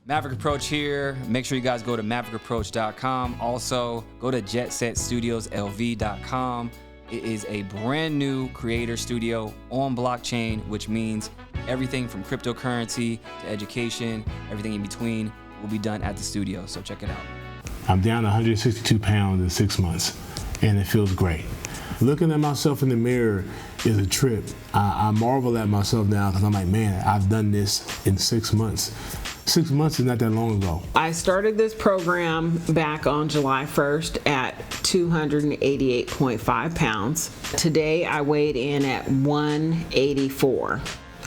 Maverick Approach here. Make sure you guys go to maverickapproach.com. Also, go to jetsetstudioslv.com. It is a brand new creator studio on blockchain, which means everything from cryptocurrency to education, everything in between will be done at the studio. So check it out. I'm down 162 pounds in 6 months, and it feels great. Looking at myself in the mirror is a trip. I marvel at myself now because I'm like, man, I've done this in 6 months. 6 months is not that long ago. I started this program back on July 1st at 288.5 pounds. Today I weighed in at 184.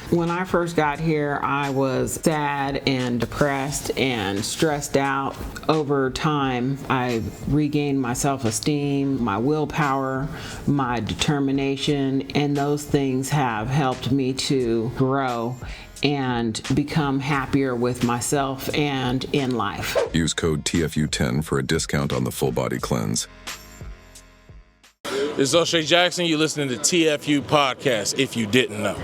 When I first got here, I was sad and depressed and stressed out. Over time, I regained my self-esteem, my willpower, my determination, and those things have helped me to grow and become happier with myself and in life. Use code TFU10 for a discount on the full body cleanse. This is O'Shea Jackson. You're listening to TFU Podcast, if you didn't know.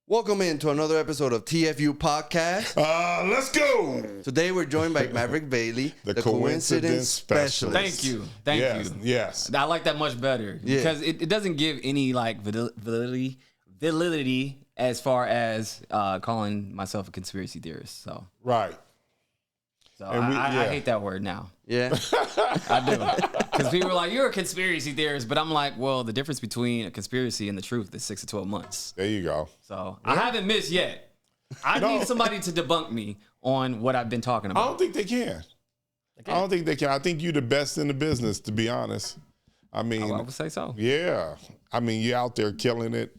Welcome into another episode of TFU Podcast. Let's go. Today we're joined by Maverick Bailey, the coincidence specialist. Thank you. Thank you. Yes. I like that much better because it doesn't give any like validity as far as calling myself a conspiracy theorist. So Right. So I hate that word now. Yeah. I do. Because people are like, you're a conspiracy theorist. But I'm like, well, the difference between a conspiracy and the truth is 6 to 12 months. There you go. So I haven't missed yet. I need somebody to debunk me on what I've been talking about. I don't think they can. I don't think they can. I think you're the best in the business, to be honest. I mean, I would say so. Yeah. I mean, you're out there killing it.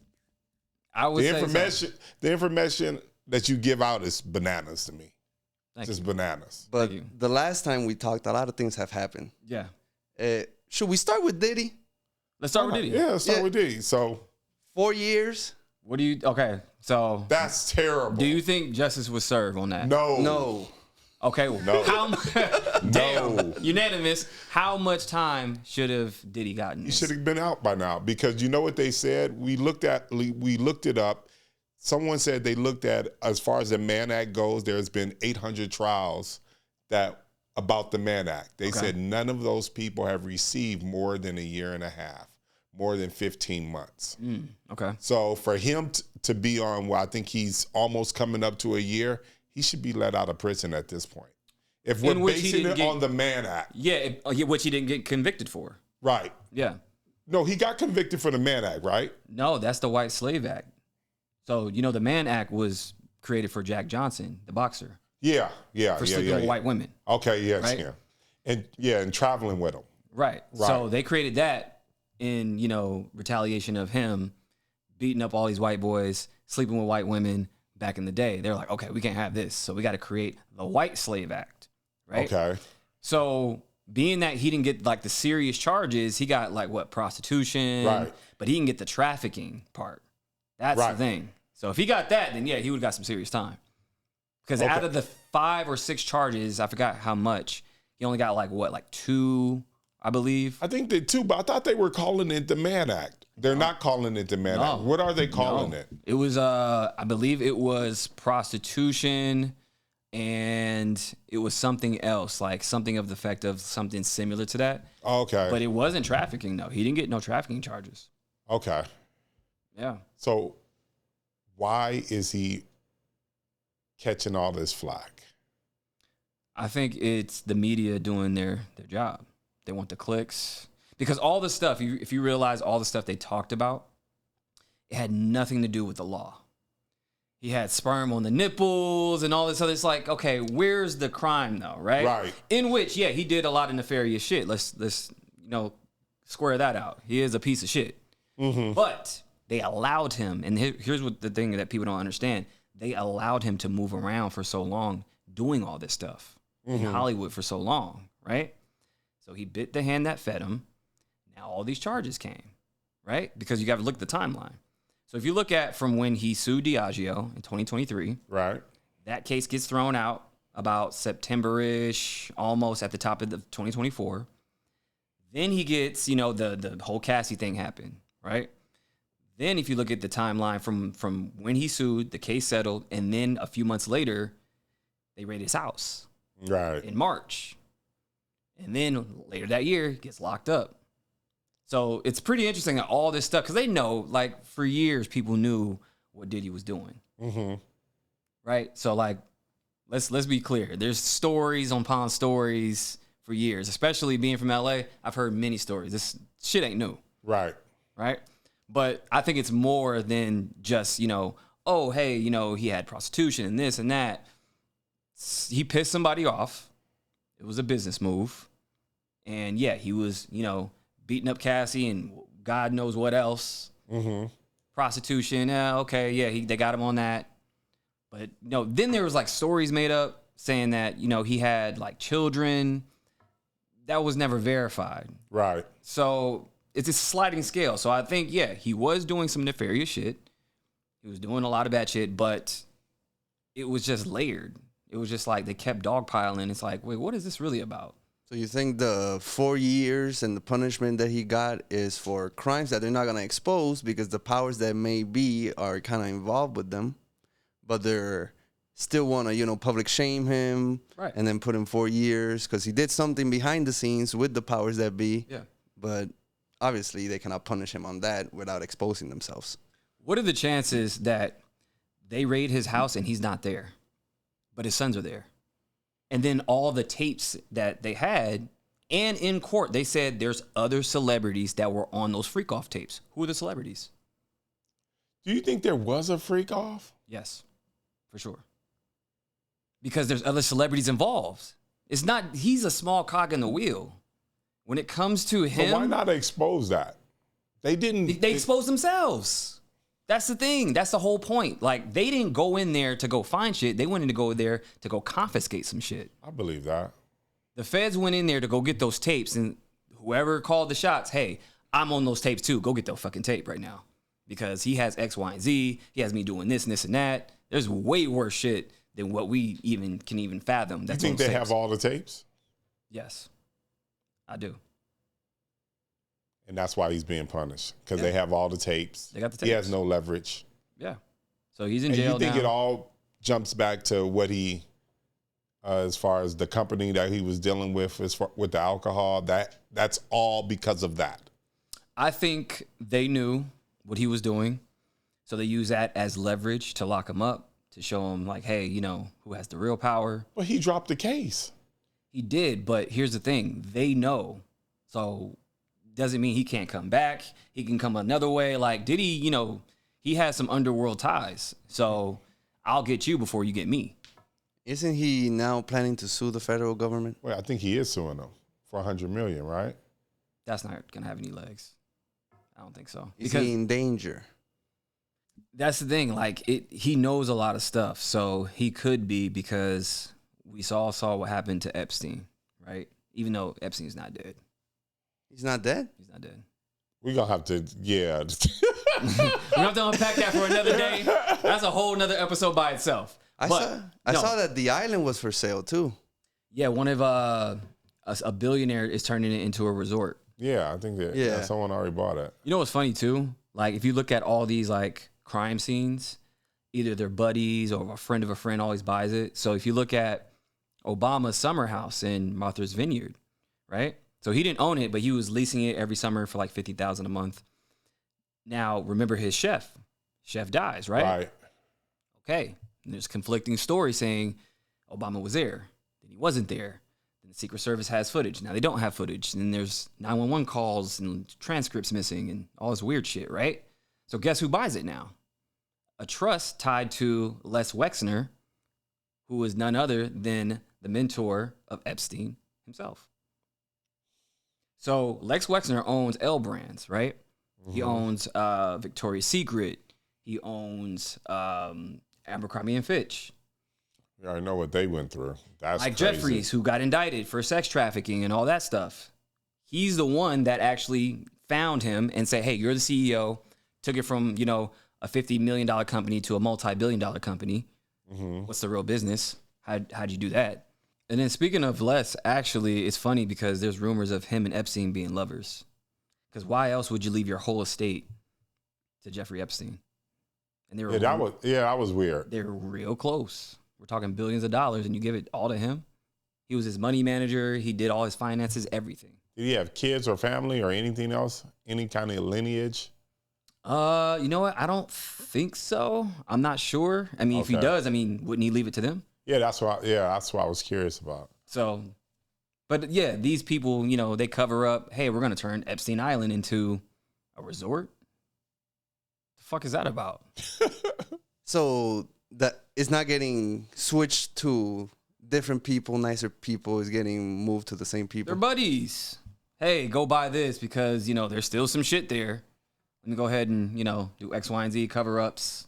I would say so. The information that you give out is bananas to me. Thank Just you. bananas. But the last time we talked, a lot of things have happened. Yeah. Should we start with Diddy? Let's start with Diddy. Yeah, let's start with Diddy. So 4 years. What do you, okay, so. That's terrible. Do you think justice was served on that? No. Okay, well, No. Damn, unanimous. How much time should have Diddy gotten? He should have been out by now, because you know what they said? We looked it up. Someone said they looked at, as far as the Mann Act goes, there's been 800 trials about the Mann Act. They said none of those people have received more than a year and a half, more than 15 months. Okay. So for him to be on, well, I think he's almost coming up to a year, he should be let out of prison at this point. If we're basing it on the Mann Act. Yeah, which he didn't get convicted for. Right. Yeah. No, he got convicted for the Mann Act, right? No, that's the White Slave Act. So, you know, the Mann Act was created for Jack Johnson, the boxer. Yeah. For sleeping with white women. Okay, yes, right? And traveling with them. Right. So they created that in, retaliation of him beating up all these white boys, sleeping with white women back in the day. They're like, okay, we can't have this. So we got to create the White Slave Act, right? Okay. So being that he didn't get like the serious charges, he got like prostitution. Right. But he didn't get the trafficking part. That's the thing. So if he got that, then yeah, he would have got some serious time. Because out of the 5 or 6 charges, I forgot how much, he only got like 2, I believe. I think they 2, but I thought they were calling it the Mann Act. They're not calling it the Mann Act. What are they calling it? It was, I believe it was prostitution, and it was something else, like something of the effect of something similar to that. Okay. But it wasn't trafficking, though. He didn't get no trafficking charges. Okay. Yeah. So why is he catching all this flack? I think it's the media doing their job. They want the clicks. Because all the stuff, if you realize all the stuff they talked about, it had nothing to do with the law. He had sperm on the nipples and all this other. It's like, okay, where's the crime though, right? Right. In which, yeah, he did a lot of nefarious shit. Let's square that out. He is a piece of shit. Mm-hmm. But they allowed him, and here's what the thing that people don't understand. They allowed him to move around for so long doing all this stuff in Hollywood for so long, right? So he bit the hand that fed him. Now all these charges came, right? Because you got to look at the timeline. So if you look at from when he sued Diageo in 2023, right? That case gets thrown out about September-ish, almost at the top of the 2024. Then he gets, the whole Cassie thing happened, right? Then if you look at the timeline from when he sued, the case settled, and then a few months later, they raid his house. Right. In March. And then later that year, he gets locked up. So it's pretty interesting that all this stuff, because they know, like, for years, people knew what Diddy was doing. Mm-hmm. Right? So, like, let's be clear. There's stories upon stories for years, especially being from LA. I've heard many stories. This shit ain't new. Right. Right? But I think it's more than just, oh, hey, he had prostitution and this and that. He pissed somebody off. It was a business move. And yeah, he was, beating up Cassie and God knows what else. Mm-hmm. Prostitution. Okay. Yeah. They got him on that. But then there was like stories made up saying that, he had like children. That was never verified. Right. So it's a sliding scale. So I think, yeah, he was doing some nefarious shit. He was doing a lot of bad shit, but it was just layered. It was just like they kept dogpiling. It's like, wait, what is this really about? So you think the 4 years and the punishment that he got is for crimes that they're not going to expose because the powers that may be are kind of involved with them, but they're still want to, public shame him, right, and then put him 4 years because he did something behind the scenes with the powers that be. Yeah. But obviously they cannot punish him on that without exposing themselves. What are the chances that they raid his house and he's not there, but his sons are there? And then all the tapes that they had, and in court, they said there's other celebrities that were on those freak-off tapes. Who are the celebrities? Do you think there was a freak-off? Yes, for sure. Because there's other celebrities involved. It's not, he's a small cog in the wheel. When it comes to him... But why not expose that? They didn't... They exposed themselves. That's the thing. That's the whole point. Like, they didn't go in there to go find shit. They went in to go there to go confiscate some shit. I believe that. The feds went in there to go get those tapes, and whoever called the shots, hey, I'm on those tapes too. Go get that fucking tape right now. Because he has X, Y, and Z. He has me doing this and this and that. There's way worse shit than what we can even fathom. You think they have all the tapes? Yes, I do. And that's why he's being punished, because they have all the tapes. They got the tapes. He has no leverage. Yeah. So he's in jail now. And you think it all jumps back to what he, as far as the company that he was dealing with, with the alcohol, that's all because of that? I think they knew what he was doing, so they used that as leverage to lock him up, to show him like, hey, who has the real power. But he dropped the case. He did, but here's the thing. They know. So... doesn't mean he can't come back. He can come another way. Like Diddy, he has some underworld ties. So I'll get you before you get me. Isn't he now planning to sue the federal government? Well, I think he is suing them for $100 million, right? That's not gonna have any legs. I don't think so. Is he in danger? That's the thing. Like he knows a lot of stuff, so he could be, because we saw what happened to Epstein, right? Even though Epstein's not dead. He's not dead? He's not dead. We're going to have to, yeah. We have to unpack that for another day. That's a whole nother episode by itself. I saw that the island was for sale too. Yeah, one of a billionaire is turning it into a resort. Yeah, I think that someone already bought it. You know what's funny too? Like if you look at all these like crime scenes, either they're buddies or a friend of a friend always buys it. So if you look at Obama's summer house in Martha's Vineyard, right? So he didn't own it, but he was leasing it every summer for like $50,000 a month. Now, remember his chef. Chef dies, right? Right. Okay. And there's conflicting stories saying Obama was there, then he wasn't there. Then the Secret Service has footage. Now they don't have footage. And then there's 911 calls and transcripts missing and all this weird shit, right? So guess who buys it now? A trust tied to Les Wexner, who is none other than the mentor of Epstein himself. So Lex Wexner owns L Brands, right? Mm-hmm. He owns Victoria's Secret. He owns Abercrombie and Fitch. Yeah, I know what they went through. That's Mike crazy. Jeffries, who got indicted for sex trafficking and all that stuff. He's the one that actually found him and said, hey, you're the CEO. Took it from, a $50 million company to a multi-billion-dollar company. Mm-hmm. What's the real business? How'd you do that? And then speaking of Les, actually, it's funny because there's rumors of him and Epstein being lovers. Because why else would you leave your whole estate to Jeffrey Epstein? And they were that was weird. They're real close. We're talking billions of dollars, and you give it all to him. He was his money manager. He did all his finances, everything. Did he have kids or family or anything else? Any kind of lineage? You know what? I don't think so. I'm not sure. I mean, if he does, I mean, wouldn't he leave it to them? Yeah, that's what I was curious about. So, but yeah, these people, you know, they cover up, hey, we're going to turn Epstein Island into a resort. The fuck is that about? So that it's not getting switched to different people, nicer people. Is getting moved to the same people. They're buddies. Hey, go buy this because, you know, there's still some shit there. Let me go ahead and, you know, do X, Y, and Z cover-ups.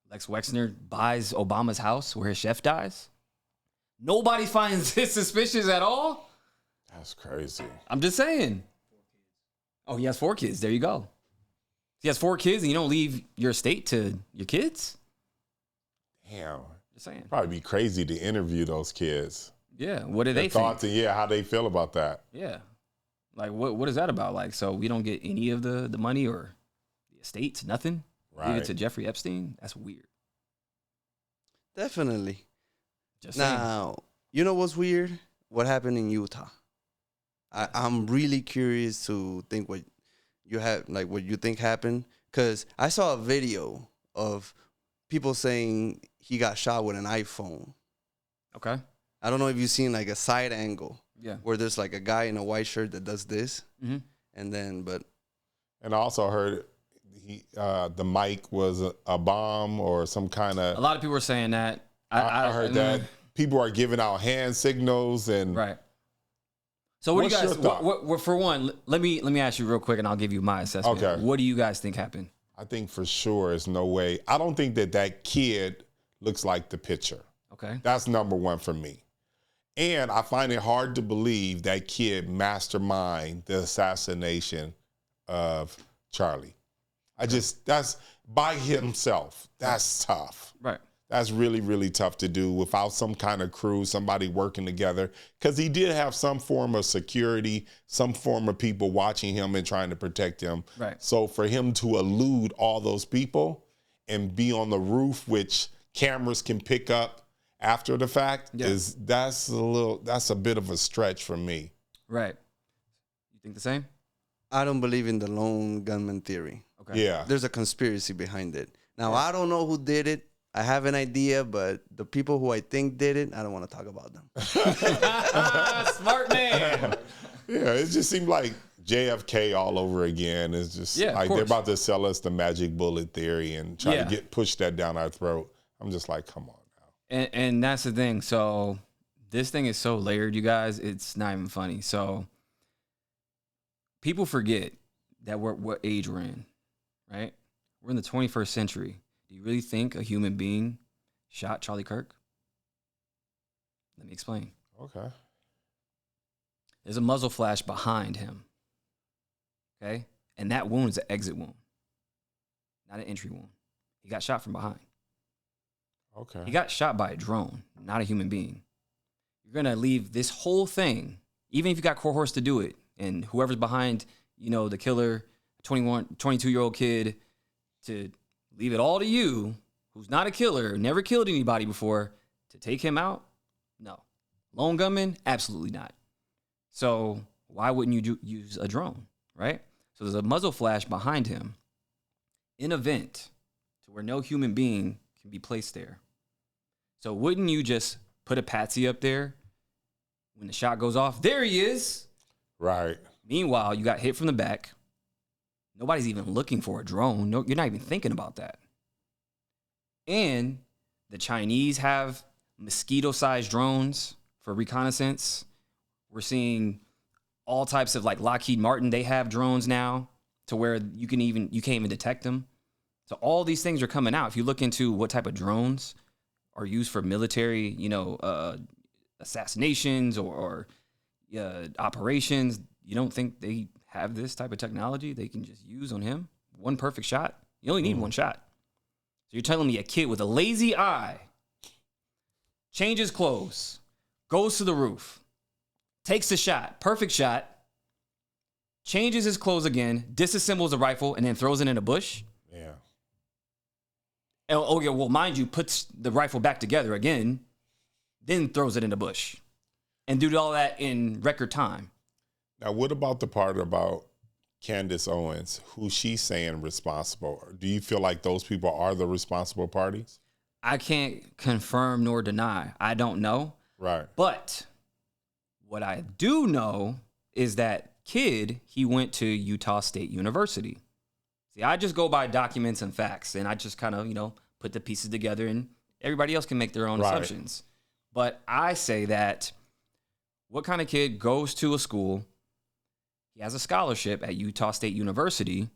Lex Wexner buys Obama's house where his chef dies. Nobody finds this suspicious at all. That's crazy. I'm just saying. Oh, he has 4 kids. There you go. He has 4 kids and you don't leave your estate to your kids? Damn. Just saying. Probably be crazy to interview those kids. Yeah. What do Their they thoughts think? and how they feel about that. Yeah. Like, what is that about? Like, so we don't get any of the money or the estates, nothing? Right. Leave it to Jeffrey Epstein? That's weird. Definitely. Just saying. Now, you know what's weird? What happened in Utah? I'm really curious to think what you think happened, because I saw a video of people saying he got shot with an iPhone. Okay. I don't know if you've seen like a side angle. Yeah. Where there's like a guy in a white shirt that does this, and then And I also heard the mic was a bomb or some kind of. A lot of people were saying that. I heard that people are giving out hand signals and. Right. So what do you What's guys? your thought? What, for one, let me ask you real quick, and I'll give you my assessment. Okay. What do you guys think happened? I think for sure there's no way. I don't think that kid looks like the picture. Okay. That's number one for me. And I find it hard to believe that kid masterminded the assassination of Charlie. That's by himself. That's tough. Right. That's really, really tough to do without some kind of crew, somebody working together. Because he did have some form of security, some form of people watching him and trying to protect him. Right. So for him to elude all those people and be on the roof, which cameras can pick up after the fact, that's a bit of a stretch for me. Right. You think the same? I don't believe in the lone gunman theory. Okay. Yeah. There's a conspiracy behind it. Now, I don't know who did it. I have an idea, but the people who I think did it, I don't want to talk about them. Smart man. Yeah, it just seemed like JFK all over again. It's just like they're about to sell us the magic bullet theory and try to push that down our throat. I'm just like, come on now. And that's the thing. So this thing is so layered, you guys. It's not even funny. So people forget that what age we're in, right? We're in the 21st century. Do you really think a human being shot Charlie Kirk? Let me explain. Okay. There's a muzzle flash behind him. Okay? And that wound is an exit wound, not an entry wound. He got shot from behind. Okay. He got shot by a drone, not a human being. You're going to leave this whole thing, even if you got cohorts to do it, and whoever's behind, the killer, 22-year-old kid, to leave it all to you, who's not a killer, never killed anybody before, to take him out? No. Lone gunman? Absolutely not. So why wouldn't you use a drone, right? So there's a muzzle flash behind him in a vent to where no human being can be placed there. So wouldn't you just put a patsy up there when the shot goes off? There he is. Right. Meanwhile, you got hit from the back. Nobody's even looking for a drone. No, you're not even thinking about that. And the Chinese have mosquito-sized drones for reconnaissance. We're seeing all types of, like Lockheed Martin, they have drones now to where you can't even detect them. So all these things are coming out. If you look into what type of drones are used for military, assassinations or operations, you don't think they have this type of technology they can just use on him? One perfect shot? You only need one shot. So you're telling me a kid with a lazy eye changes clothes, goes to the roof, takes the shot, perfect shot, changes his clothes again, disassembles the rifle, and then throws it in a bush. Yeah. Oh, yeah, well, mind you, puts the rifle back together again, then throws it in the bush. And do all that in record time. Now, what about the part about Candace Owens, who she's saying responsible? Do you feel like those people are the responsible parties? I can't confirm nor deny. I don't know. Right. But what I do know is that kid, he went to Utah State University. See, I just go by documents and facts, and I just kind of, put the pieces together, and everybody else can make their own assumptions. But I say that what kind of kid goes to a school, he has a scholarship at Utah State University,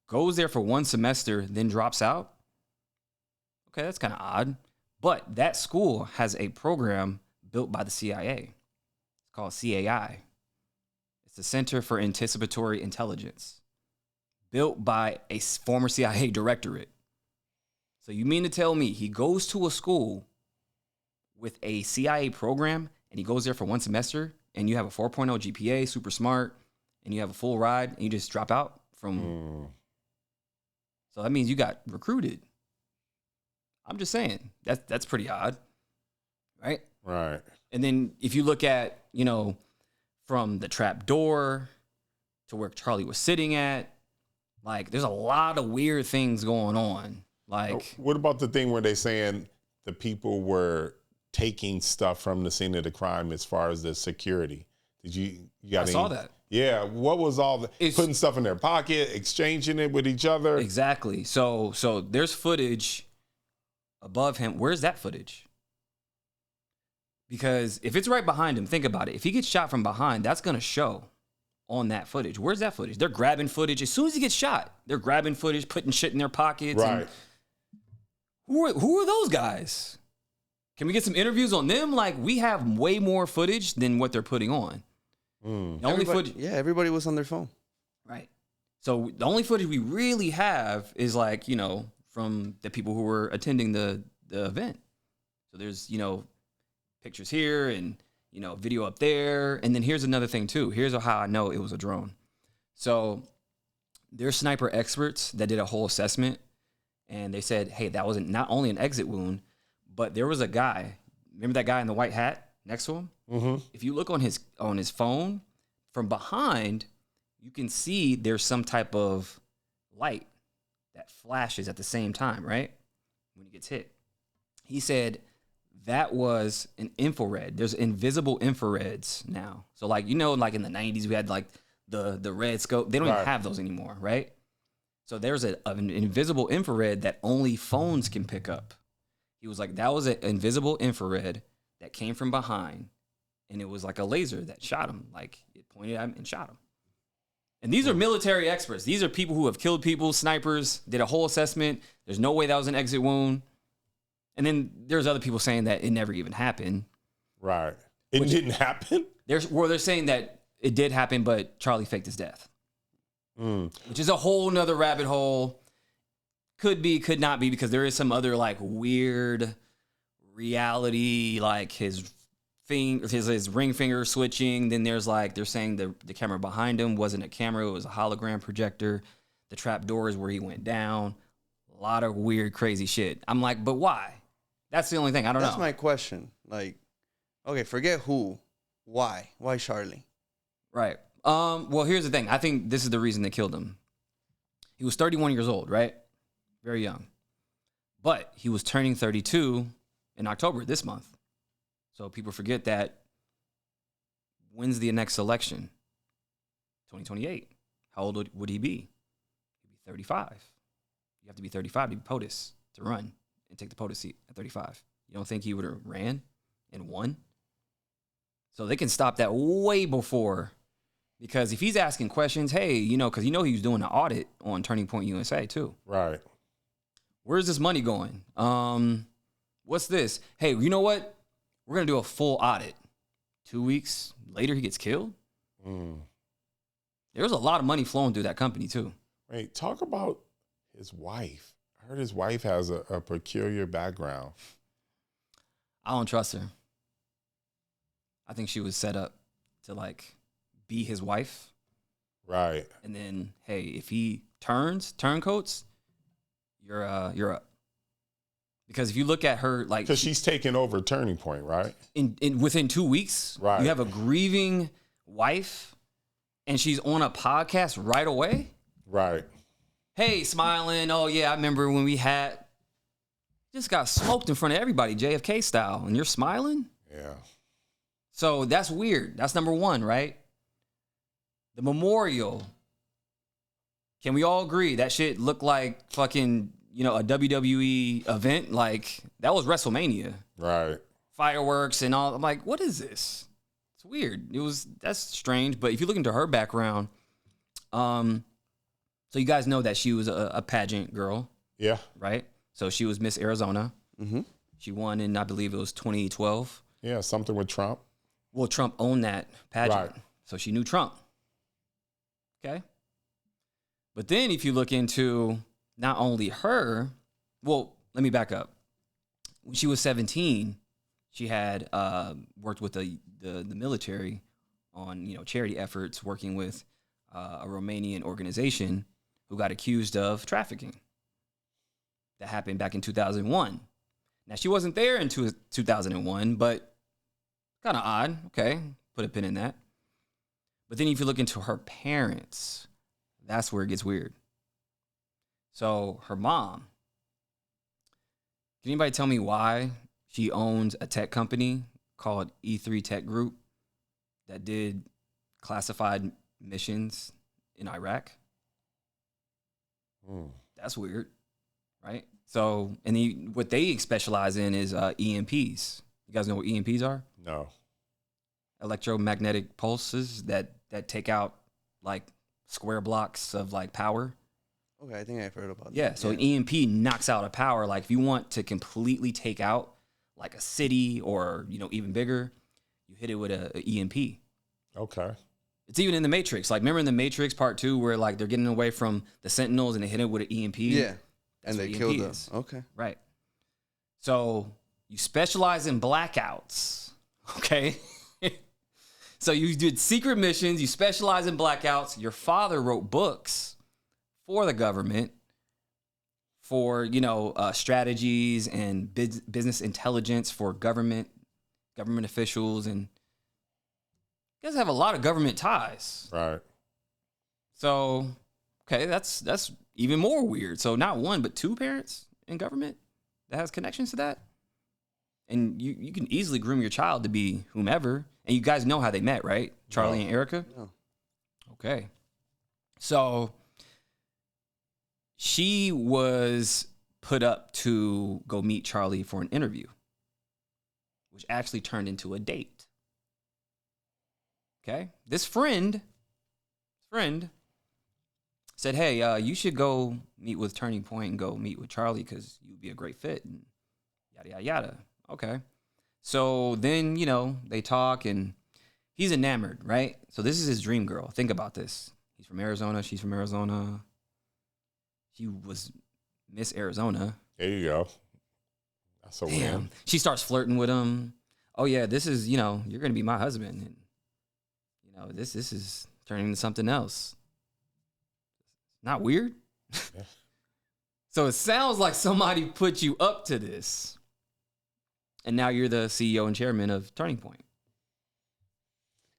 goes there for one semester, then drops out? Okay, that's kind of odd. But that school has a program built by the CIA. It's called CAI. It's the Center for Anticipatory Intelligence, built by a former CIA directorate. So you mean to tell me he goes to a school with a CIA program and he goes there for one semester and you have a 4.0 GPA, super smart, and you have a full ride and you just drop out from... So that means you got recruited. I'm just saying, that's pretty odd, right? Right. And then if you look at, from the trap door to where Charlie was sitting at, like, there's a lot of weird things going on. Like, what about the thing where they saying the people were taking stuff from the scene of the crime as far as the security? Did you got? I saw that. Yeah. What was all the putting stuff in their pocket, exchanging it with each other? Exactly. So there's footage above him. Where's that footage? Because if it's right behind him, think about it. If he gets shot from behind, that's going to show on that footage. Where's that footage? They're grabbing footage. As soon as he gets shot, they're grabbing footage, putting shit in their pockets. Right. Who are those guys? Can we get some interviews on them? Like, we have way more footage than what they're putting on. The only footage. Yeah, everybody was on their phone. Right. So the only footage we really have is like, from the people who were attending the event. So there's, pictures here and, video up there. And then here's another thing too. Here's how I know it was a drone. So there's sniper experts that did a whole assessment and they said, hey, that wasn't not only an exit wound, but there was a guy. Remember that guy in the white hat next to him? Mm-hmm. If you look on his phone from behind, you can see there's some type of light that flashes at the same time, right? When he gets hit. He said that was an infrared. There's invisible infrareds now. So like, like in the 90s, we had like the red scope. They don't even have those anymore, right? So there's an invisible infrared that only phones can pick up. He was like, that was an invisible infrared that came from behind. And it was like a laser that shot him. Like, it pointed at him and shot him. And these are military experts. These are people who have killed people, snipers, did a whole assessment. There's no way that was an exit wound. And then there's other people saying that it never even happened. Right. It didn't happen? They're saying that it did happen, but Charlie faked his death. Which is a whole nother rabbit hole. Could be, could not be, because there is some other like weird reality, like his ring finger switching. Then there's like, they're saying the camera behind him wasn't a camera, it was a hologram projector. The trap door is where he went down. A lot of weird, crazy shit. I'm like, but why? That's the only thing. I don't know. That's my question. Like, okay, forget who. Why? Why Charlie? Right. Well, here's the thing. I think this is the reason they killed him. He was 31 years old, right? Very young. But he was turning 32 in October this month. So people forget that. When's the next election? 2028. How old would he be? He'd be 35. You have to be 35 to be POTUS, to run and take the POTUS seat at 35. You don't think he would have ran and won? So they can stop that way before. Because if he's asking questions, hey, because he was doing an audit on Turning Point USA too. Right. Where's this money going? What's this? Hey, you know what? We're going to do a full audit. 2 weeks later, he gets killed. There was a lot of money flowing through that company too. Wait, talk about his wife. I heard his wife has a peculiar background. I don't trust her. I think she was set up to like be his wife. Right. And then, hey, if he turncoats, you're up. Because if you look at her, like, because she's taking over Turning Point, right? In within 2 weeks, right. You have a grieving wife, and she's on a podcast right away. Right. Hey, smiling. Oh yeah, I remember when we just got smoked in front of everybody, JFK style, and you're smiling. Yeah. So that's weird. That's number one, right? The memorial. Can we all agree that shit looked like fucking, you know, a WWE event? Like, that was WrestleMania. Right. Fireworks and all. I'm like, what is this? It's weird. That's strange. But if you look into her background, so you guys know that she was a pageant girl. Yeah. Right? So she was Miss Arizona. Mm-hmm. She won in, I believe it was 2012. Yeah, something with Trump. Well, Trump owned that pageant. Right. So she knew Trump. Okay. But then if you look into not only her, well, let me back up. When she was 17, she had worked with the military on, you know, charity efforts, working with a Romanian organization who got accused of trafficking. That happened back in 2001. Now, she wasn't there in 2001, but kind of odd. Okay, put a pin in that. But then if you look into her parents, that's where it gets weird. So her mom, can anybody tell me why she owns a tech company called E3 Tech Group that did classified missions in Iraq? That's weird, right? So, and what they specialize in is EMPs. You guys know what EMPs are? No. Electromagnetic pulses that take out like square blocks of like power. Okay, I think I've heard about that. Yeah, so an EMP knocks out a power. Like if you want to completely take out like a city or, you know, even bigger, you hit it with a EMP. Okay. It's even in the Matrix. Like, remember in the Matrix Part 2 where like they're getting away from the Sentinels and they hit it with an EMP? Yeah, That's and they what killed EMP them. is. Okay. Right. So you specialize in blackouts, okay? So you did secret missions, you specialize in blackouts. Your father wrote books for the government for, you know, strategies and business intelligence for government officials, and you guys have a lot of government ties. Right. So, okay, that's even more weird. So not one, but two parents in government that has connections to that. And you can easily groom your child to be whomever. And you guys know how they met, right? Charlie and Erica? No. Okay. So she was put up to go meet Charlie for an interview, which actually turned into a date. Okay? This friend said, hey, you should go meet with Turning Point and go meet with Charlie because you'd be a great fit, and yada, yada, yada. Okay. So then, you know, they talk and he's enamored, right? So this is his dream girl. Think about this. He's from Arizona. She's from Arizona. She was Miss Arizona. There you go. That's a win. She starts flirting with him. Oh yeah, this is, you know, you're gonna be my husband, and you know, this is turning into something else. Not weird? Yeah. So it sounds like somebody put you up to this. And now you're the CEO and chairman of Turning Point.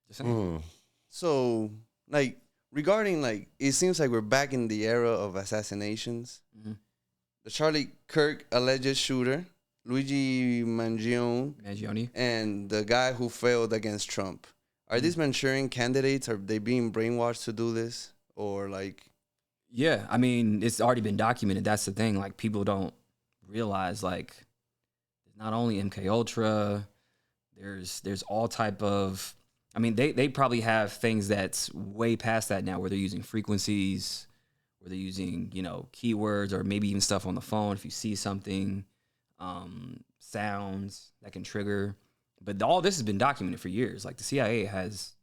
Just saying. So, like, regarding, like, it seems like we're back in the era of assassinations. Mm-hmm. The Charlie Kirk alleged shooter, Luigi Mangione, and the guy who failed against Trump. Are these Manchurian candidates? Are they being brainwashed to do this? Or, like... Yeah, I mean, it's already been documented. That's the thing. Like, people don't realize, like, not only MK Ultra, there's all type of, I mean, they probably have things that's way past that now, where they're using frequencies, where they're using, you know, keywords, or maybe even stuff on the phone if you see something, sounds that can trigger. But all this has been documented for years. Like, the CIA is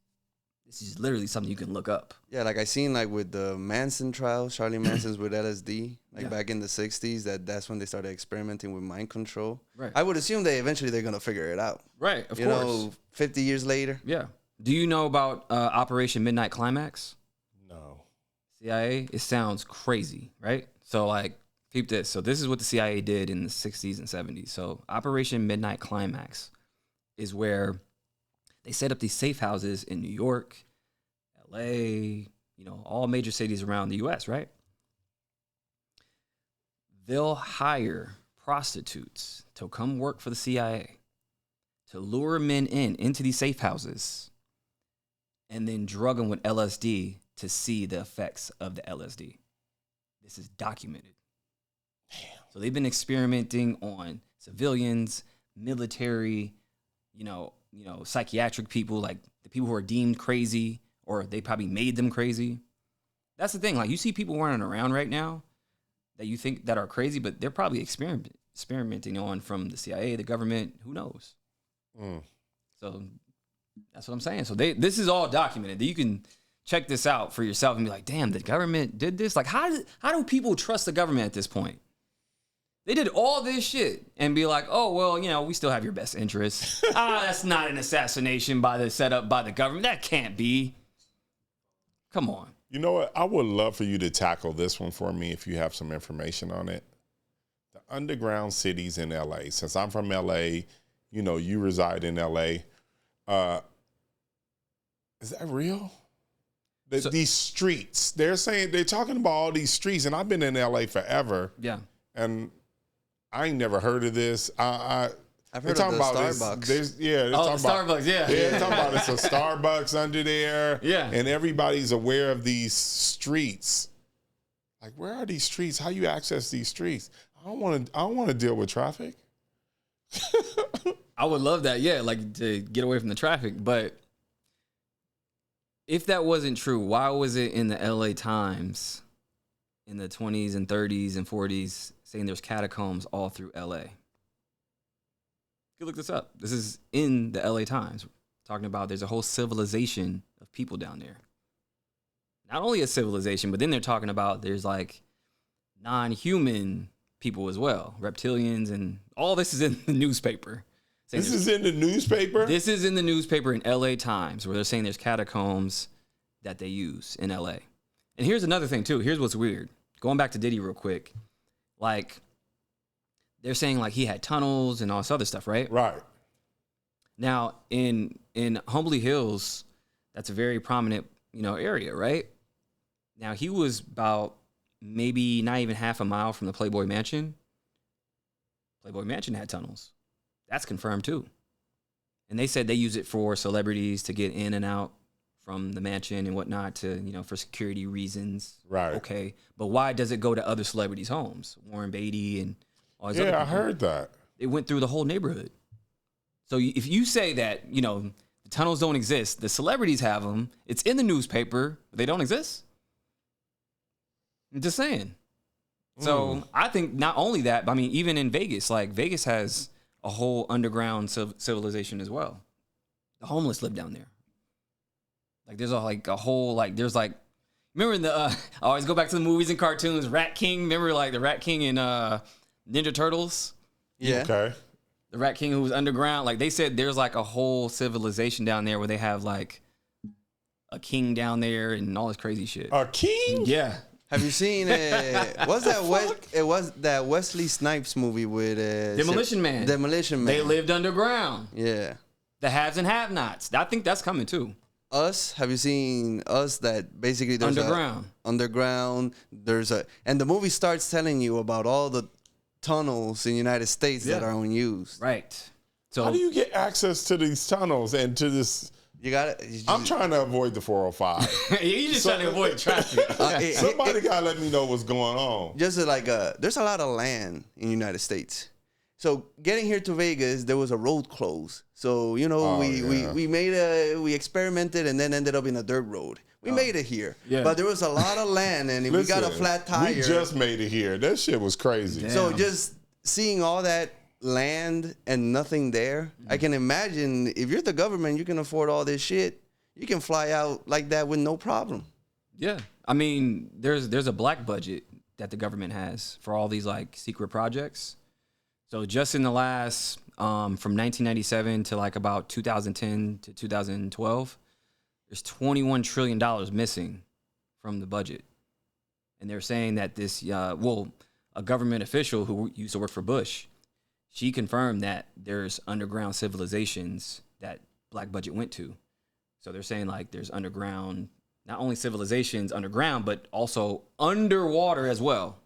This is literally something you can look up. Yeah, like I seen like with the Manson trials, Charlie Manson's with LSD, like back in the 60s, that's when they started experimenting with mind control. Right. I would assume that eventually they're going to figure it out. Right, of you course. know, 50 years later. Yeah. Do you know about Operation Midnight Climax? No. CIA? It sounds crazy, right? So, like, keep this. So this is what the CIA did in the 60s and 70s. So Operation Midnight Climax is where they set up these safe houses in New York, LA, you know, all major cities around the US, right? They'll hire prostitutes to come work for the CIA to lure men into these safe houses and then drug them with LSD to see the effects of the LSD. This is documented. So they've been experimenting on civilians, military, you know, psychiatric people, like the people who are deemed crazy, or they probably made them crazy. That's the thing. Like, you see people running around right now that you think that are crazy, but they're probably experimenting on from the CIA, the government, who knows? So that's what I'm saying. So this is all documented. You can check this out for yourself and be like, damn, the government did this? Like, how do people trust the government at this point? They did all this shit and be like, oh, well, you know, we still have your best interests. That's not an assassination set up by the government. That can't be. Come on. You know what? I would love for you to tackle this one for me if you have some information on it. The underground cities in LA. Since I'm from LA, you know, you reside in LA. Is that real? These streets. They're talking about all these streets, and I've been in LA forever. Yeah. And I ain't never heard of this. I've heard of the Starbucks. They're talking Starbucks, yeah. They're talking about it's a Starbucks under there. Yeah. And everybody's aware of these streets. Like, where are these streets? How you access these streets? I don't want to deal with traffic. I would love that, yeah, like to get away from the traffic. But if that wasn't true, why was it in the LA Times in the 20s and 30s and 40s saying there's catacombs all through LA? You can look this up. This is in the LA Times, talking about there's a whole civilization of people down there. Not only a civilization, but then they're talking about there's like non-human people as well, reptilians, and all this is in the newspaper. This is in the newspaper? This is in the newspaper in LA Times, where they're saying there's catacombs that they use in LA. And here's another thing too. Here's what's weird. Going back to Diddy real quick. Like, they're saying like he had tunnels and all this other stuff, right? Right. Now, in Humbly Hills, that's a very prominent, you know, area, right? Now, he was about maybe not even half a mile from the Playboy Mansion. Playboy Mansion had tunnels. That's confirmed too. And they said they use it for celebrities to get in and out from the mansion and whatnot to, you know, for security reasons. Right. Okay. But why does it go to other celebrities' homes? Warren Beatty and all these other people. I heard that. It went through the whole neighborhood. So if you say that, you know, the tunnels don't exist, the celebrities have them, it's in the newspaper, but they don't exist? I'm just saying. So I think not only that, but I mean, even in Vegas, like Vegas has a whole underground civilization as well. The homeless live down there. Like there's a whole, remember in the, I always go back to the movies and cartoons, Rat King, remember like the Rat King in Ninja Turtles? Yeah. Okay. The Rat King who was underground, like they said there's like a whole civilization down there where they have like a king down there and all this crazy shit. A king? Yeah. Have you seen it was that Wesley Snipes movie with Demolition Man. Demolition Man. They lived underground. Yeah. The haves and have-nots. I think that's coming too. Us, have you seen Us? That basically there's underground. And the movie starts telling you about all the tunnels in the United States that are unused. Right. So how do you get access to these tunnels and to this? I'm trying to avoid the 405. You're just trying to avoid traffic. Somebody gotta let me know what's going on. Just like there's a lot of land in the United States. So getting here to Vegas, there was a road close. So, you know, we experimented and then ended up in a dirt road. We made it here. Yeah. But there was a lot of land and we got a flat tire. We just made it here. That shit was crazy. Damn. So just seeing all that land and nothing there, I can imagine if you're the government, you can afford all this shit. you can fly out like that with no problem. Yeah. I mean, there's a black budget that the government has for all these like secret projects. So just in the last from 1997 to like about 2010 to 2012, there's $21 trillion missing from the budget. And they're saying that this, a government official who used to work for Bush, she confirmed that there's underground civilizations that black budget went to. So they're saying like there's underground, not only civilizations underground, but also underwater as well.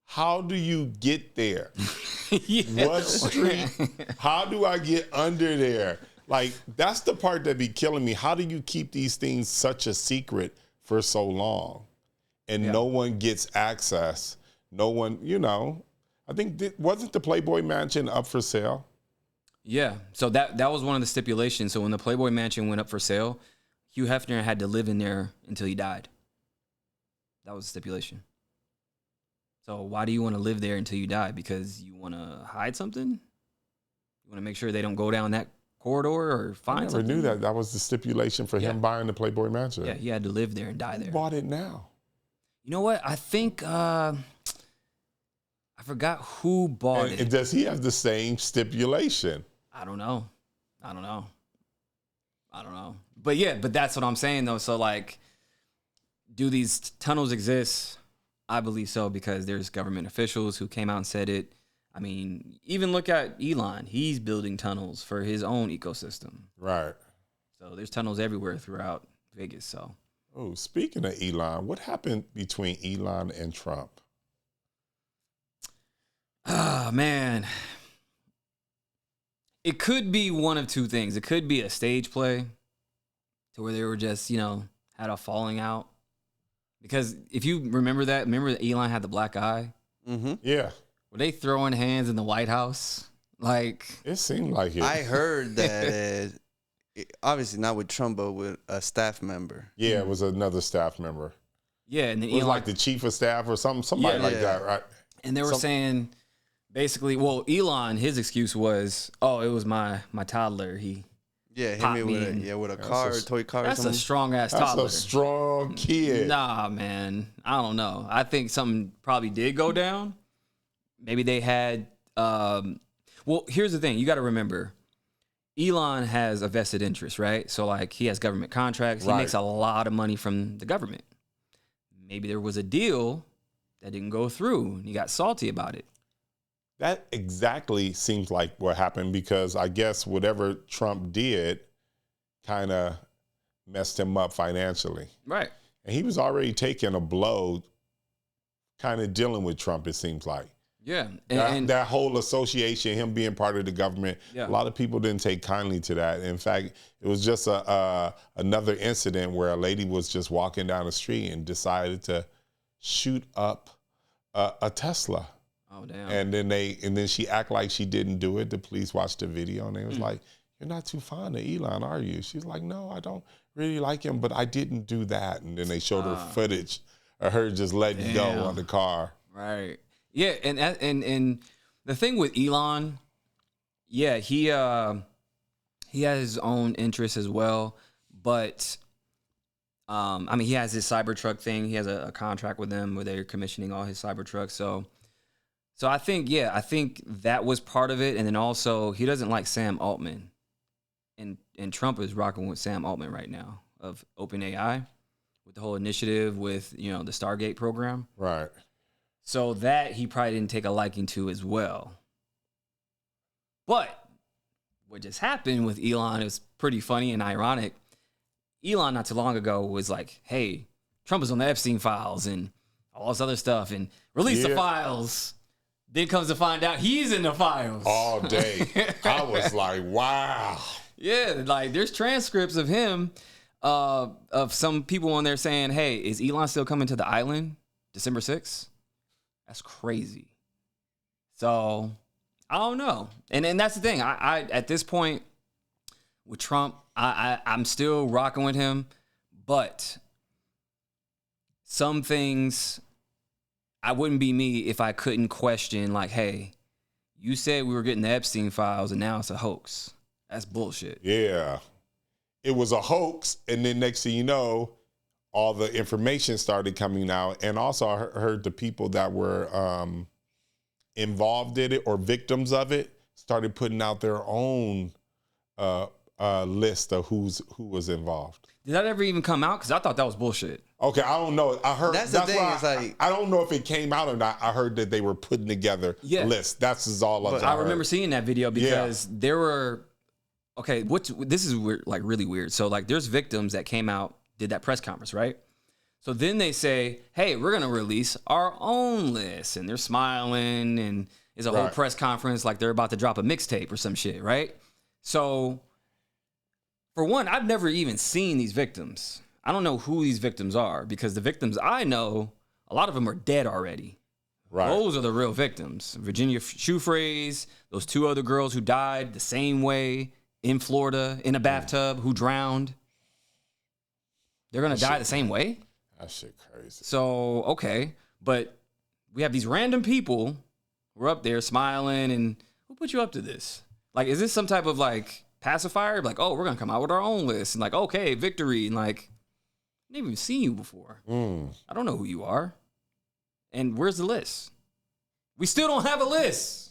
How do you get there? Yeah. What street? How do I get under there? Like, that's the part that be killing me. How do you keep these things such a secret for so long? And no one gets access. No one, I think, wasn't the Playboy Mansion up for sale? Yeah. So that was one of the stipulations. So when the Playboy Mansion went up for sale, Hugh Hefner had to live in there until he died. That was the stipulation. So why do you want to live there until you die? Because you want to hide something? You want to make sure they don't go down that corridor or find something? I never knew that was the stipulation for him buying the Playboy Mansion. Yeah, he had to live there and die there. Who bought it now? You know what? I think I forgot who bought it. And does he have the same stipulation? I don't know. But that's what I'm saying though. So like, do these tunnels exist? I believe so, because there's government officials who came out and said it. I mean, even look at Elon. He's building tunnels for his own ecosystem. Right. So there's tunnels everywhere throughout Vegas. So. Oh, speaking of Elon, what happened between Elon and Trump? Oh, man. It could be one of two things. It could be a stage play to where they were just, had a falling out. Because if you remember that Elon had the black eye? Mm-hmm. Yeah. Were they throwing hands in the White House? Like, it seemed like it. I heard that, obviously not with Trump, but with a staff member. Yeah, it was another staff member. Yeah, and then it was Elon, like the chief of staff or somebody like that, right? And they were saying, basically, Elon, his excuse was, it was my toddler. He hit me with a car, a toy car. That's a strong ass toddler. That's a strong kid. Nah, man, I don't know. I think something probably did go down. Maybe they had. Here's the thing: you got to remember, Elon has a vested interest, right? So like, he has government contracts. He makes a lot of money from the government. Maybe there was a deal that didn't go through, and he got salty about it. That exactly seems like what happened, because I guess whatever Trump did kind of messed him up financially. Right. And he was already taking a blow, kind of dealing with Trump, it seems like. Yeah. And that whole association, him being part of the government, yeah. A lot of people didn't take kindly to that. In fact, it was just another incident where a lady was just walking down the street and decided to shoot up a Tesla. Oh, damn. And then she act like she didn't do it. The police watched the video and they was like, "You're not too fond of Elon, are you?" She's like, "No, I don't really like him, but I didn't do that." And then they showed her footage of her just letting go on the car. Right. Yeah, and the thing with Elon, yeah, he has his own interests as well, but I mean, he has his Cybertruck thing. He has a contract with them where they're commissioning all his Cybertrucks. So I think that was part of it, and then also he doesn't like Sam Altman, and Trump is rocking with Sam Altman right now of OpenAI with the whole initiative with the Stargate program. Right. So that he probably didn't take a liking to as well. But what just happened with Elon is pretty funny and ironic. Elon not too long ago was like, "Hey, Trump is on the Epstein files and all this other stuff, and release the files." Then comes to find out he's in the files all day. I was like, wow. Yeah, like there's transcripts of him, of some people on there saying, "Hey, is Elon still coming to the island December 6th?" That's crazy. So I don't know. And that's the thing. I at this point with Trump, I'm still rocking with him, but some things, I wouldn't be me if I couldn't question, like, "Hey, you said we were getting the Epstein files and now it's a hoax." That's bullshit. Yeah. it was a hoax, and then next thing you know, all the information started coming out, and also I heard the people that were involved in it or victims of it started putting out their own list of who was involved. Did that ever even come out? Because I thought that was bullshit. Okay, I don't know. I heard that's the thing. It's like, I don't know if it came out or not. I heard that they were putting together lists. That's all I remember seeing that video because there were. Okay, this is weird, like really weird. So like, there's victims that came out, did that press conference, right? So then they say, "Hey, we're gonna release our own list," and they're smiling, and it's a whole press conference like they're about to drop a mixtape or some shit, right? So, for one, I've never even seen these victims. I don't know who these victims are because the victims I know, a lot of them are dead already. Right. Those are the real victims. Virginia Shoephrase, those two other girls who died the same way in Florida in a bathtub who drowned. They're going to die the same way? That shit crazy. So, okay. But we have these random people who are up there smiling, and who put you up to this? Like, is this some type of, like, pacifier? Like, oh, we're going to come out with our own list. And, like, okay, victory. And, like, I've never even seen you before. I don't know who you are. And where's the list? We still don't have a list.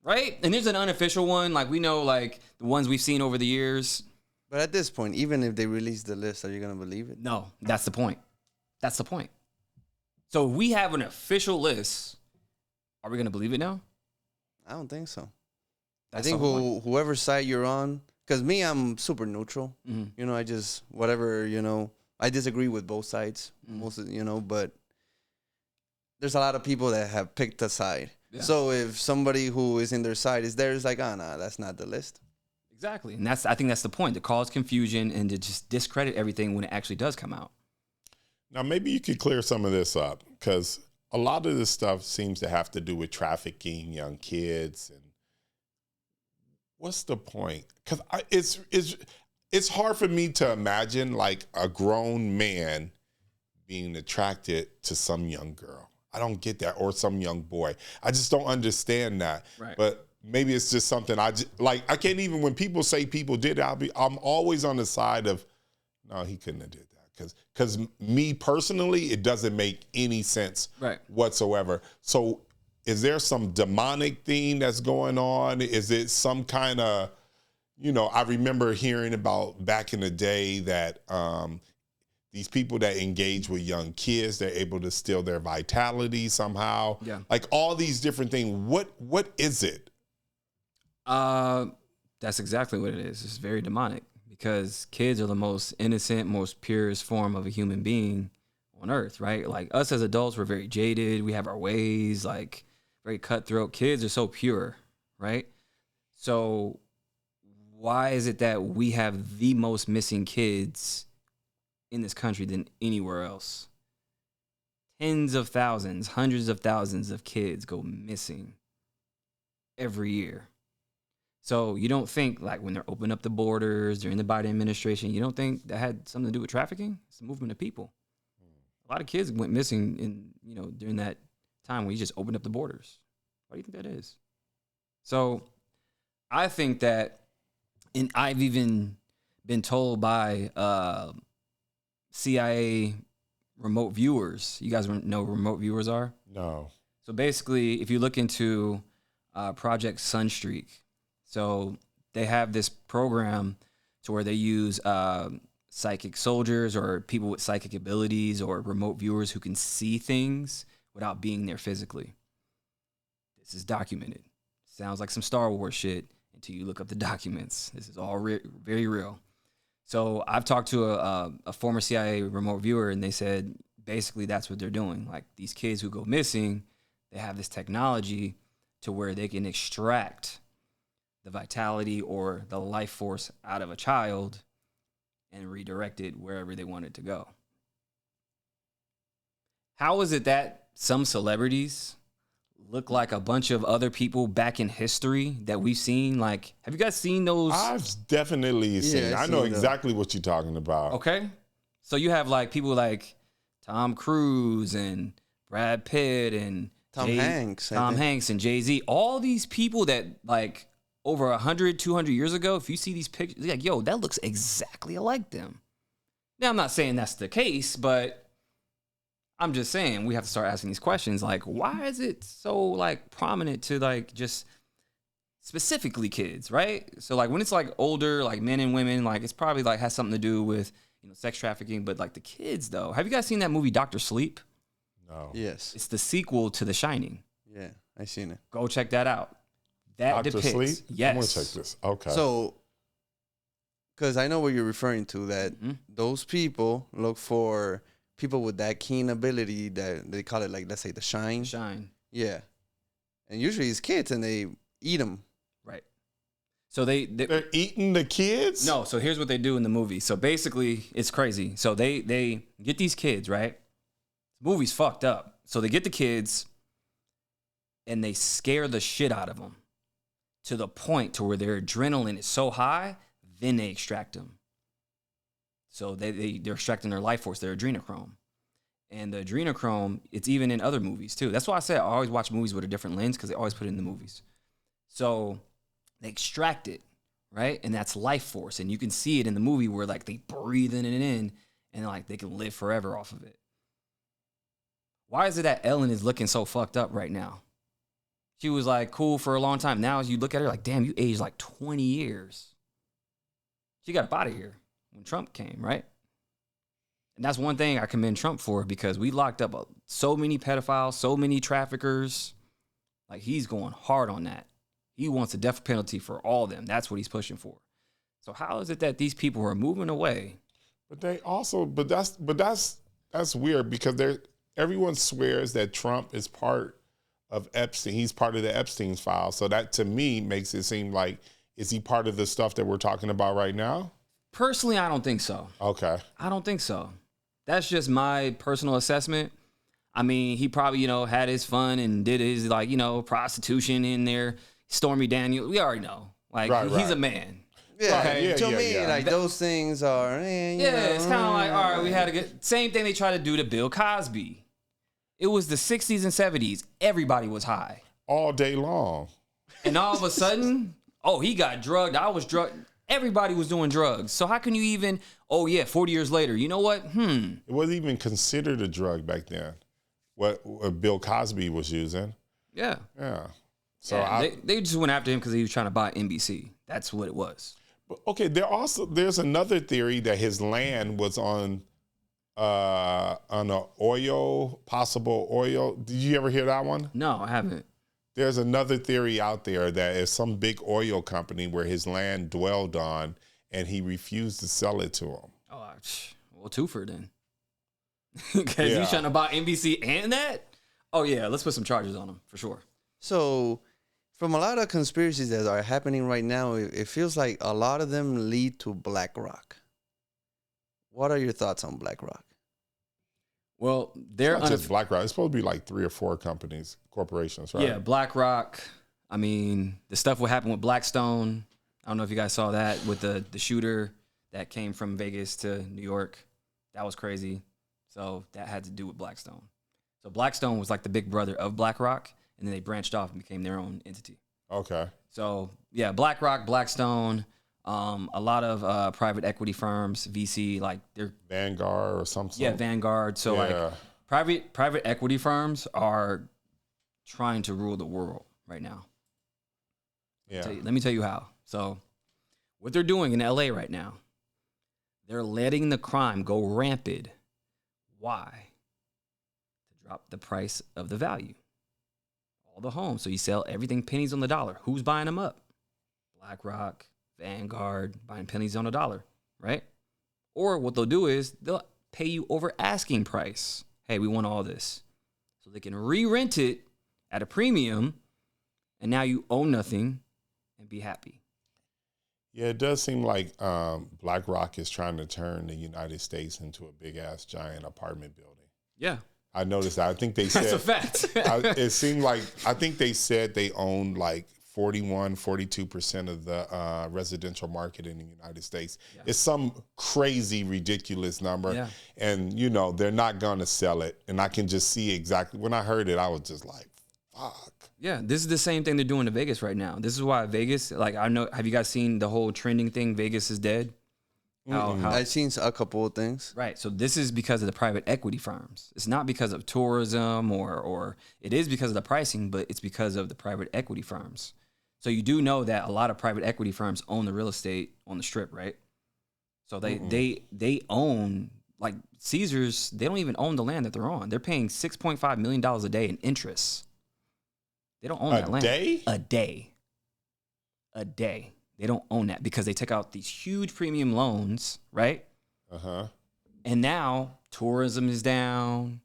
Right? And there's an unofficial one. Like, we know, like, the ones we've seen over the years. But at this point, even if they release the list, are you going to believe it? No, that's the point. That's the point. So if we have an official list, are we going to believe it now? I don't think so. I think whoever side you're on, because me, I'm super neutral. Mm-hmm. You know, I just, whatever, you know, I disagree with both sides, most of, you know, but there's a lot of people that have picked a side. Yeah. So if somebody who is in their side is there, it's like, oh, no, that's not the list. Exactly. And I think that's the point, to cause confusion and to just discredit everything when it actually does come out. Now, maybe you could clear some of this up, because a lot of this stuff seems to have to do with trafficking young kids. And what's the point? Because it's hard for me to imagine, like, a grown man being attracted to some young girl. I don't get that. Or some young boy. I just don't understand that. Right. But maybe it's just something I can't even, when people say people did it, I'm always on the side of, no, he couldn't have did that. Because me personally, it doesn't make any sense whatsoever. So is there some demonic thing that's going on? Is it some kind of, you know, I remember hearing about back in the day that these people that engage with young kids, they're able to steal their vitality somehow. Yeah. Like all these different things. What is it? That's exactly what it is. It's very demonic, because kids are the most innocent, most purest form of a human being on earth, right? Like us as adults, we're very jaded. We have our ways, like very cutthroat. Kids are so pure, right? So why is it that we have the most missing kids in this country than anywhere else? Tens of thousands, hundreds of thousands of kids go missing every year. So you don't think, like, when they're opening up the borders during the Biden administration, you don't think that had something to do with trafficking? It's the movement of people. A lot of kids went missing during that time when you just opened up the borders. Why do you think that is? So I think that, and I've even been told by CIA remote viewers. You guys know what remote viewers are? No. So basically, if you look into Project Sunstreak, so they have this program to where they use psychic soldiers or people with psychic abilities or remote viewers who can see things without being there physically. This is documented. Sounds like some Star Wars shit until you look up the documents. This is all very real. So I've talked to a former CIA remote viewer, and they said basically that's what they're doing. Like, these kids who go missing, they have this technology to where they can extract the vitality or the life force out of a child and redirect it wherever they want it to go. How is it that some celebrities look like a bunch of other people back in history that we've seen? Like, have you guys seen those? I've definitely seen. I know exactly what you're talking about. Okay. So you have like people like Tom Cruise and Brad Pitt and Tom Hanks and Jay-Z. All these people that, like, over 100, 200 years ago, if you see these pictures, you're like, yo, that looks exactly like them. Now, I'm not saying that's the case, but I'm just saying we have to start asking these questions. Like, why is it so, like, prominent to, like, just specifically kids, right? So, like, when it's, like, older, like, men and women, like, it's probably, like, has something to do with, you know, sex trafficking. But, like, the kids, though. Have you guys seen that movie, Dr. Sleep? No. Yes. It's the sequel to The Shining. Yeah, I seen it. Go check that out. That Dr. depicts. Sleep? Yes. I'm going to check this. Okay. So, because I know what you're referring to, that those people look for people with that keen ability that they call it, like, let's say the shine. Shine. Yeah. And usually it's kids and they eat them. Right. So they're eating the kids? No, so here's what they do in the movie. So basically, it's crazy. So they get these kids, right? The movie's fucked up. So they get the kids and they scare the shit out of them to the point to where their adrenaline is so high, then they extract them. So they're extracting their life force, their adrenochrome. And the adrenochrome, it's even in other movies too. That's why I say I always watch movies with a different lens, because they always put it in the movies. So they extract it, right? And that's life force. And you can see it in the movie where, like, they breathing it in and, like, they can live forever off of it. Why is it that Ellen is looking so fucked up right now? She was, like, cool for a long time. Now, as you look at her, like, damn, you aged like 20 years. She got up out of here when Trump came, right? And that's one thing I commend Trump for, because we locked up so many pedophiles, so many traffickers. Like, he's going hard on that. He wants a death penalty for all of them. That's what he's pushing for. So how is it that these people are moving away? But they also, that's weird, because everyone swears that Trump is part of Epstein. He's part of the Epstein's file. So that, to me, makes it seem like, is he part of the stuff that we're talking about right now? Personally, I don't think so. Okay. I don't think so. That's just my personal assessment. I mean, he probably, had his fun and did his, prostitution in there. Stormy Daniels, we already know. Like, he's a man. Yeah, okay. To me, those things are, it's kind of like, all right, we had a good, same thing they try to do to Bill Cosby. It was the 60s and 70s. Everybody was high. All day long. And all of a sudden, he got drugged. I was drugged. Everybody was doing drugs. So how can you even, 40 years later, you know what? It wasn't even considered a drug back then, what Bill Cosby was using. Yeah. Yeah. So they just went after him because he was trying to buy NBC. That's what it was. Okay, there's another theory that his land was on a possible oil. Did you ever hear that one? No, I haven't. There's another theory out there that is some big oil company where his land dwelled on, and he refused to sell it to him. Oh, well, twofer then. Because he's trying to buy NBC and that? Oh, yeah, let's put some charges on him, for sure. So, from a lot of conspiracies that are happening right now, it feels like a lot of them lead to BlackRock. What are your thoughts on BlackRock? Well, they're not just BlackRock. It's supposed to be like 3 or 4 corporations, right? Yeah, BlackRock. I mean, the stuff what happened with Blackstone. I don't know if you guys saw that with the shooter that came from Vegas to New York. That was crazy. So that had to do with Blackstone. So Blackstone was like the big brother of BlackRock, and then they branched off and became their own entity. Okay. So yeah, BlackRock, Blackstone, a lot of private equity firms, VC, like they're Vanguard or something. Yeah, Vanguard. So like private equity firms are trying to rule the world right now. Yeah. Let me tell you how. So what they're doing in LA right now, they're letting the crime go rampant. Why? To drop the price of the value. All the homes. So you sell everything pennies on the dollar. Who's buying them up? BlackRock, Vanguard, buying pennies on the dollar, right? Or what they'll do is they'll pay you over asking price. Hey, we want all this. So they can re-rent it at a premium, and now you own nothing and be happy. Yeah, it does seem like BlackRock is trying to turn the United States into a big-ass giant apartment building. Yeah. I noticed that. I think they said... That's a fact. It seemed like... I think they said they owned like 42% of the residential market in the United States. Yeah. It's some crazy, ridiculous number. Yeah. And, they're not going to sell it. And I can just see exactly... When I heard it, I was just like, Fuck. Yeah, this is the same thing they're doing to Vegas right now. This is why Vegas, like, I know, have you guys seen the whole trending thing, Vegas is dead? I've seen a couple of things. Right, so this is because of the private equity firms. It's not because of tourism or it is because of the pricing, but it's because of the private equity firms. So you do know that a lot of private equity firms own the real estate on the Strip, right? So they own, like Caesars, they don't even own the land that they're on. They're paying $6.5 million a day in interest. They don't own that land. A day? A day. They don't own that because they took out these huge premium loans, right? Uh-huh. And now tourism is down,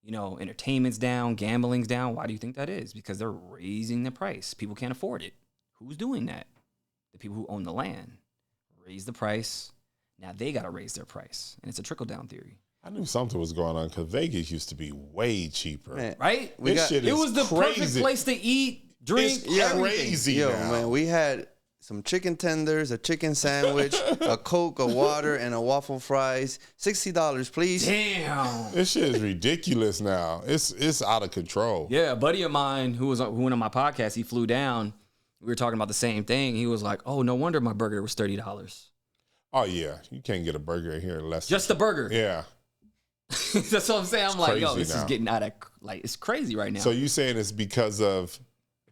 you know, entertainment's down, gambling's down. Why do you think that is? Because they're raising the price. People can't afford it. Who's doing that? The people who own the land. Raise the price. Now they got to raise their price. And it's a trickle-down theory. I knew something was going on because Vegas used to be way cheaper. Man, right? It was the perfect place to eat, drink, it's crazy Yo, now. man, we had some chicken tenders, a chicken sandwich, a Coke, a water, and a waffle fries. $60, please. Damn. This shit is ridiculous now. It's out of control. Yeah, a buddy of mine who went on my podcast, he flew down. We were talking about the same thing. He was like, oh, no wonder my burger was $30. Oh, yeah. You can't get a burger here less. Just the burger. Yeah. That's what I'm saying. I'm like, yo, this is now. getting out of, like, it's crazy right now. So you saying it's because of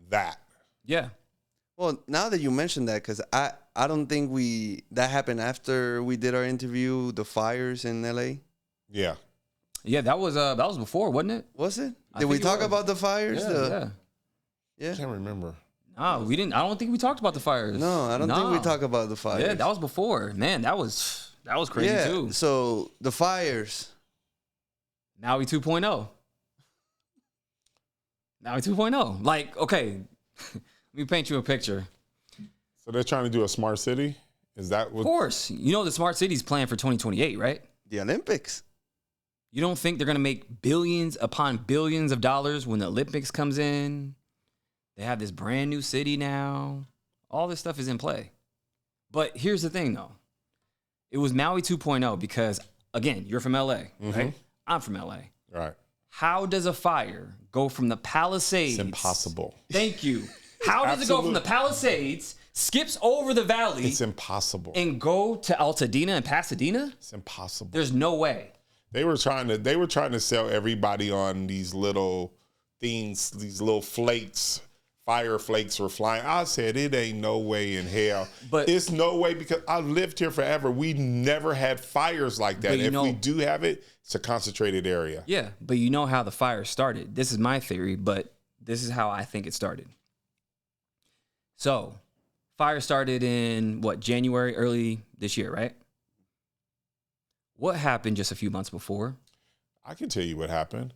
that? Yeah. Well, now that you mentioned that, because I don't think that happened after we did our interview, the fires in LA. Yeah. Yeah, that was before, wasn't it? Was it? Did we talk about the fires? Yeah. I can't remember. No, we didn't. I don't think we talked about the fires. No, I don't think we talked about the fires. Yeah, that was before. Man, that was crazy too. So the fires. Maui 2.0. Maui 2.0. Like, okay, let me paint you a picture. So they're trying to do a smart city? Is that what? Of course. You know the smart city's planned for 2028, right? The Olympics. You don't think they're going to make billions upon billions of dollars when the Olympics comes in? They have this brand new city now. All this stuff is in play. But here's the thing, though. It was Maui 2.0 because, again, you're from LA, right? I'm from LA. Right. How does a fire go from the Palisades? It's impossible. Thank you. How does it go from the Palisades, skips over the valley? It's impossible. And go to Altadena and Pasadena? It's impossible. There's no way. They were trying to sell everybody on these little things, these little flakes. Fire flakes were flying. I said, it ain't no way in hell. But it's no way because I lived here forever. We never had fires like that. If we do have it, it's a concentrated area. Yeah, but you know how the fire started. This is my theory, but this is how I think it started. So, fire started in, January, early this year, right? What happened just a few months before? I can tell you what happened.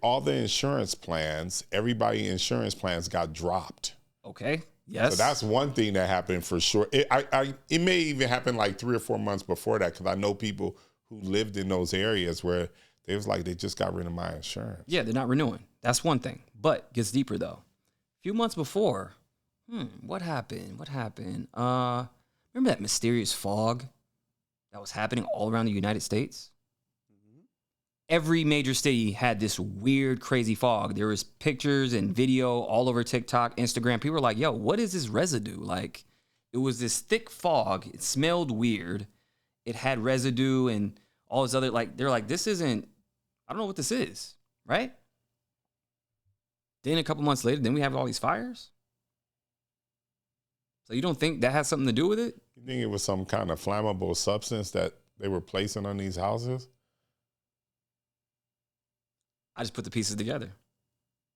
All the insurance plans, everybody's insurance plans got dropped. Okay. Yes. So that's one thing that happened for sure. It may even happen like 3 or 4 months before that because I know people who lived in those areas where they was like, they just got rid of my insurance. Yeah, they're not renewing. That's one thing. But it gets deeper though. A few months before, what happened? Remember that mysterious fog that was happening all around the United States? Every major city had this weird, crazy fog. There was pictures and video all over TikTok, Instagram. People were like, yo, what is this residue? Like, it was this thick fog. It smelled weird. It had residue and all this other, like, they're like, this isn't, I don't know what this is, right? Then a couple months later, then we have all these fires? So you don't think that has something to do with it? You think it was some kind of flammable substance that they were placing on these houses? I just put the pieces together.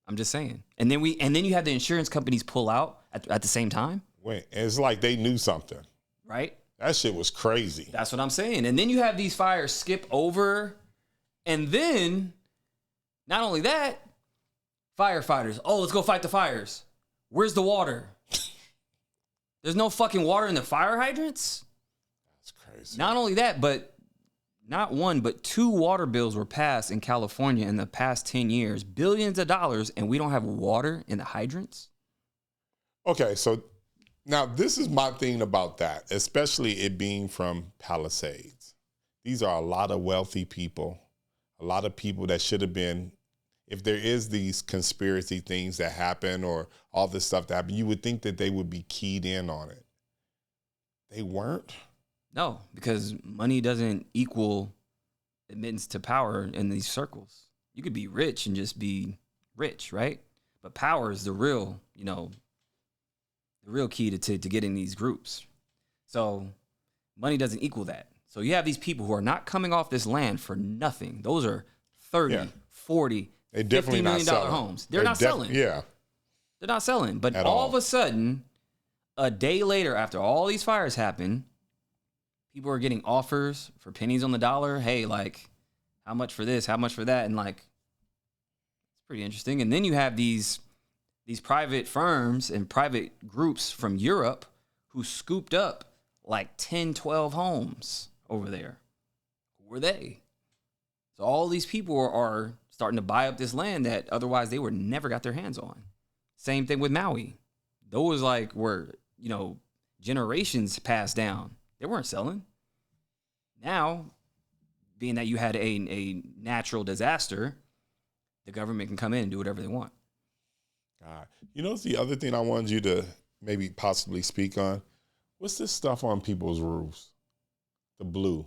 I'm just saying. And then you have the insurance companies pull out at the same time. Wait, it's like they knew something. Right? That shit was crazy. That's what I'm saying. And then you have these fires skip over. And then, not only that, firefighters. Oh, let's go fight the fires. Where's the water? There's no fucking water in the fire hydrants? That's crazy. Not only that, but not one, but 2 water bills were passed in California in the past 10 years. Billions of dollars, and we don't have water in the hydrants? Okay, so now this is my thing about that, especially it being from Palisades. These are a lot of wealthy people, a lot of people that should have been if there is these conspiracy things that happen or all this stuff that happen, you would think that they would be keyed in on it. They weren't. No, because money doesn't equal admittance to power in these circles. You could be rich and just be rich, right? But power is the real, the real key to get in these groups. So money doesn't equal that. So you have these people who are not coming off this land for nothing. Those are 30, 40, $50 million homes. They're not selling. Yeah. They're not selling. But all of a sudden, a day later, after all these fires happen, people are getting offers for pennies on the dollar. Hey, like, how much for this? How much for that? And like, it's pretty interesting. And then you have these private firms and private groups from Europe who scooped up like 10, 12 homes over there. Who were they? So all these people are starting to buy up this land that otherwise they would never got their hands on. Same thing with Maui. Those like were, generations passed down. They weren't selling. Now, being that you had a natural disaster, the government can come in and do whatever they want. God. It's the other thing I wanted you to maybe possibly speak on. What's this stuff on people's roofs? The blue.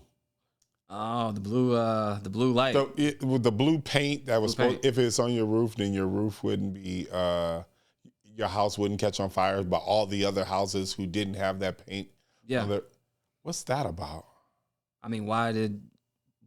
Oh, the blue light. So with the blue paint that was supposed, if it's on your roof, then your roof wouldn't be, your house wouldn't catch on fire, but all the other houses who didn't have that paint. Yeah. What's that about? I mean, why did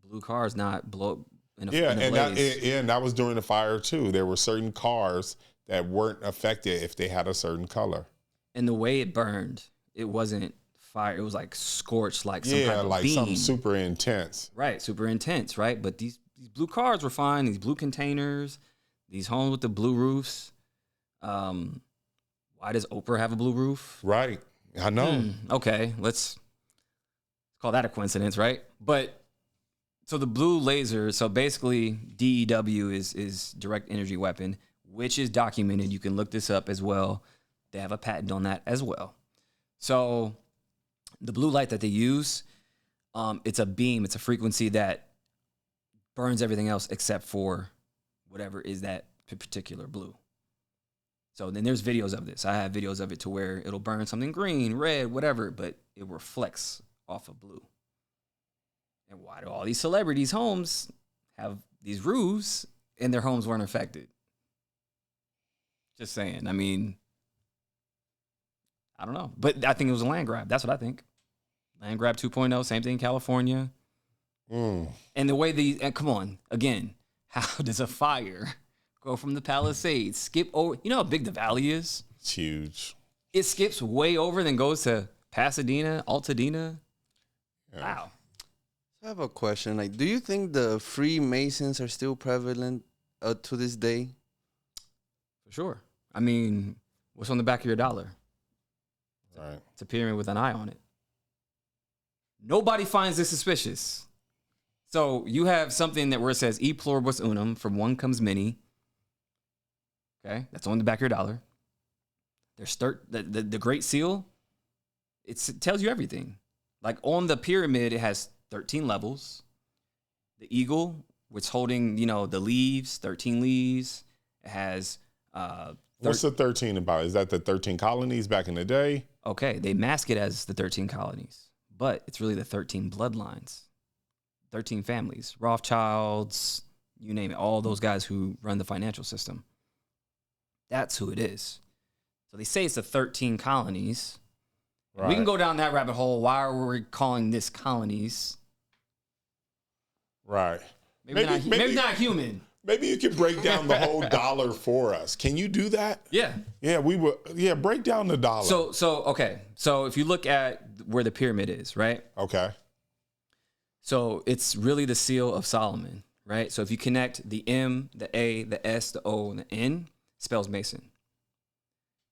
blue cars not blow up in a blaze? And that was during the fire too. There were certain cars that weren't affected if they had a certain color. And the way it burned, it wasn't fire. It was like scorched, like some type of beam. Something super intense. Right, super intense, right? But these blue cars were fine. These blue containers, these homes with the blue roofs. Why does Oprah have a blue roof? Right, I know. Okay, let's call that a coincidence, right? But so the blue laser. So basically, DEW is direct energy weapon, which is documented. You can look this up as well. They have a patent on that as well. So the blue light that they use, it's a beam. It's a frequency that burns everything else except for whatever is that particular blue. So then there's videos of this. I have videos of it to where it'll burn something green, red, whatever, but it reflects off of blue. And why do all these celebrities' homes have these roofs and their homes weren't affected? Just saying. I mean, I don't know. But I think it was a land grab. That's what I think. Land grab 2.0, same thing in California. And the way come on, again, how does a fire go from the Palisades, skip over? You know how big the valley is? It's huge. It skips way over, then goes to Pasadena, Altadena. Yeah. Wow. I have a question. Like, do you think the Freemasons are still prevalent to this day? For sure. I mean, what's on the back of your dollar? Right. It's a pyramid with an eye on it. Nobody finds this suspicious. So you have something that where it says e pluribus unum, from one comes many. Okay, that's on the back of your dollar. There's the Great Seal. It tells you everything. Like on the pyramid, it has 13 levels. The eagle, which holding the leaves, 13 leaves. It has. What's the 13 about? Is that the 13 colonies back in the day? Okay, they mask it as the 13 colonies, but it's really the 13 bloodlines, 13 families, Rothschilds, you name it, all those guys who run the financial system. That's who it is. So they say it's the 13 colonies. Right. We can go down that rabbit hole. Why are we calling this colonies? Right. Maybe not human. Maybe you could break down the whole dollar for us. Can you do that? Yeah. Yeah, break down the dollar. So if you look at where the pyramid is, right? Okay. So it's really the seal of Solomon, right? So if you connect the M, the A, the S, the O, and the N, it spells Mason.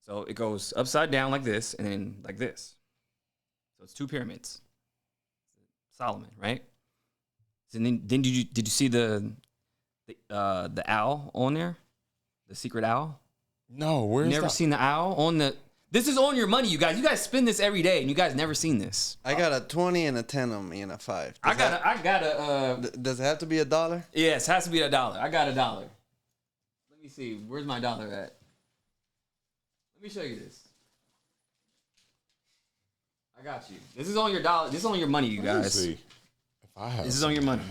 So it goes upside down like this and then like this. So it's two pyramids. Solomon, right? And then did you see the owl on there? The secret owl? No, where's that? Never seen the owl on the... This is on your money, you guys. You guys spend this every day, and you guys never seen this. I got a 20 and a 10 on me and a 5. I got a. Does it have to be $1? Yes, it has to be $1. I got $1. Let me see. Where's my dollar at? Let me show you this. I got you. This is on your dollar. This is on your money, you guys. See if I have. This is on your money.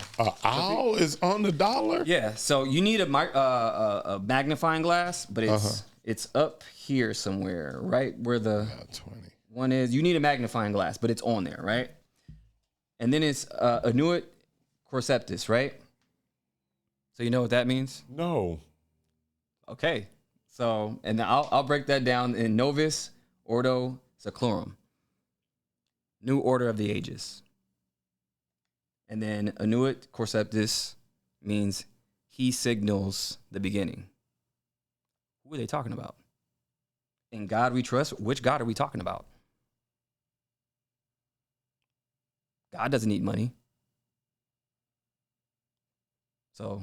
Owl is on the dollar. Yeah. So you need a magnifying glass, but it's up here somewhere, right where the 20. one is. You need a magnifying glass, but it's on there, right? And then it's Annuit Corceptus, right? So you know what that means? No. Okay. So, and I'll break that down in Novus Ordo Seclorum. New order of the ages. And then Annuit Corceptus means he signals the beginning. Who are they talking about? In God we trust. Which God are we talking about? God doesn't need money. So,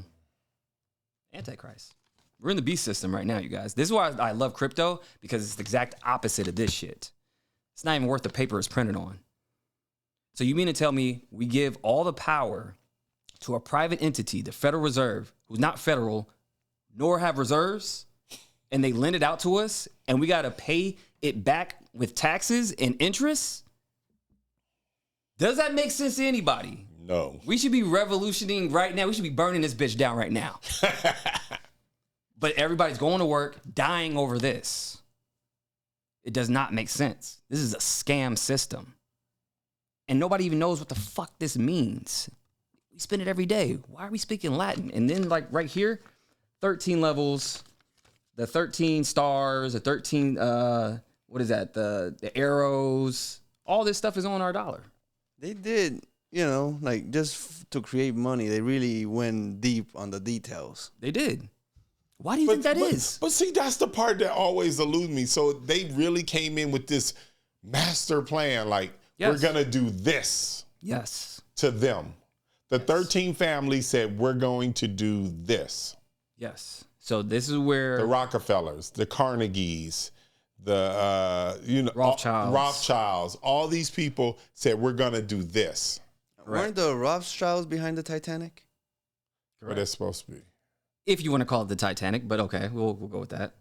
Antichrist. We're in the beast system right now, you guys. This is why I love crypto, because it's the exact opposite of this shit. It's not even worth the paper it's printed on. So you mean to tell me we give all the power to a private entity, the Federal Reserve, who's not federal, nor have reserves, and they lend it out to us, and we got to pay it back with taxes and interest? Does that make sense to anybody? No. We should be revolutioning right now. We should be burning this bitch down right now. But everybody's going to work, dying over this. It does not make sense. This is a scam system. And nobody even knows what the fuck this means. We spend it every day. Why are we speaking Latin? And then, like, right here, 13 levels, the 13 stars, the 13, what is that? The arrows. All this stuff is on our dollar. They did, you know, like, just to create money, they really went deep on the details. They did. Why do you think that is? But see, that's the part that always eludes me. So they really came in with this master plan, like, we're going to do this to them. The 13 families said, we're going to do this. Yes. So this is where the Rockefellers, the Carnegies, the Rothschilds, all these people said, we're going to do this. Weren't the Rothschilds behind the Titanic? What they're supposed to be. If you want to call it the Titanic, but okay, we'll go with that.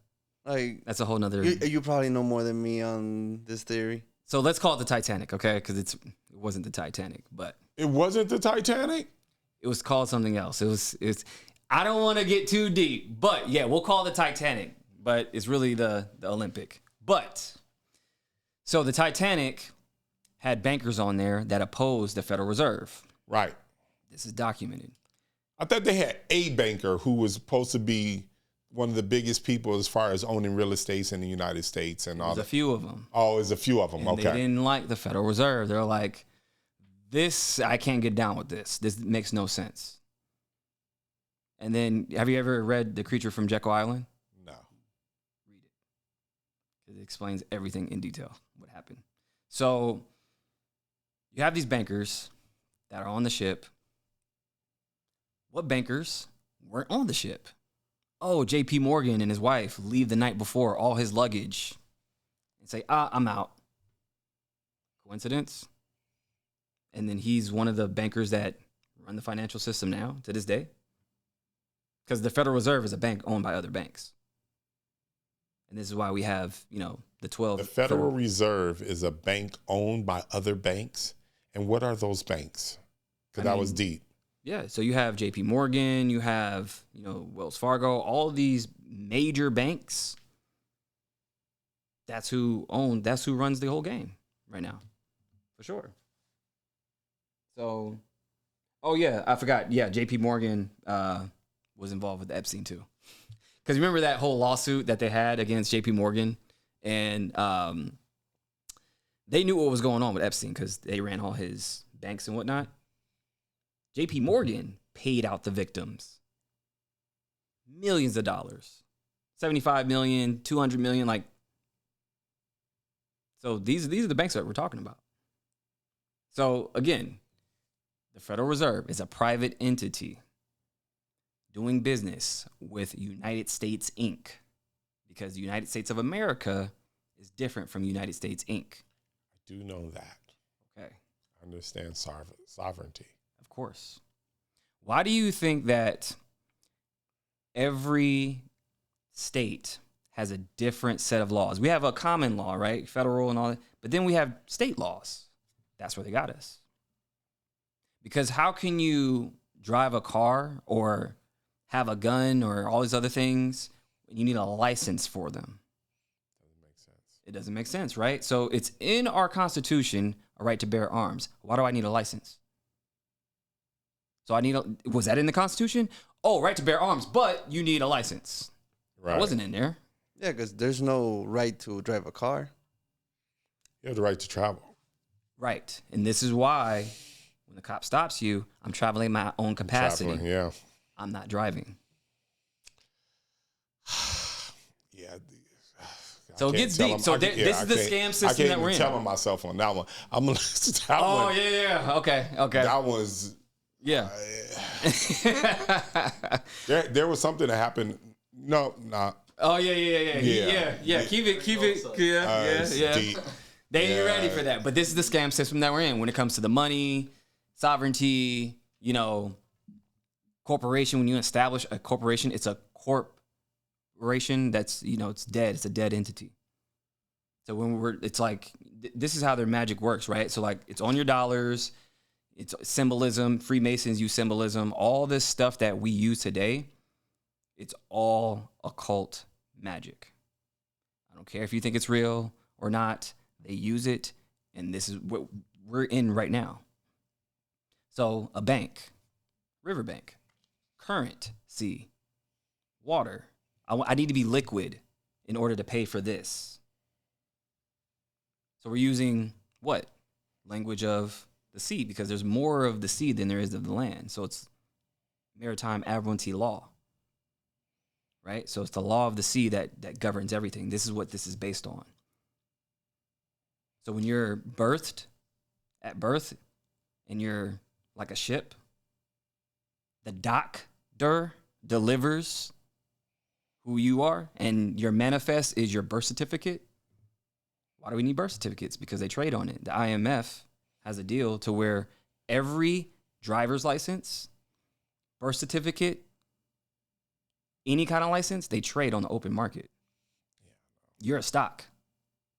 Like, that's a whole nother. You probably know more than me on this theory. So let's call it the Titanic, okay? Because it wasn't the Titanic, but it wasn't the Titanic. It was called something else. It's. I don't want to get too deep, but yeah, we'll call it the Titanic. But it's really the Olympic. But so the Titanic had bankers on there that opposed the Federal Reserve. Right. This is documented. I thought they had a banker who was supposed to be one of the biggest people as far as owning real estate in the United States and all that. There's a few of them. Oh, there's a few of them. And okay. They didn't like the Federal Reserve. They're like, this, I can't get down with this. This makes no sense. And then, have you ever read The Creature from Jekyll Island? No. Read it. Because it explains everything in detail, what happened. So, you have these bankers that are on the ship. What bankers weren't on the ship? Oh, J.P. Morgan and his wife leave the night before all his luggage and say, I'm out. Coincidence? And then he's one of the bankers that run the financial system now to this day. Because the Federal Reserve is a bank owned by other banks. And this is why we have, the 12. The Federal Reserve is a bank owned by other banks. And what are those banks? Because that was deep. Yeah, so you have J.P. Morgan, you have, Wells Fargo, all these major banks. That's who runs the whole game right now, for sure. So, oh yeah, I forgot. Yeah, J.P. Morgan was involved with Epstein too. Because remember that whole lawsuit that they had against J.P. Morgan? And they knew what was going on with Epstein because they ran all his banks and whatnot. J.P. Morgan paid out the victims millions of dollars, 75 million, 200 million, like. So these are the banks that we're talking about. So again, the Federal Reserve is a private entity doing business with United States Inc. because the United States of America is different from United States Inc. I do know that. Okay. I understand sovereignty. Of course. Why do you think that every state has a different set of laws. We have a common law, right? Federal and all that. But then we have state laws. That's where they got us. Because how can you drive a car or have a gun or all these other things when you need a license for them? Doesn't make sense. It doesn't make sense, right? So it's in our Constitution, a right to bear arms. Why do I need a license? So was that in the Constitution? Oh, right to bear arms, but you need a license. Right. It wasn't in there. Yeah, because there's no right to drive a car. You have the right to travel. Right. And this is why when the cop stops you, I'm traveling my own capacity. Traveling, yeah. I'm not driving. Yeah. So it gets deep. So this is the scam system that we're in. I can't even tell myself on that one. I'm gonna that Oh, one. yeah. Okay. That was Yeah. there was something that happened. No, not. Oh, yeah. Keep it. Yeah. Deep. They ain't ready for that. But this is the scam system that we're in when it comes to the money, sovereignty, corporation. When you establish a corporation, it's a corporation that's, it's dead. It's a dead entity. So it's like, this is how their magic works, right? So like, it's on your dollars. It's symbolism. Freemasons use symbolism. All this stuff that we use today, it's all occult magic. I don't care if you think it's real or not. They use it, and this is what we're in right now. So a bank, riverbank, currency, water. I need to be liquid in order to pay for this. So we're using what? Language of the sea, because there's more of the sea than there is of the land. So it's maritime admiralty law, right? So it's the law of the sea that governs everything. This is what this is based on. So when you're at birth, and you're like a ship, the doctor delivers who you are, and your manifest is your birth certificate. Why do we need birth certificates? Because they trade on it. The IMF has a deal to where every driver's license, birth certificate, any kind of license, they trade on the open market. You're a stock.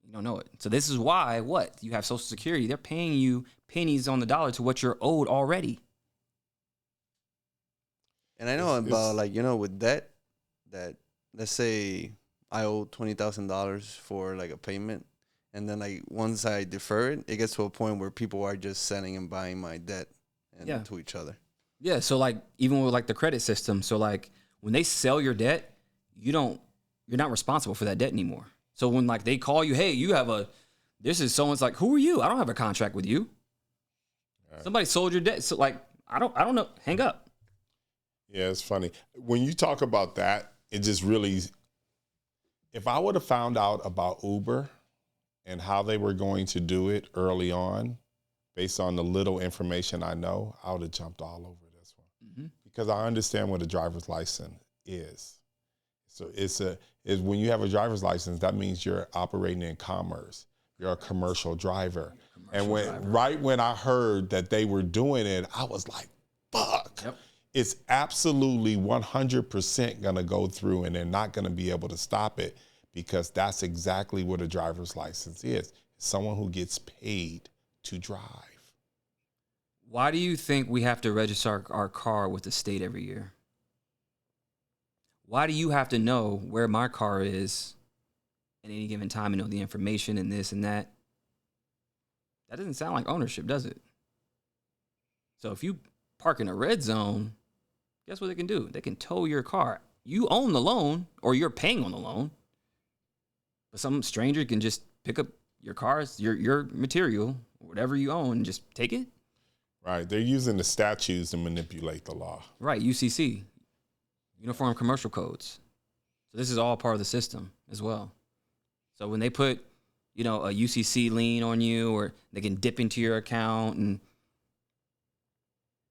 You don't know it. So this is why you have Social Security. They're paying you pennies on the dollar to what you're owed already. And I know about with debt, that let's say I owe $20,000 for like a payment, and then like once I defer it, it gets to a point where people are just selling and buying my debt to each other. Yeah. So like even with like the credit system, so like when they sell your debt, you're not responsible for that debt anymore. So when like they call you, hey, this is someone's like, who are you? I don't have a contract with you. Right. Somebody sold your debt. So like, I don't know. Hang up. Yeah, it's funny. When you talk about that, it just really, if I would have found out about Uber and how they were going to do it early on, based on the little information I know, I would have jumped all over this one. Because I understand what a driver's license is. So it's when you have a driver's license, that means you're operating in commerce. You're a commercial driver. Right when I heard that they were doing it, I was like, fuck. Yep. It's absolutely 100% going to go through, and they're not going to be able to stop it, because that's exactly what a driver's license is. It's someone who gets paid to drive. Why do you think we have to register our car with the state every year? Why do you have to know where my car is at any given time and know the information and this and that? That doesn't sound like ownership, does it? So if you park in a red zone, guess what they can do? They can tow your car. You own the loan, or you're paying on the loan, but some stranger can just pick up your cars, your material, whatever you own, and just take it. Right. They're using the statutes to manipulate the law. Right. UCC. Uniform Commercial Codes. So this is all part of the system as well. So when they put, a UCC lien on you, or they can dip into your account, and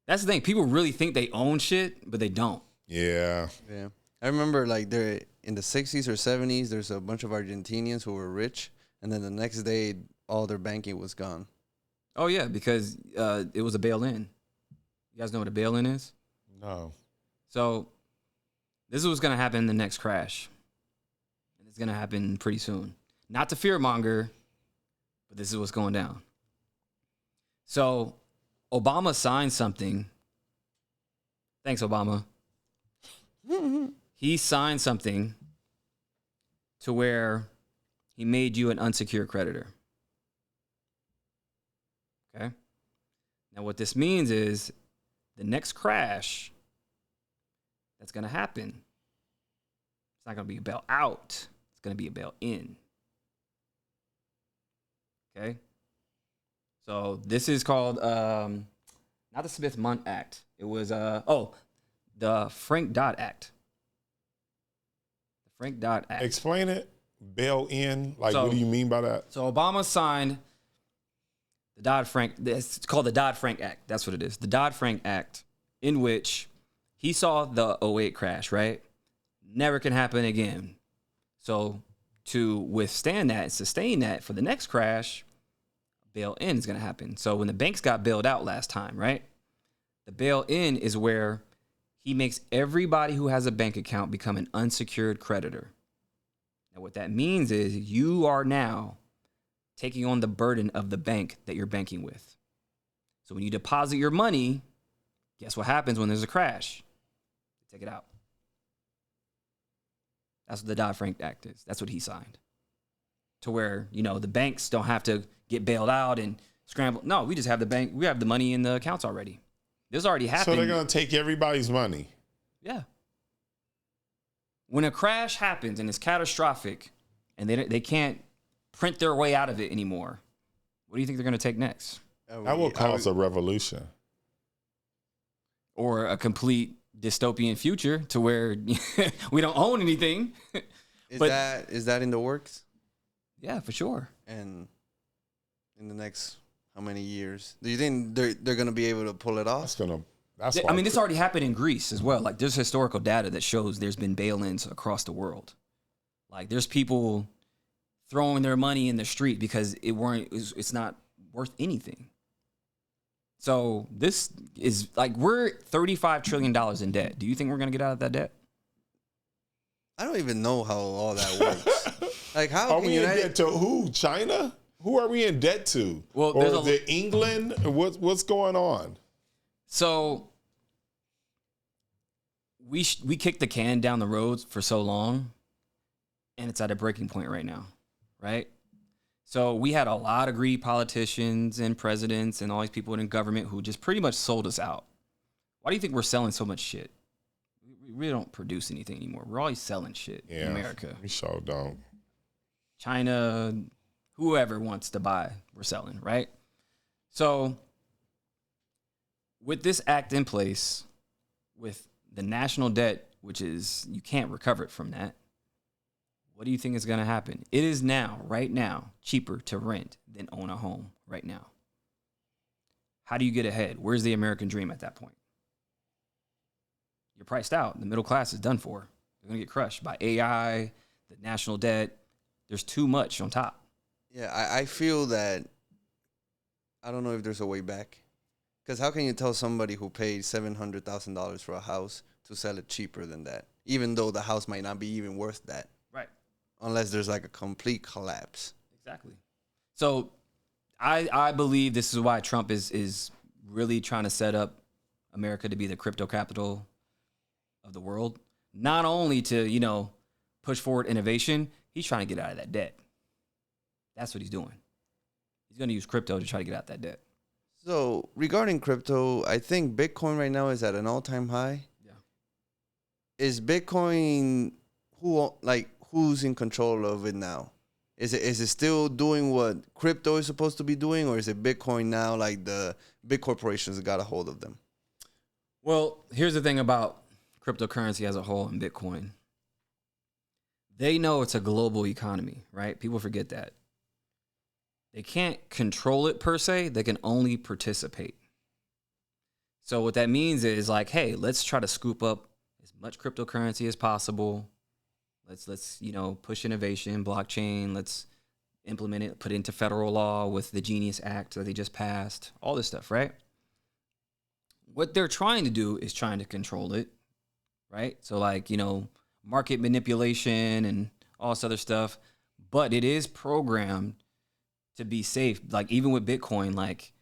that's the thing. People really think they own shit, but they don't. Yeah. Yeah. I remember like there in the 60s or 70s, there's a bunch of Argentinians who were rich, and then the next day all their banking was gone. Oh yeah, because it was a bail-in. You guys know what a bail-in is? No. So this is what's going to happen in the next crash. It's going to happen pretty soon. Not to fearmonger, but this is what's going down. So Obama signed something. Thanks, Obama. He signed something to where he made you an unsecured creditor. Okay? Now, what this means is the next crash that's going to happen, it's not going to be a bail out. It's going to be a bail in. Okay? So this is called, not the Smith-Mundt Act. It was, the Frank Dodd Act. The Frank Dodd Act. Explain it. Bail in. Like, what do you mean by that? So Obama signed the Dodd-Frank, it's called the Dodd-Frank Act. That's what it is. The Dodd-Frank Act, in which he saw the 08 crash, right? Never can happen again. So to withstand that and sustain that for the next crash, bail in is going to happen. So when the banks got bailed out last time, right? The bail in is where he makes everybody who has a bank account become an unsecured creditor. Now, what that means is you are now taking on the burden of the bank that you're banking with. So when you deposit your money, guess what happens when there's a crash? Take it out. That's what the Dodd-Frank Act is. That's what he signed. To where, the banks don't have to get bailed out and scramble. No, we just have the bank. We have the money in the accounts already. This already happened. So they're going to take everybody's money. Yeah. When a crash happens and it's catastrophic and they can't print their way out of it anymore, what do you think they're going to take next? That will cause a revolution. Or a complete dystopian future to where we don't own anything. Is that in the works? Yeah, for sure. And in the next how many years do you think they're going to be able to pull it off? This already happened in Greece as well. Like, there's historical data that shows there's been bail-ins across the world. Like, there's people throwing their money in the street because it's not worth anything. So this is like, we're $35 trillion in debt. Do you think we're going to get out of that debt? I don't even know how all that works. Like, how are we in debt to who? China? Who are we in debt to? Well, or is it England? What's going on? So we kicked the can down the road for so long, and it's at a breaking point right now, right? So we had a lot of greedy politicians and presidents and all these people in government who just pretty much sold us out. Why do you think we're selling so much shit? We really don't produce anything anymore. We're always selling shit in America. We sure don't. China, whoever wants to buy, we're selling, right? So with this act in place, with the national debt, which is, you can't recover it from that, what do you think is going to happen? It is now, right now, cheaper to rent than own a home right now. How do you get ahead? Where's the American dream at that point? You're priced out. The middle class is done for. They're going to get crushed by AI, the national debt. There's too much on top. Yeah, I feel that, I don't know if there's a way back. Because how can you tell somebody who paid $700,000 for a house to sell it cheaper than that, even though the house might not be even worth that? Right. Unless there's like a complete collapse. Exactly. So I believe this is why Trump is really trying to set up America to be the crypto capital of the world. Not only to, push forward innovation, he's trying to get out of that debt. That's what he's doing. He's going to use crypto to try to get out that debt. So regarding crypto, I think Bitcoin right now is at an all-time high. Yeah. Is Bitcoin who's in control of it now? Is it still doing what crypto is supposed to be doing, or is it Bitcoin now, like the big corporations got a hold of them? Well, here's the thing about cryptocurrency as a whole and Bitcoin. They know it's a global economy, right? People forget that. They can't control it per se. They can only participate. So what that means is like, hey, let's try to scoop up as much cryptocurrency as possible. Let's push innovation, blockchain. Let's implement it, put it into federal law with the Genius Act that they just passed. All this stuff, right? What they're trying to do is trying to control it, right? So like, market manipulation and all this other stuff. But it is programmed to be safe. Like even with Bitcoin, like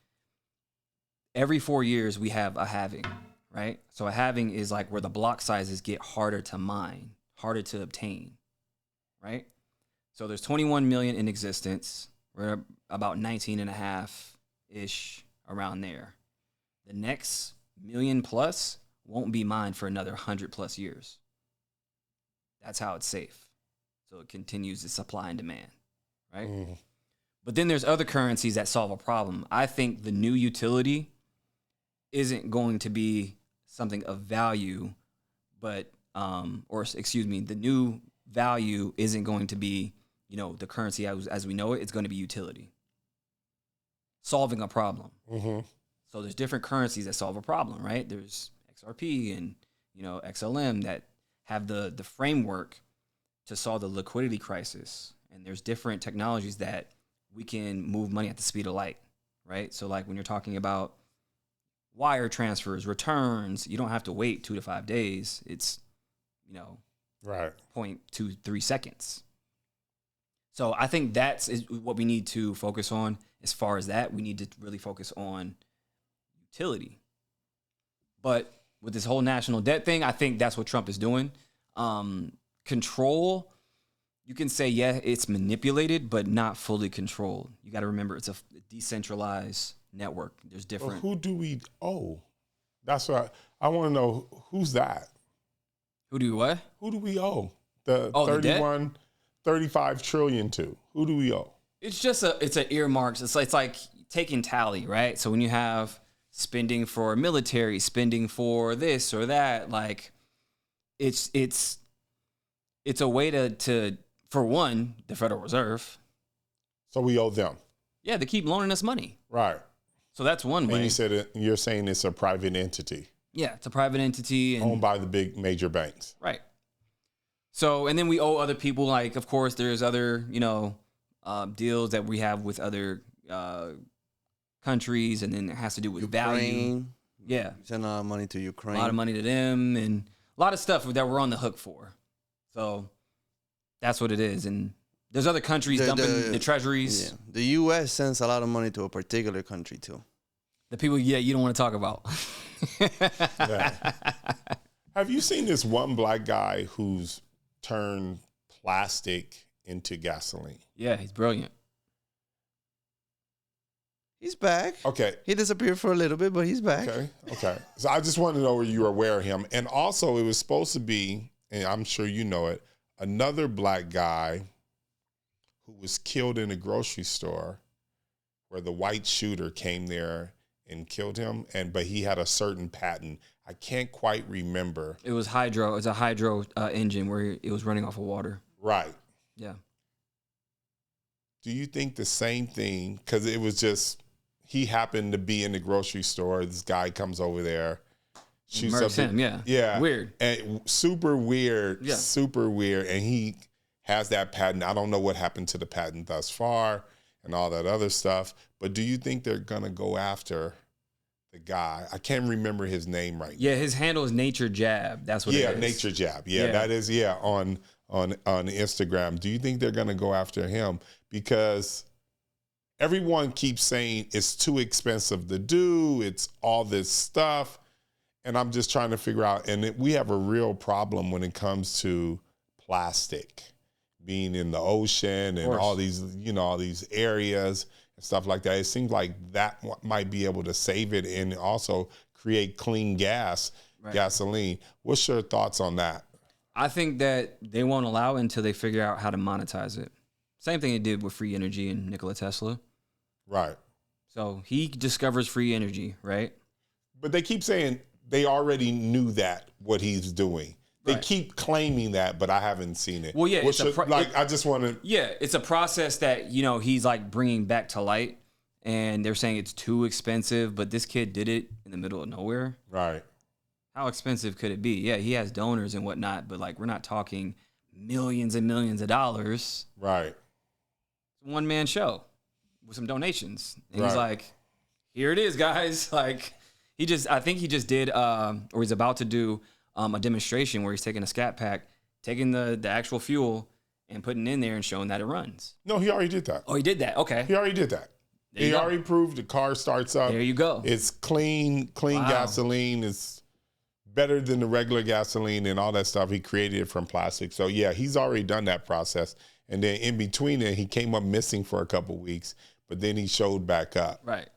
every 4 years we have a halving, right? So a halving is like where the block sizes get harder to mine, harder to obtain, right? So there's 21 million in existence. We're about 19 and a half-ish around there. The next million plus won't be mined for another 100 plus years. That's how it's safe. So it continues to supply and demand, right? Mm. But then there's other currencies that solve a problem. I think the new utility isn't going to be something of value, but, the new value isn't going to be, the currency as we know it. It's going to be utility. Solving a problem. Mm-hmm. So there's different currencies that solve a problem, right? There's XRP and, XLM that have the framework to solve the liquidity crisis. And there's different technologies that we can move money at the speed of light, right? So like when you're talking about wire transfers, returns, you don't have to wait 2 to 5 days. It's, right, 0.23 seconds. So I think that's what we need to focus on. As far as that, we need to really focus on utility. But with this whole national debt thing, I think that's what Trump is doing. Control, you can say, yeah, it's manipulated, but not fully controlled. You got to remember, it's a decentralized network. There's different. Well, who do we owe? That's what I want to know. Who's that? Who do what? Who do we owe? The 35 trillion to. Who do we owe? It's just it's an earmarks. It's like taking tally, right? So when you have spending for military, spending for this or that, like it's a way to for one, the Federal Reserve. So we owe them. Yeah, they keep loaning us money. Right. So that's one way. And you're saying it's a private entity. Yeah, it's a private entity owned by the big major banks. Right. So, and then we owe other people. Like, of course, there's other, deals that we have with other countries, and then it has to do with Ukraine. value. Yeah. Send a lot of money to Ukraine. A lot of money to them, and a lot of stuff that we're on the hook for. So that's what it is. And there's other countries dumping the treasuries. Yeah. The U.S. sends a lot of money to a particular country, too. The people, you don't want to talk about. Yeah. Have you seen this one black guy who's turned plastic into gasoline? Yeah, he's brilliant. He's back. Okay. He disappeared for a little bit, but he's back. Okay. So I just wanted to know where you were aware of him. And also, it was supposed to be, and I'm sure you know it, another black guy who was killed in a grocery store where the white shooter came there and killed him, but he had a certain patent. I can't quite remember. It was hydro. It's a hydro engine where it was running off of water. Right. Yeah. Do you think the same thing? Because it was just, he happened to be in the grocery store. This guy comes over there, shoots up him. Yeah. Weird. And super weird. Yeah. Super weird. And he has that patent. I don't know what happened to the patent thus far and all that other stuff. But do you think they're going to go after the guy? I can't remember his name right now. Yeah, his handle is Nature Jab. That's what it is. Yeah, Nature Jab. Yeah, that is, on Instagram. Do you think they're going to go after him? Because everyone keeps saying it's too expensive to do. It's all this stuff. And I'm just trying to figure out, and we have a real problem when it comes to plastic being in the ocean and all these, all these areas and stuff like that. It seems like that might be able to save it and also create clean gasoline. What's your thoughts on that? I think that they won't allow it until they figure out how to monetize it. Same thing they did with free energy and Nikola Tesla. Right. So he discovers free energy, right? But they keep saying they already knew that, what he's doing. They keep claiming that, but I haven't seen it. Well, yeah, I just want to. Yeah, it's a process that he's like bringing back to light, and they're saying it's too expensive. But this kid did it in the middle of nowhere. Right. How expensive could it be? Yeah, he has donors and whatnot, but like we're not talking millions and millions of dollars. Right. It's a one-man show with some donations, and he's like, "Here it is, guys." Like I think he just did, or he's about to do. A demonstration where he's taking a scat pack, taking the actual fuel and putting it in there and showing that it runs. No, he already did that. Oh, he did that. Okay. He already did that. He already proved the car starts up. There you go. It's clean gasoline. It's better than the regular gasoline and all that stuff. He created it from plastic. So, yeah, he's already done that process. And then in between it, he came up missing for a couple weeks, but then he showed back up. Right.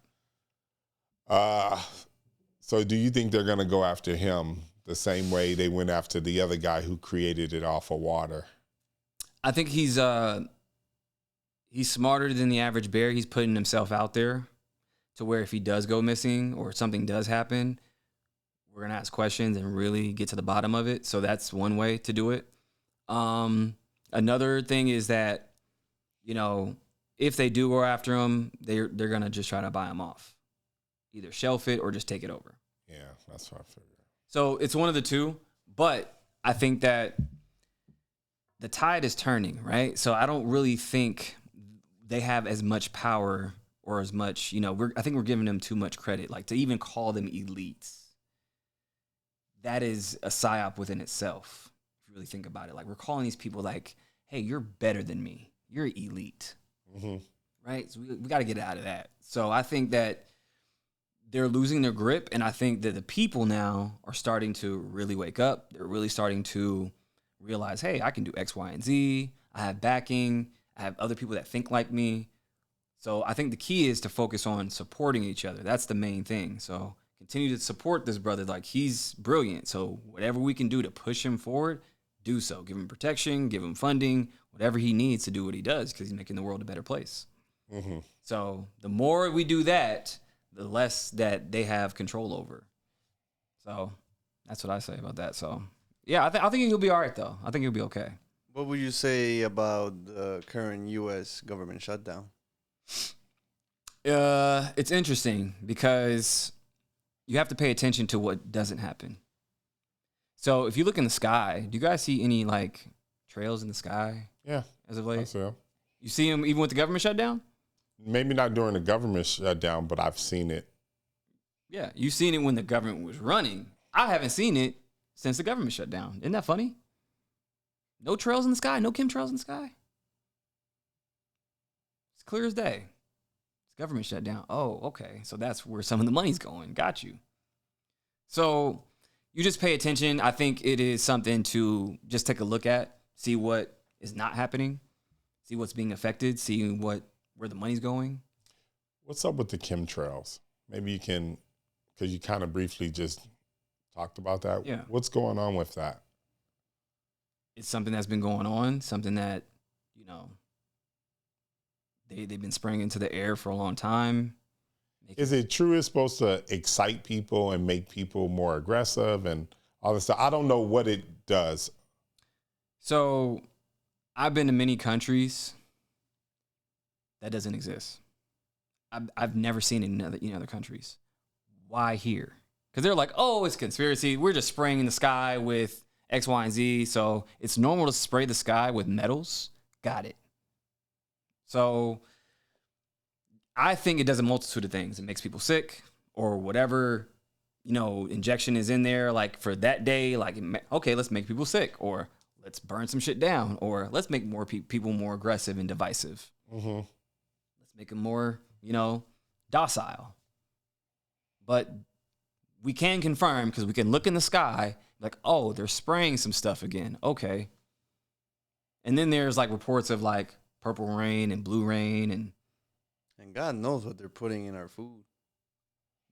So do you think they're going to go after him the same way they went after the other guy who created it off of water? I think he's smarter than the average bear. He's putting himself out there to where if he does go missing or something does happen, we're going to ask questions and really get to the bottom of it. So that's one way to do it. Another thing is that, you know, if they do go after him, they're going to just try to buy him off. Either shelf it or just take it over. Yeah, that's what I figured. So it's one of the two, but I think that the tide is turning, right? So I don't really think they have as much power or as much, you know, I think we're giving them too much credit. Like to even call them elites, that is a psyop within itself. If you really think about it, like we're calling these people like, hey, you're better than me. You're elite, right? So we got to get out of that. So I think that they're losing their grip, and I think that the people now are starting to really wake up. They're really starting to realize, hey, I can do X, Y, and Z. I have backing. I have other people that think like me. So I think the key is to focus on supporting each other. That's the main thing. So continue to support this brother. Like, he's brilliant. So whatever we can do to push him forward, do so. Give him protection, give him funding, whatever he needs to do what he does, because he's making the world a better place. So the more we do that, the less that they have control over. So that's what I say about that. So, yeah, I think he'll be all right, though. I think he'll be okay. What would you say about the current U.S. government shutdown? It's interesting because you have to pay attention to what doesn't happen. So if you look in the sky, do you guys see any, like, trails in the sky? Yeah. As of late? I see. You see them even with the government shutdown? Maybe not during the government shutdown, but I've seen it. Yeah, you've seen it when the government was running. I haven't seen it since the government shut down. Isn't that funny? No trails in the sky, no chemtrails in the sky. It's clear as day. It's government shut down. Oh, okay. So that's where some of the money's going. Got you. So you just pay attention. I think it is something to just take a look at, see what is not happening, see what's being affected, see where the money's going. What's up with the chemtrails? Maybe you can, because you kind of briefly just talked about that. Yeah. What's going on with that? It's something that's been going on, something that, you know, they've been spraying into the air for a long time. Is it true it's supposed to excite people and make people more aggressive and all this stuff? I don't know what it does. So I've been to many countries. That doesn't exist. I've never seen it in other countries. Why here? Because they're like, oh, it's conspiracy. We're just spraying in the sky with X, Y, and Z. So it's normal to spray the sky with metals. Got it. So I think it does a multitude of things. It makes people sick or whatever, you know, injection is in there. Like for that day, like, okay, let's make people sick, or let's burn some shit down, or let's make more people more aggressive and divisive. Let's make them more, you know, docile. But we can confirm, because we can look in the sky, like, oh, they're spraying some stuff again. Okay. And then there's like reports of like purple rain and blue rain and God knows what they're putting in our food.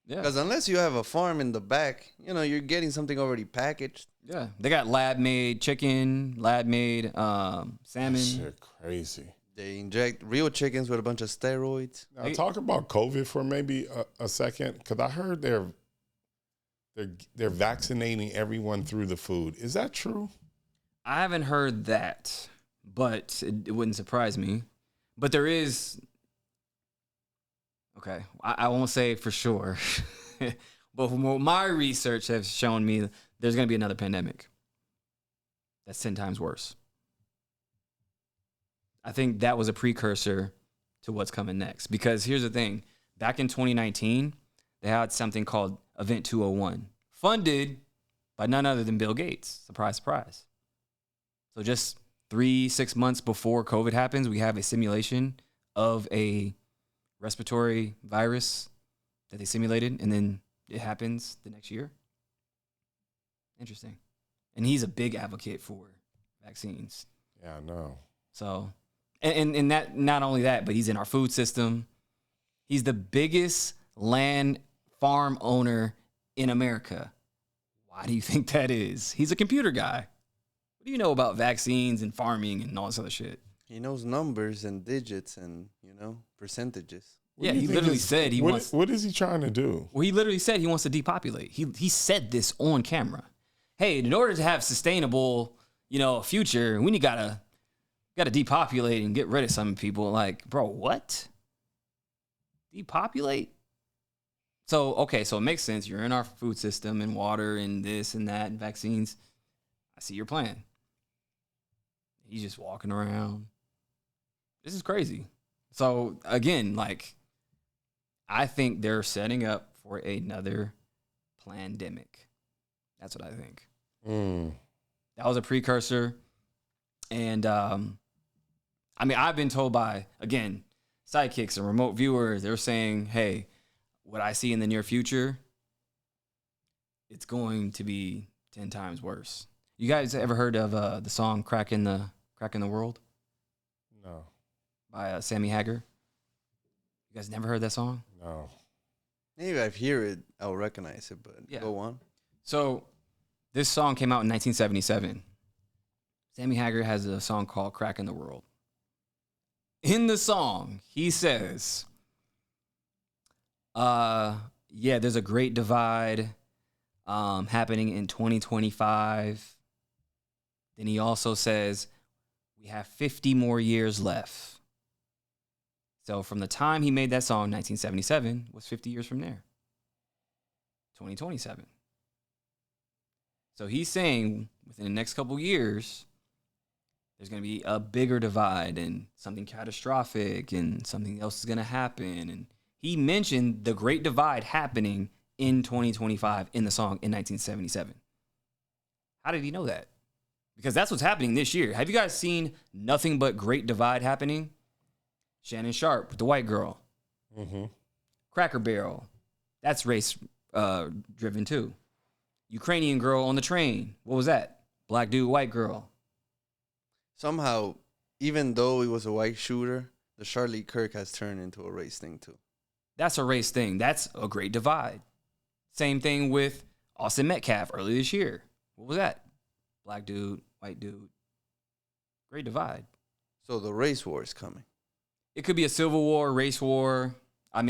yeah. Because unless you have a farm in the back, you know, you're getting something already packaged. Yeah. They got lab-made chicken, lab-made salmon. That shit crazy. They inject real chickens with a bunch of steroids. Now, talk about COVID for maybe a second, because I heard they're vaccinating everyone through the food. Is that true? I haven't heard that, but it wouldn't surprise me. But there is, okay, I won't say for sure, but from what my research has shown me, there's going to be another pandemic that's 10 times worse. I think that was a precursor to what's coming next. Because here's the thing. Back in 2019, they had something called Event 201, funded by none other than Bill Gates. Surprise, surprise. So just 3-6 months before COVID happens, we have a simulation of a respiratory virus that they simulated, and then it happens the next year. Interesting. And he's a big advocate for vaccines. Yeah, I know. So, and that, not only that, but he's in our food system. He's the biggest land farm owner in America. Why do you think that is? He's a computer guy. What do you know about vaccines and farming and all this other shit? He knows numbers and digits and, percentages. Yeah, he literally said he wants... What is he trying to do? Well, he literally said he wants to depopulate. He said this on camera. Hey, in order to have sustainable, future, we gotta depopulate and get rid of some people. Like, bro, what? Depopulate? So it makes sense. You're in our food system and water and this and that and vaccines. I see your plan. He's just walking around. This is crazy. So again, I think they're setting up for another pandemic. That's what I think. That was a precursor. And I've been told by, again, sidekicks and remote viewers, they're saying, hey, what I see in the near future, it's going to be 10 times worse. You guys ever heard of the song Crack in the World? No. By Sammy Hagar? You guys never heard that song? No. Maybe if I hear it, I'll recognize it, but go on. So this song came out in 1977. Sammy Hagar has a song called Crack in the World. In the song, he says, there's a great divide happening in 2025. Then he also says, we have 50 more years left. So from the time he made that song, 1977, was 50 years from there. 2027. So he's saying within the next couple years, there's going to be a bigger divide and something catastrophic and something else is going to happen. And he mentioned the Great Divide happening in 2025 in the song in 1977. How did he know that? Because that's what's happening this year. Have you guys seen Nothing But Great Divide happening? Shannon Sharp with the white girl. Mm-hmm. Cracker Barrel. That's race driven too. Ukrainian girl on the train. What was that? Black dude, white girl. Somehow, even though it was a white shooter, the Charlie Kirk has turned into a race thing too. That's a race thing. That's a great divide. Same thing with Austin Metcalf earlier this year. What was that? Black dude, white dude. Great divide. So the race war is coming. It could be a civil war, race war. I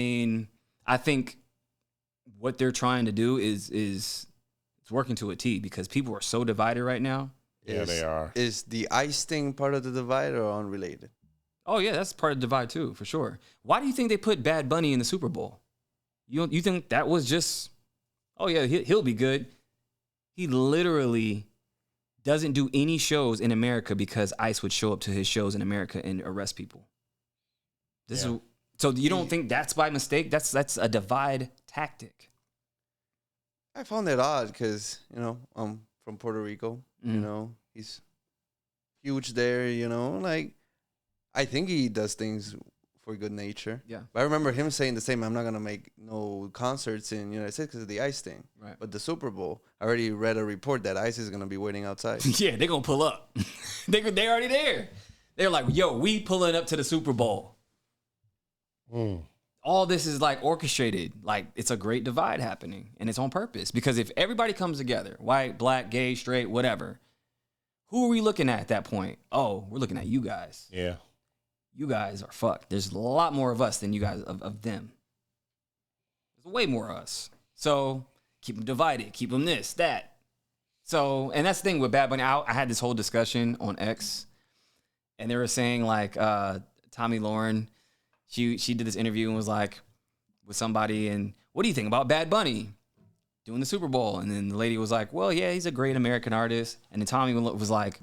think what they're trying to do is it's working to a T because people are so divided right now. Yeah, they are. Is the ice thing part of the divide or unrelated? Oh, yeah, that's part of the divide, too, for sure. Why do you think they put Bad Bunny in the Super Bowl? You think that was just, oh, yeah, he'll be good? He literally doesn't do any shows in America because ICE would show up to his shows in America and arrest people. So you don't think that's by mistake? That's a divide tactic. I found it odd because, I'm from Puerto Rico. He's huge there, I think he does things for good nature. Yeah. But I remember him saying the same, I'm not going to make no concerts in the United States because of the ICE thing. Right. But the Super Bowl, I already read a report that ICE is going to be waiting outside. Yeah, they're going to pull up. They're already there. They're like, yo, we pulling up to the Super Bowl. All this is orchestrated. It's a great divide happening, and it's on purpose. Because if everybody comes together, white, black, gay, straight, whatever, who are we looking at that point? Oh, we're looking at you guys. Yeah. You guys are fucked. There's a lot more of us than you guys of them. There's way more of us. So keep them divided. Keep them this, that. So, and that's the thing with Bad Bunny. I had this whole discussion on X, and they were saying Tommy Lauren, she did this interview and was with somebody, and what do you think about Bad Bunny doing the Super Bowl? And then the lady was like, well, yeah, he's a great American artist. And then Tommy was like,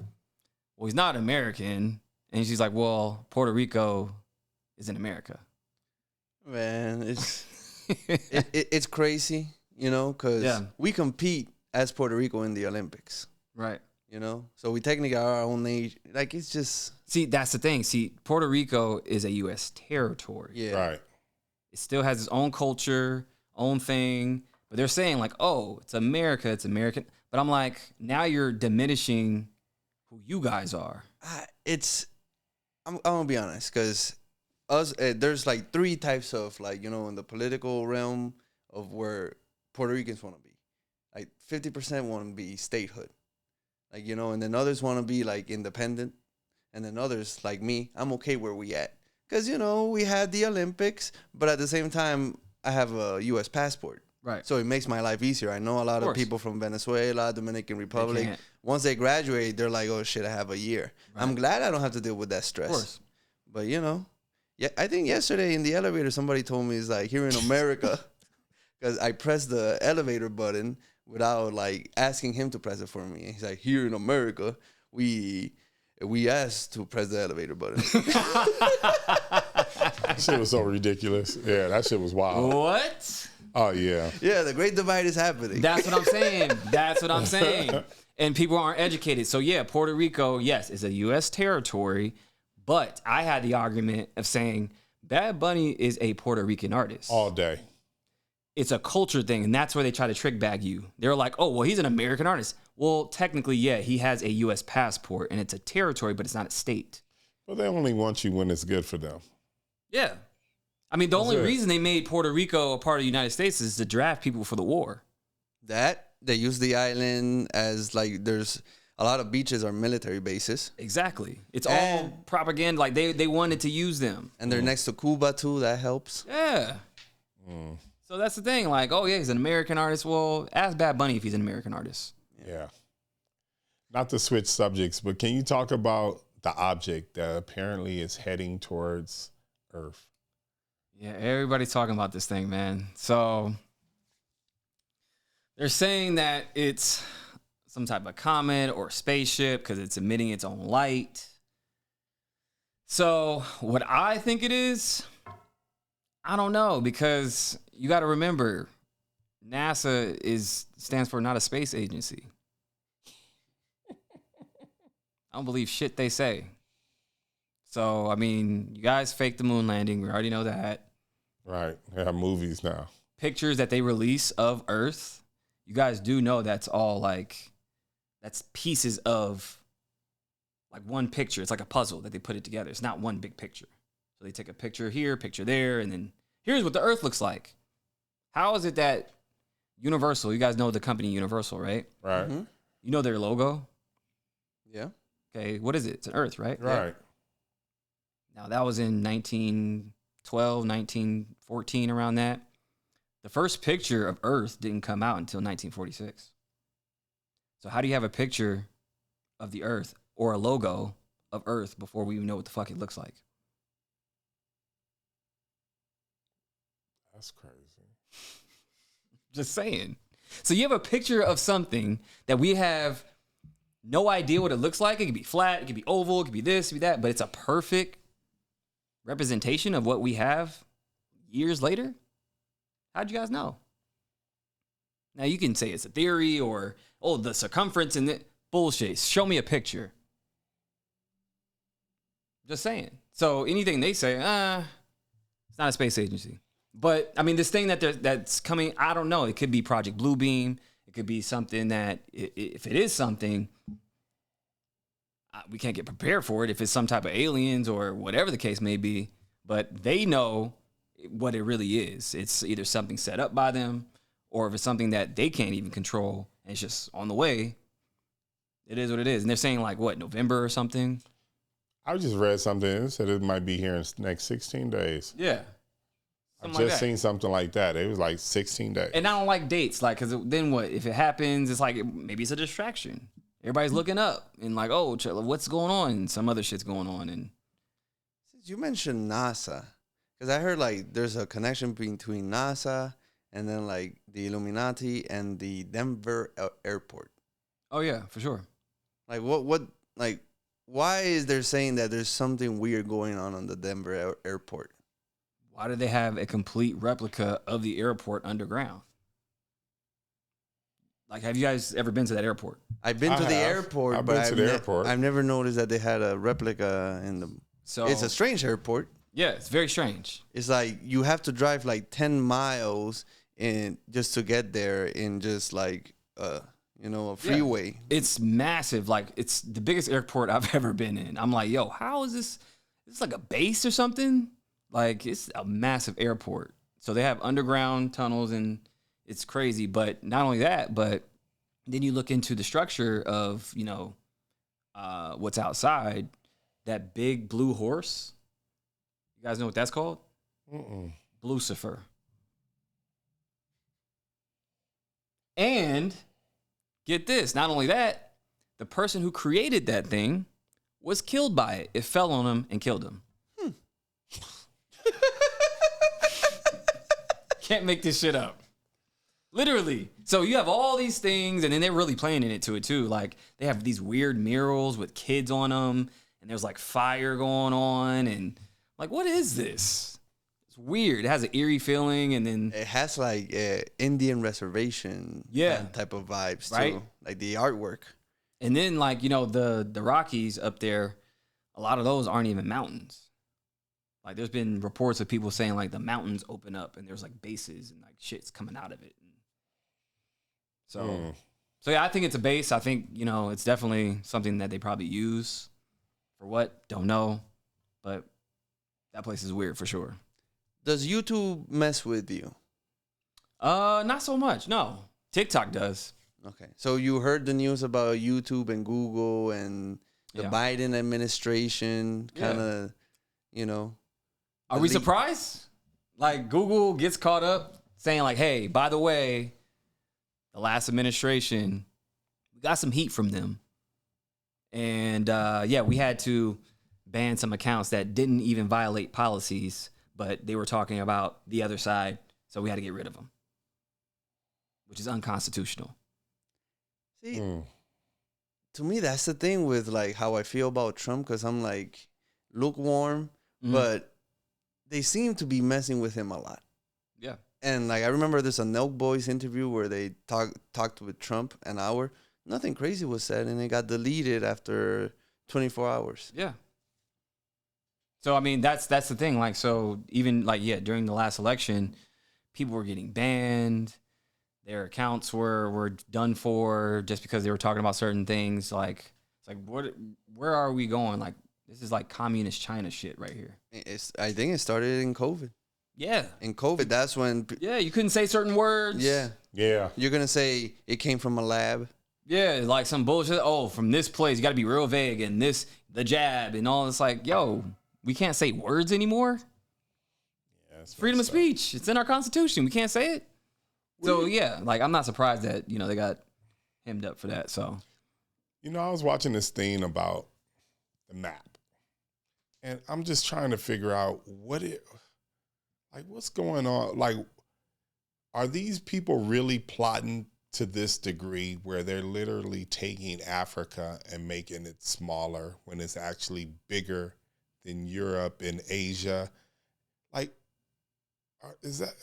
well, he's not American. And she's like, well, Puerto Rico is in America. Man, it's crazy, because we compete as Puerto Rico in the Olympics. Right. You know, so we technically are our own nation. Like, it's just. See, that's the thing. See, Puerto Rico is a U.S. territory. Yeah. Right. It still has its own culture, own thing. But they're saying like, oh, it's America, it's American. But I'm like, now you're diminishing who you guys are. I'm gonna be honest, because there's like three types of, like, you know, in the political realm of where Puerto Ricans want to be. Like 50% want to be statehood. Like, you know, and then others want to be like independent. And then others, like me, I'm okay where we at. Because, you know, we had the Olympics, but at the same time, I have a U.S. passport. Right. So it makes my life easier. I know a lot of people from Venezuela, Dominican Republic. Once they graduate, they're like, oh, shit, I have a year. Right. I'm glad I don't have to deal with that stress. Of course. But, you know, yeah, I think yesterday in the elevator, somebody told me, it's like, here in America, because I pressed the elevator button without, like, asking him to press it for me. He's like, here in America, we asked to press the elevator button. That shit was so ridiculous. Yeah, that shit was wild. What? Oh, yeah. Yeah, the great divide is happening. That's what I'm saying. That's what I'm saying. And people aren't educated. So, yeah, Puerto Rico, yes, is a U.S. territory. But I had the argument of saying Bad Bunny is a Puerto Rican artist. All day. It's a culture thing, and that's where they try to trick bag you. They're like, oh, well, he's an American artist. Well, technically, yeah, he has a U.S. passport, and it's a territory, but it's not a state. Well, they only want you when it's good for them. Yeah. I mean, the only reason they made Puerto Rico a part of the United States is to draft people for the war. That, they use the island as, like, there's a lot of beaches are military bases. Exactly. It's all propaganda. Like, they wanted to use them. And they're next to Cuba, too. That helps. Yeah. So that's the thing. Like, oh, yeah, he's an American artist. Well, ask Bad Bunny if he's an American artist. Yeah. Not to switch subjects, but can you talk about the object that apparently is heading towards Earth? Yeah, everybody's talking about this thing, man. So they're saying that it's some type of comet or spaceship because it's emitting its own light. So what I think it is, I don't know, because you got to remember, NASA stands for not a space agency. I don't believe shit they say. So, I mean, you guys faked the moon landing. We already know that. Right. They have movies now. Pictures that they release of Earth, you guys do know that's all like, that's pieces of like one picture. It's like a puzzle that they put it together. It's not one big picture. So they take a picture here, picture there, and then here's what the Earth looks like. How is it that Universal, you guys know the company Universal, right? Right. Mm-hmm. You know their logo? Yeah. Okay, what is it? It's an Earth, right? Right. Yeah. Now, that was in 1912, 1914, around that. The first picture of Earth didn't come out until 1946. So how do you have a picture of the Earth or a logo of Earth before we even know what the fuck it looks like? That's crazy. Just saying. So you have a picture of something that we have no idea what it looks like. It could be flat, it could be oval, it could be this, it could be that, but it's a perfect representation of what we have years later. How'd you guys know? Now you can say it's a theory or, oh, the circumference and the bullshit. Show me a picture. Just saying. So anything they say, it's not a space agency. But I mean, this thing that's coming, I don't know. It could be Project Bluebeam. It could be something that, if it is something, we can't get prepared for it. If it's some type of aliens or whatever the case may be, but they know what it really is. It's either something set up by them, or if it's something that they can't even control and it's just on the way. It is what it is. And they're saying like what, November or something? I just read something. It said it might be here in the next 16 days. Yeah. I've just seen something like that. It was like 16 days. And I don't like dates, like, because then what? If it happens, it's like, maybe it's a distraction. Everybody's looking up and like, oh, what's going on? And some other shit's going on. And since you mentioned NASA, because I heard like there's a connection between NASA and then like the Illuminati and the Denver airport. Oh yeah, for sure. Like like why is there saying that there's something weird going on the Denver airport? Why do they have a complete replica of the airport underground? Like, have you guys ever been to that airport? I've been to the airport, I've but been to the airport. I've never noticed that they had a replica in the. So It's a strange airport. Yeah, it's very strange. It's like you have to drive like 10 miles and just to get there in just like a freeway. Yeah. It's massive. Like, it's the biggest airport I've ever been in. I'm like, yo, how is this? Is this like a base or something? Like, it's a massive airport. So they have underground tunnels and it's crazy. But not only that, but then you look into the structure of, what's outside. That big blue horse. You guys know what that's called? Lucifer. And get this, not only that, the person who created that thing was killed by it. It fell on him and killed him. Can't make this shit up. Literally. So you have all these things, and then they're really playing into it too. Like, they have these weird murals with kids on them, and there's like fire going on, and like, what is this? It's weird. It has an eerie feeling, and then it has like Indian reservation type of vibes right? too, like the artwork. And then like, the Rockies up there, a lot of those aren't even mountains. Like, there's been reports of people saying like the mountains open up and there's like bases and like shit's coming out of it. So yeah, I think it's a base. I think, it's definitely something that they probably use for what? Don't know. But that place is weird for sure. Does YouTube mess with you? Not so much. No. TikTok does. Okay. So you heard the news about YouTube and Google and the Biden administration kind of, Are we surprised? Like, Google gets caught up saying like, hey, by the way, the last administration, we got some heat from them. And we had to ban some accounts that didn't even violate policies, but they were talking about the other side, so we had to get rid of them, which is unconstitutional. See, to me, that's the thing with like how I feel about Trump, because I'm like lukewarm, but they seem to be messing with him a lot. Yeah. And like I remember there's a Nelk Boys interview where they talked with Trump an hour. Nothing crazy was said, and it got deleted after 24 hours. Yeah. So I mean, that's the thing. Like, so even like during the last election, people were getting banned. Their accounts were done for just because they were talking about certain things. Like, it's like, where are we going? Like, this is like communist China shit right here. I think it started in COVID. Yeah. In COVID, that's when. Yeah, you couldn't say certain words. Yeah. Yeah. You're gonna say it came from a lab. Yeah, like some bullshit. Oh, from this place, you got to be real vague, and the jab and all. It's like, yo, we can't say words anymore. Yeah, it's freedom of speech. It's in our Constitution. We can't say it. So yeah, like I'm not surprised that they got hemmed up for that. So, I was watching this thing about the map, and I'm just trying to figure out what's going on. Like, are these people really plotting to this degree where they're literally taking Africa and making it smaller when it's actually bigger than Europe and Asia? Like, is that?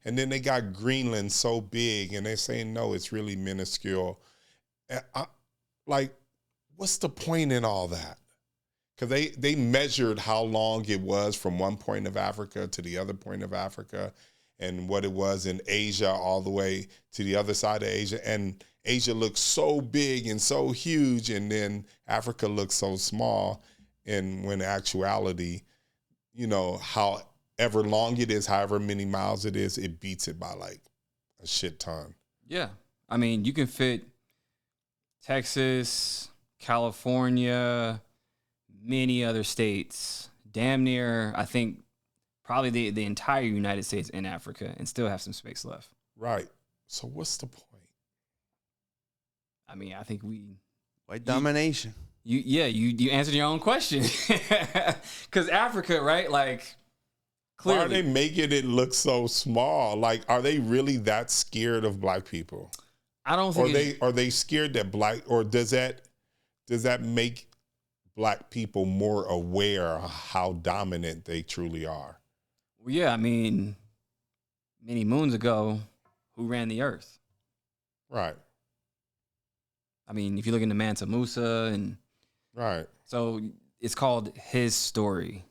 And then they got Greenland so big, and they're saying, no, it's really minuscule. And what's the point in all that? Because they measured how long it was from one point of Africa to the other point of Africa, and what it was in Asia all the way to the other side of Asia. And Asia looks so big and so huge, and then Africa looks so small. And when in actuality, however long it is, however many miles it is, it beats it by like a shit ton. Yeah. I mean, you can fit Texas, California, many other states, damn near, I think, probably the entire United States in Africa, and still have some space left. Right. So what's the point? I mean, I think white domination. You answered your own question. Because Africa, right? Like, clearly. Why are they making it look so small? Like, are they really that scared of black people? I don't think. Are they scared that does that make black people more aware of how dominant they truly are? Well, yeah, I mean, many moons ago, who ran the earth? Right. I mean, if you look into Mansa Musa and Right. so it's called his story.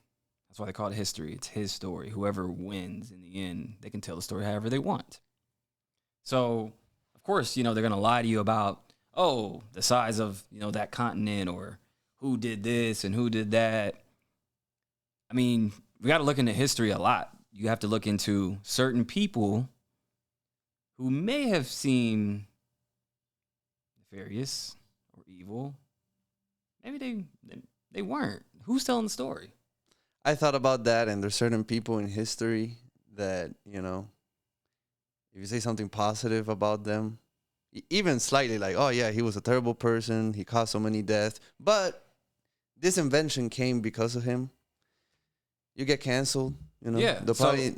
That's why they call it history. It's his story. Whoever wins in the end, they can tell the story however they want. So, of course, they're going to lie to you about, the size of, that continent or who did this and who did that. I mean, we got to look into history a lot. You have to look into certain people who may have seemed nefarious or evil. Maybe they weren't. Who's telling the story? I thought about that, and there's certain people in history that, if you say something positive about them, even slightly like, oh, yeah, he was a terrible person, he caused so many deaths, but this invention came because of him, you get canceled, Yeah. They'll probably,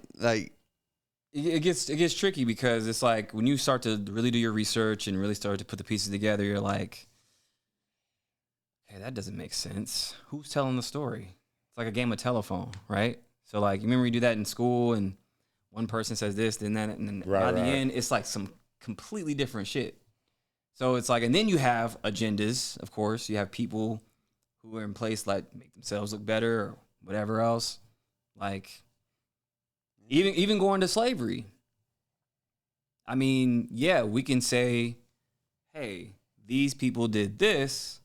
It gets tricky because it's like when you start to really do your research and really start to put the pieces together, you're like, hey, that doesn't make sense. Who's telling the story? It's like a game of telephone, right? So like, you remember you do that in school and one person says this, then that, and then by the end, it's like some completely different shit. So it's like, and then you have agendas, of course. You have people who are in place like make themselves look better or whatever else. Like, even going to slavery. I mean, yeah, we can say, hey, these people did this,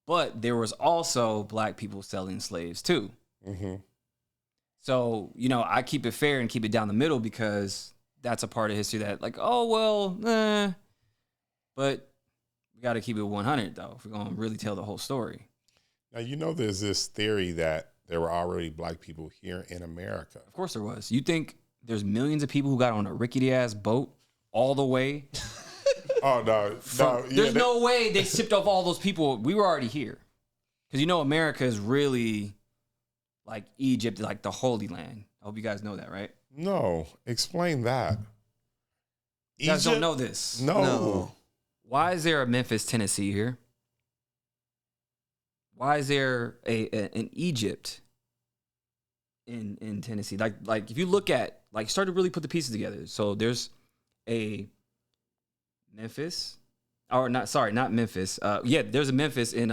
but there was also black people selling slaves too. Mm-hmm. So, I keep it fair and keep it down the middle because that's a part of history that like, but we got to keep it 100 though, if we're going to really tell the whole story. Now, there's this theory that there were already black people here in America. Of course there was. You think there's millions of people who got on a rickety-ass boat all the way? Oh, no. There's no way they shipped off all those people. We were already here. Because, America is really like Egypt, like the Holy Land. I hope you guys know that, right? No. Explain that. You guys don't know this. No. Why is there a Memphis, Tennessee here? Why is there an Egypt in Tennessee? Like if you look at, like, start to really put the pieces together. So there's a Memphis, or not Memphis. There's a Memphis in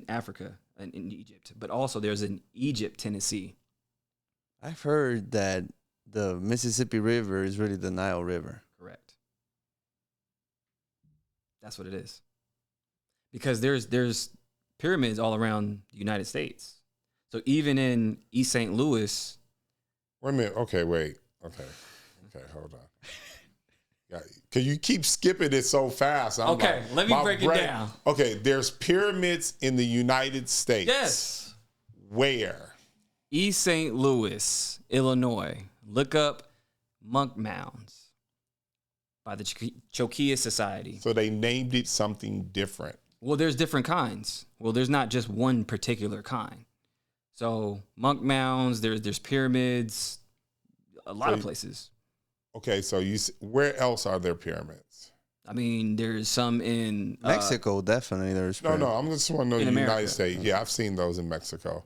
Africa, in Egypt, but also there's an Egypt, Tennessee. I've heard that the Mississippi River is really the Nile River. Correct. That's what it is. Because there's pyramids all around the United States. So even in East St. Louis. Wait a minute. Okay, wait. Okay, hold on. Yeah, because you keep skipping it so fast. Let me break it down. Okay, there's pyramids in the United States. Yes. Where? East St. Louis, Illinois. Look up monk mounds by the Chokia Society. So they named it something different. Well, there's different kinds. Well, there's not just one particular kind. So monk mounds, there's pyramids, a lot of places. Okay, so where else are there pyramids? I mean, there's some in Mexico, definitely. There's No, I'm just want to know the United America. States. Yeah, I've seen those in Mexico.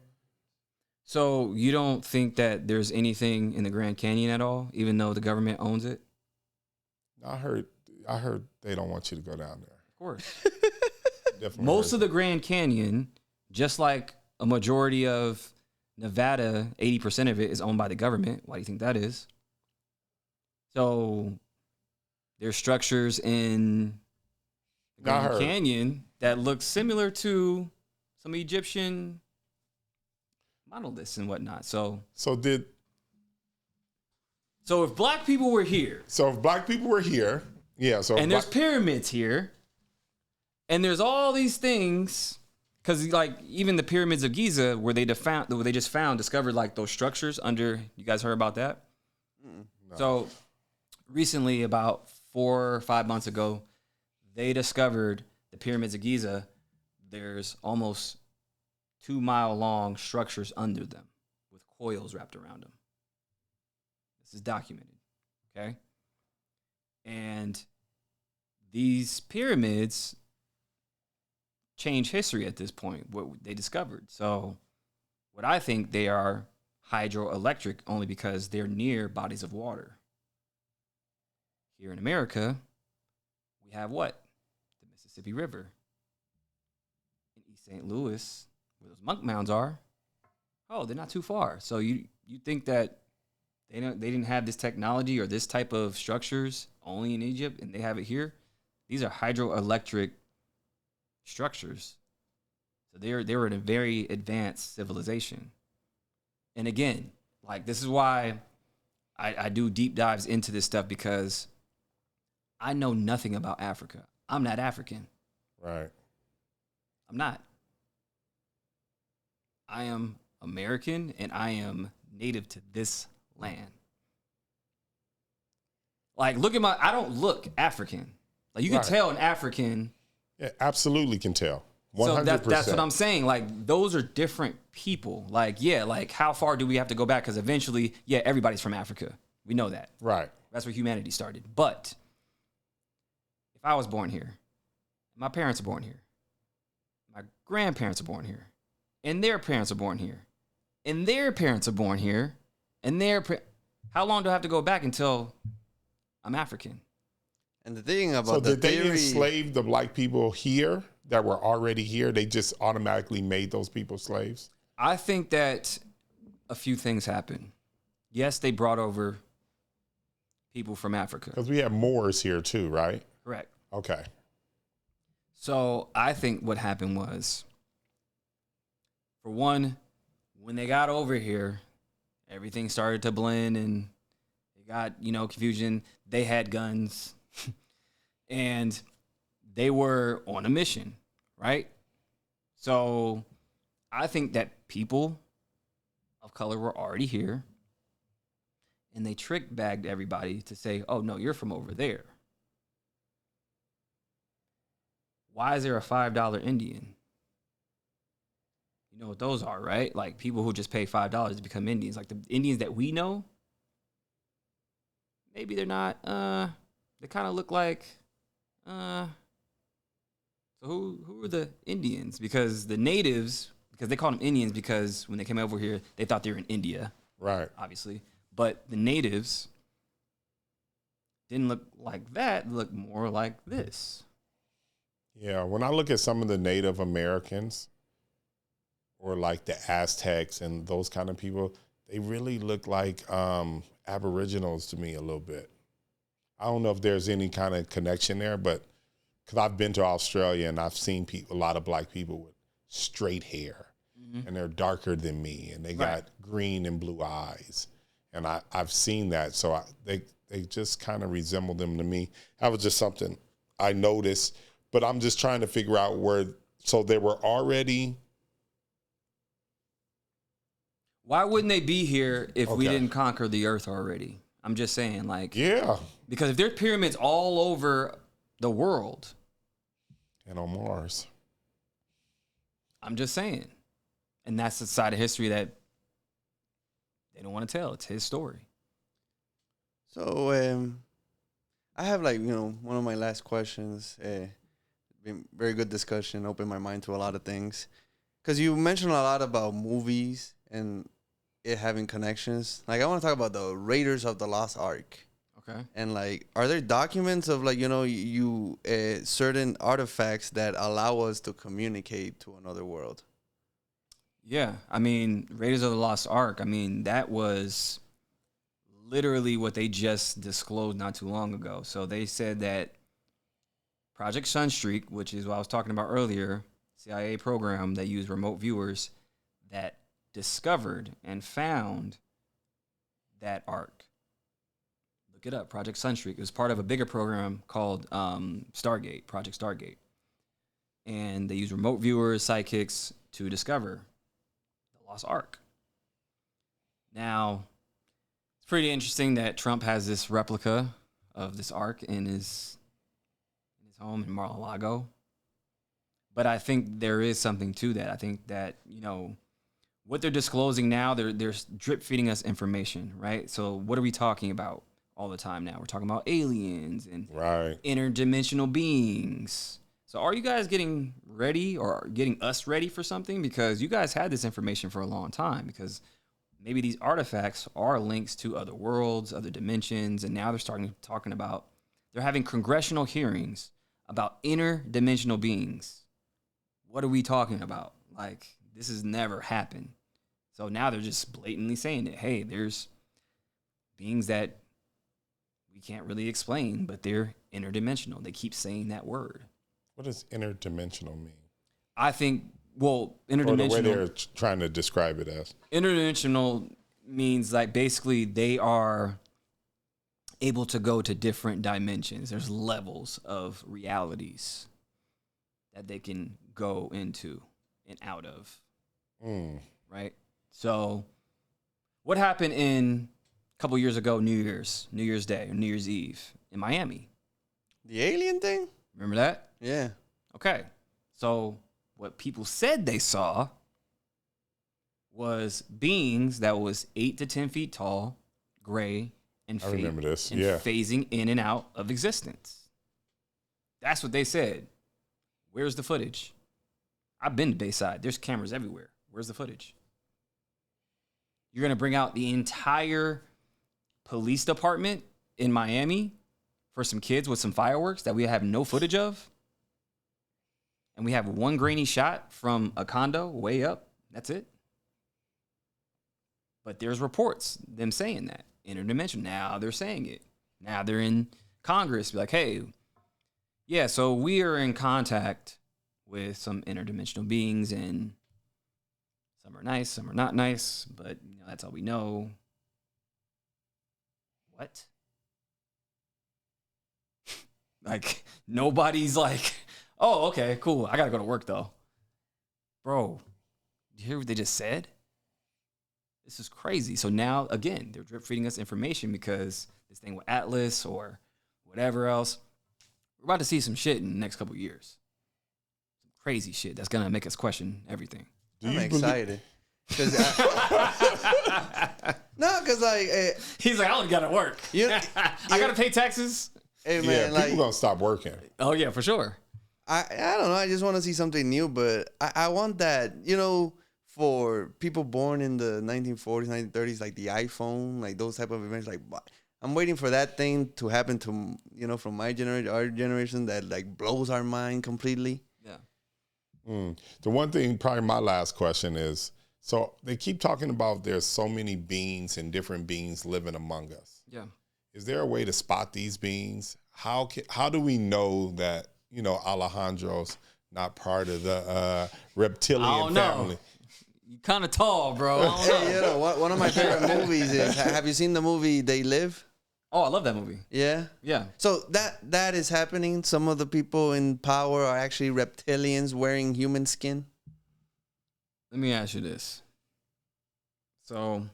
So you don't think that there's anything in the Grand Canyon at all, even though the government owns it? I heard they don't want you to go down there. Of course. Definitely Most heard of the Grand Canyon, just like a majority of Nevada, 80% of it is owned by the government. Why do you think that is? So there's structures in the Grand Canyon that look similar to some Egyptian monoliths and whatnot. So if black people were here. So if black people were here, yeah. So and there's pyramids here, and there's all these things, because like even the pyramids of Giza, where they discovered like those structures under. You guys heard about that? No. So recently, about 4 or 5 months ago, they discovered the pyramids of Giza. There's almost 2-mile-long structures under them with coils wrapped around them. This is documented, okay? And these pyramids change history at this point, what they discovered. So what I think they are hydroelectric only because they're near bodies of water. Here in America, we have what? The Mississippi River. In East St. Louis, where those monk mounds are, oh, they're not too far. So you think that they didn't have this technology or this type of structures only in Egypt, and they have it here? These are hydroelectric structures. So they were in a very advanced civilization. And again, like, this is why I do deep dives into this stuff, because I know nothing about Africa. I'm not African. Right. I'm not. I am American, and I am native to this land. Like, look at I don't look African. Like, you can tell an African. Yeah, absolutely can tell. 100%. So that's what I'm saying. Like, those are different people. Like, yeah, like, how far do we have to go back? Because eventually, yeah, everybody's from Africa. We know that. Right. That's where humanity started. But if I was born here, my parents are born here, my grandparents are born here, and their parents are born here, and their parents are born here, and how long do I have to go back until I'm African? And the thing about so the did they theory, enslave the black people here that were already here? They just automatically made those people slaves? I think that a few things happened. Yes, they brought over people from Africa. Because we have Moors here too, right? Correct. Okay. So I think what happened was, for one, when they got over here, everything started to blend and they got, confusion. They had guns and they were on a mission, right? So I think that people of color were already here, and they trick-bagged everybody to say, oh, no, you're from over there. Why is there a $5 Indian? You know what those are, right? Like, people who just pay $5 to become Indians. Like, the Indians that we know, maybe they're not, they kind of look like, so who are the Indians? Because the natives, because they called them Indians because when they came over here, they thought they were in India. Right. Obviously. But the natives didn't look like that, looked more like this. Yeah, when I look at some of the Native Americans or like the Aztecs and those kind of people, they really look like Aboriginals to me a little bit. I don't know if there's any kind of connection there, but because I've been to Australia and I've seen a lot of black people with straight hair, and they're darker than me, and they got green and blue eyes. And I've seen that, so they just kind of resemble them to me. That was just something I noticed, but I'm just trying to figure out where. So they were already. Why wouldn't they be here if we didn't conquer the earth already? I'm just saying, like, yeah, because if there's pyramids all over the world, and on Mars, I'm just saying, and that's the side of history that they don't want to tell. It's his story. So I have, like, one of my last questions. Been very good discussion. Opened my mind to a lot of things. Because you mentioned a lot about movies and it having connections. Like, I want to talk about the Raiders of the Lost Ark. Okay. And, like, are there documents of, like, certain artifacts that allow us to communicate to another world? Yeah, I mean, Raiders of the Lost Ark, I mean, that was literally what they just disclosed not too long ago. So they said that Project Sunstreak, which is what I was talking about earlier, CIA program that used remote viewers, that discovered and found that ark. Look it up, Project Sunstreak. It was part of a bigger program called Stargate, Project Stargate. And they used remote viewers, sidekicks to discover Lost Ark. Now, it's pretty interesting that Trump has this replica of this ark in his home in Mar-a-Lago. But I think there is something to that. I think that, what they're disclosing now, they're drip feeding us information, right? So what are we talking about all the time now? We're talking about aliens and interdimensional beings. So are you guys getting ready or getting us ready for something? Because you guys had this information for a long time, because maybe these artifacts are links to other worlds, other dimensions, and now they're talking about, they're having congressional hearings about interdimensional beings. What are we talking about? Like, this has never happened. So now they're just blatantly saying that, hey, there's beings that we can't really explain, but they're interdimensional. They keep saying that word. What does interdimensional mean? I think, well, interdimensional. Or the way they're trying to describe it as. Interdimensional means like basically they are able to go to different dimensions. There's levels of realities that they can go into and out of. Right? So what happened in a couple years ago, New Year's Day or New Year's Eve in Miami? The alien thing? Remember that? Yeah. Okay. So what people said they saw was beings that was 8 to 10 feet tall, gray, and I remember this. and phasing in and out of existence. That's what they said. Where's the footage? I've been to Bayside. There's cameras everywhere. Where's the footage? You're going to bring out the entire police department in Miami for some kids with some fireworks that we have no footage of? And we have one grainy shot from a condo way up. That's it. But there's reports, them saying that. Interdimensional. Now they're saying it. Now they're in Congress. Be like, hey, yeah, so we are in contact with some interdimensional beings, and some are nice, some are not nice, but you know, that's all we know. What? Like, nobody's like, oh, okay, cool. I gotta go to work though. Bro, you hear what they just said? This is crazy. So now, again, they're drip feeding us information because this thing with Atlas or whatever else, we're about to see some shit in the next couple of years. Some crazy shit that's gonna make us question everything. I'm excited. Cause like he's like, I only gotta work. I gotta pay taxes. Hey man, yeah, people gonna stop working. Oh yeah, for sure. I don't know. I just want to see something new, but I want that, you know, for people born in the 1940s, 1930s, like the iPhone, like those type of events. Like, I'm waiting for that thing to happen to, you know, from my generation, our generation, that like blows our mind completely. Yeah. The one thing, probably my last question is, so they keep talking about there's so many beings and different beings living among us. Yeah. Is there a way to spot these beings? How do we know that, you know, Alejandro's not part of the reptilian family? You kind of tall, bro. I don't know. Hey, you know, one of my favorite movies is, have you seen the movie They Live? Oh, I love that movie. Yeah? Yeah. So that is happening. Some of the people in power are actually reptilians wearing human skin. Let me ask you this. So,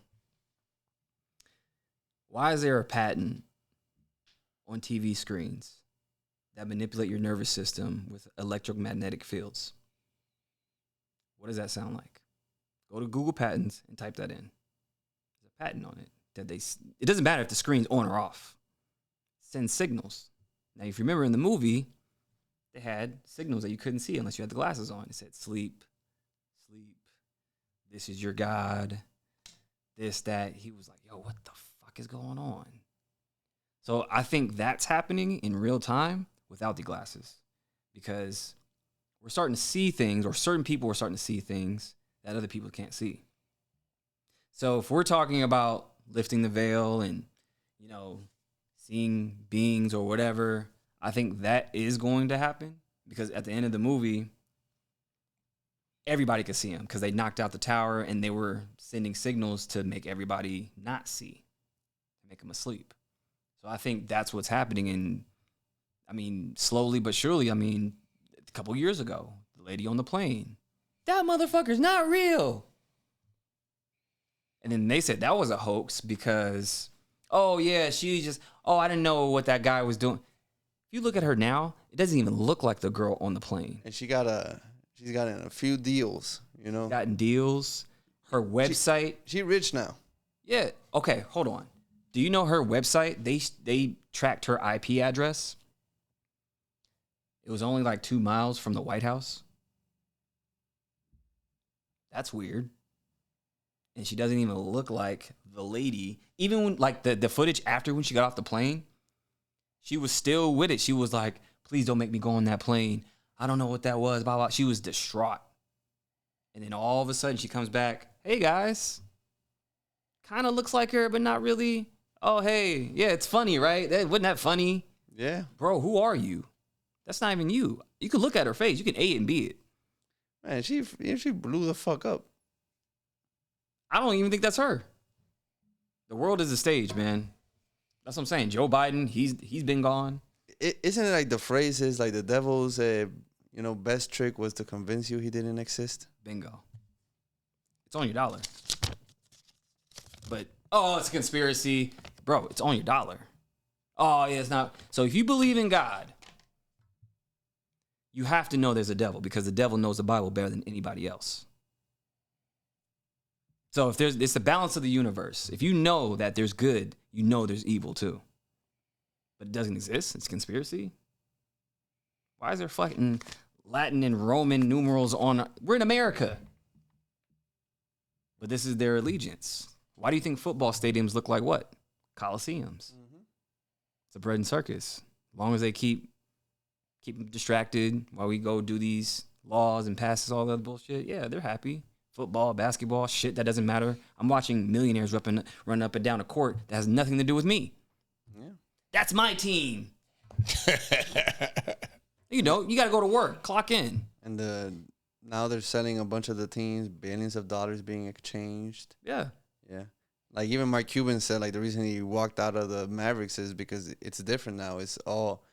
why is there a patent on TV screens that manipulate your nervous system with electromagnetic fields? What does that sound like? Go to Google Patents and type that in. There's a patent on it. It doesn't matter if the screen's on or off. It sends signals. Now, if you remember in the movie, they had signals that you couldn't see unless you had the glasses on. It said sleep, sleep, this is your God, this, that. He was like, yo, what the fuck is going on? So I think that's happening in real time without the glasses, because we're starting to see things, or certain people are starting to see things that other people can't see. So if we're talking about lifting the veil and, you know, seeing beings or whatever, I think that is going to happen, because at the end of the movie, everybody could see them because they knocked out the tower and they were sending signals to make everybody not see, make them asleep. So I think that's what's happening. And I mean, slowly but surely, I mean, a couple years ago, the lady on the plane, that motherfucker's not real. And then they said that was a hoax because, oh yeah, she just, oh, I didn't know what that guy was doing. If you look at her now, it doesn't even look like the girl on the plane. And she's gotten a few deals, you know. Gotten deals. Her website. She rich now. Yeah. Okay, hold on. Do you know her website? They tracked her IP address. It was only like 2 miles from the White House. That's weird. And she doesn't even look like the lady. Even when, like the footage after when she got off the plane, she was still with it. She was like, Please don't make me go on that plane. I don't know what that was. Blah, blah. She was distraught. And then all of a sudden she comes back. Hey, guys. Kind of looks like her, but not really. Oh, hey. Yeah, it's funny, right? Wasn't that funny? Yeah. Bro, who are you? That's not even you. You can look at her face. You can A and B it. Man, she blew the fuck up. I don't even think that's her. The world is a stage, man. That's what I'm saying. Joe Biden, he's been gone. Isn't it like the phrase is like the devil's best trick was to convince you he didn't exist? Bingo. It's on your dollar. But, oh, it's a conspiracy. Bro, it's on your dollar. Oh, yeah, it's not. So if you believe in God, you have to know there's a devil because the devil knows the Bible better than anybody else. So if it's the balance of the universe. If you know that there's good, you know there's evil too. But it doesn't exist. It's conspiracy. Why is there fucking Latin and Roman numerals on? We're in America. But this is their allegiance. Why do you think football stadiums look like what? Coliseums. Mm-hmm. It's a bread and circus. As long as they keep them distracted while we go do these laws and passes all that bullshit, yeah, they're happy. Football, basketball, shit, that doesn't matter. I'm watching millionaires run up and down a court that has nothing to do with me. Yeah. That's my team. You know, you got to go to work, clock in. And now they're selling a bunch of the teams, billions of dollars being exchanged. Yeah. Yeah. Like even Mark Cuban said, like the reason he walked out of the Mavericks is because it's different now. It's all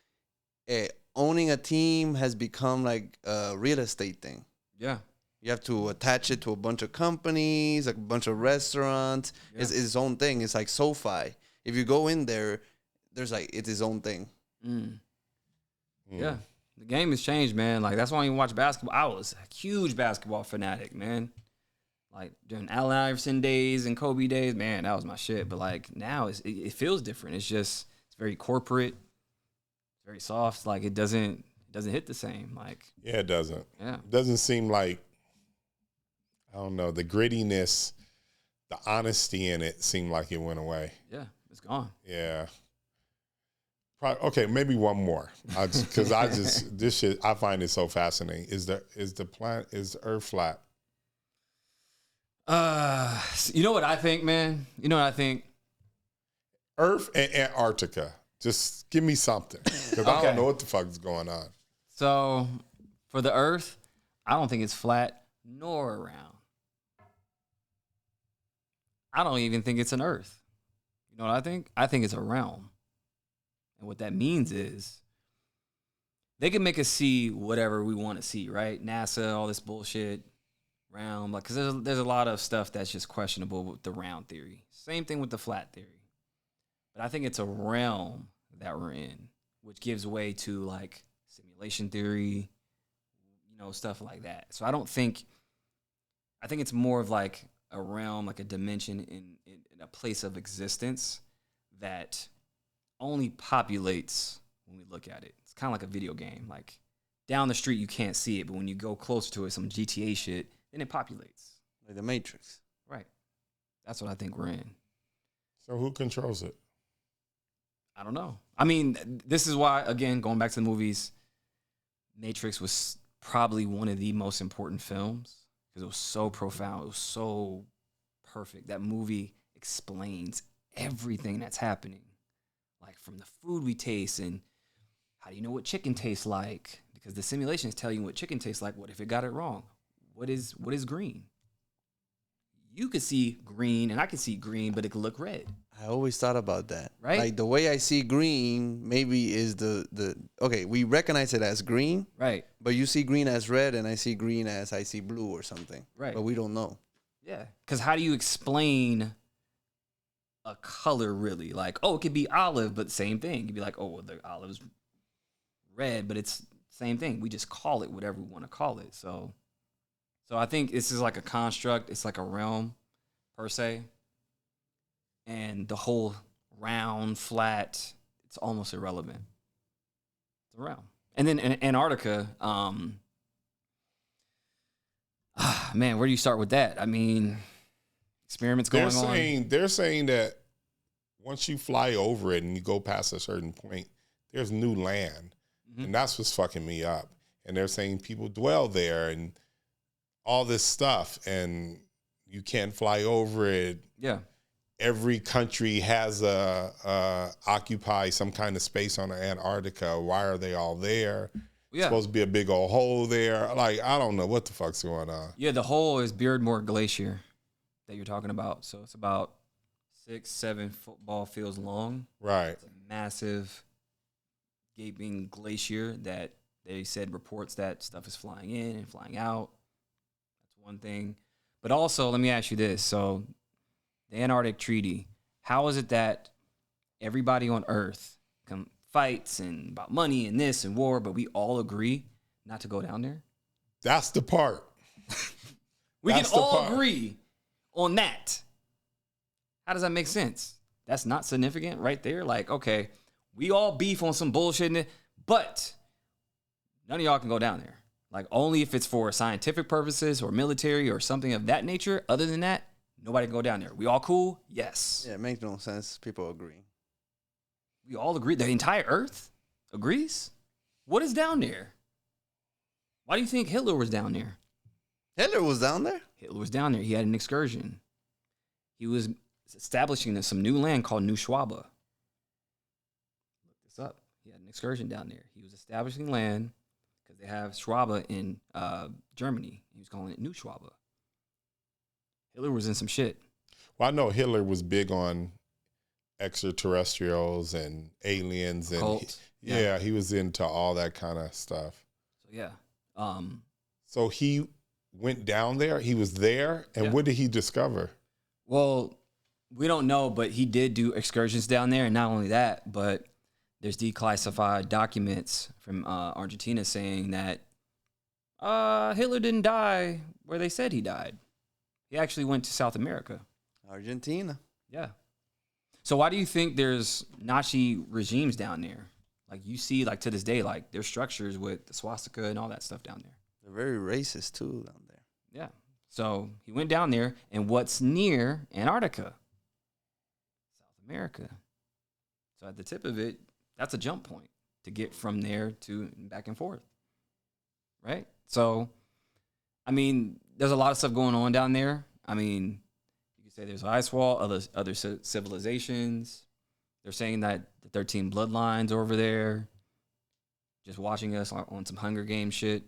owning a team has become like a real estate thing. Yeah. You have to attach it to a bunch of companies, a bunch of restaurants. Yeah. It's its own thing. It's like SoFi. If you go in there, there's like, it's its own thing. Yeah. The game has changed, man. Like, that's why I even watch basketball. I was a huge basketball fanatic, man. Like, during Allen Iverson days and Kobe days, man, that was my shit. But, like, now it feels different. It's very corporate, very soft. Like, it doesn't hit the same. Like, yeah, it doesn't. Yeah. It doesn't seem like, I don't know, the grittiness, the honesty in it seemed like it went away. Yeah, it's gone. Yeah. Okay, maybe one more. Because this shit, I find it so fascinating. Is the Earth flat? You know what I think, man? You know what I think? Earth and Antarctica. Just give me something. Because I don't know what the fuck is going on. So, for the Earth, I don't think it's flat nor round. I don't even think it's an Earth. You know what I think? I think it's a realm. And what that means is they can make us see whatever we want to see, right? NASA, all this bullshit, realm. Like, because there's a lot of stuff that's just questionable with the round theory. Same thing with the flat theory. But I think it's a realm that we're in, which gives way to, like, simulation theory, you know, stuff like that. So I think it's more of like a realm, like a dimension in a place of existence that only populates when we look at it. It's kind of like a video game. Like, down the street, you can't see it, but when you go closer to it, some GTA shit, then it populates. Like the Matrix. Right. That's what I think we're in. So who controls it? I don't know. I mean, this is why, again, going back to the movies, Matrix was probably one of the most important films because it was so profound. It was so perfect. That movie explains everything that's happening. Like, from the food we taste and how do you know what chicken tastes like? Because the simulations tell you what chicken tastes like. What if it got it wrong? What is green? You could see green and I could see green, but it could look red. I always thought about that. Right? Like the way I see green maybe is okay, we recognize it as green. Right. But you see green as red and I see green as I see blue or something. Right. But we don't know. Yeah. Because how do you explain a color really? Like, oh, it could be olive, but same thing. You'd be like, oh, well, the olive's red, but it's same thing. We just call it whatever we want to call it. So I think this is like a construct. It's like a realm per se. And the whole round, flat, it's almost irrelevant. It's a realm. And then in Antarctica, man, where do you start with that? I mean, experiments going on. They're saying that once you fly over it and you go past a certain point, there's new land. And that's what's fucking me up. And they're saying people dwell there and all this stuff, and you can't fly over it. Yeah. Every country has occupy some kind of space on Antarctica. Why are they all there? Yeah. It's supposed to be a big old hole there. Like, I don't know what the fuck's going on. Yeah, the hole is Beardmore Glacier that you're talking about. So it's about 6-7 football fields long. Right. It's a massive gaping glacier that they said reports that stuff is flying in and flying out. That's one thing. But also, let me ask you this. So the Antarctic Treaty, how is it that everybody on Earth fights and about money and this and war, but we all agree not to go down there? That's the part. We can all agree on that. How does that make sense? That's not significant right there. Like, okay, we all beef on some bullshit, but none of y'all can go down there. Like, only if it's for scientific purposes or military or something of that nature. Other than that, nobody can go down there. We all cool? Yes. Yeah, it makes no sense. People agree. We all agree. The entire Earth agrees? What is down there? Why do you think Hitler was down there? Hitler was down there? Hitler was down there. He had an excursion. He was establishing some new land called New Schwabe. Look this up. He had an excursion down there. He was establishing land because they have Schwabe in Germany. He was calling it New Schwabe. Hitler was in some shit. Well, I know Hitler was big on extraterrestrials and aliens, and he was into all that kind of stuff. So yeah. So he went down there. He was there, and what did he discover? Well, we don't know, but he did do excursions down there, and not only that, but there's declassified documents from Argentina saying that Hitler didn't die where they said he died. He actually went to South America. Argentina. Yeah. So why do you think there's Nazi regimes down there? Like, you see, like, to this day, like, there's structures with the swastika and all that stuff down there. They're very racist, too, down there. Yeah. So he went down there, and what's near Antarctica? South America. So at the tip of it, that's a jump point to get from there to back and forth. Right? So, I mean, there's a lot of stuff going on down there. I mean, you could say there's ice wall, other civilizations. They're saying that the 13 bloodlines over there just watching us on some Hunger Games shit.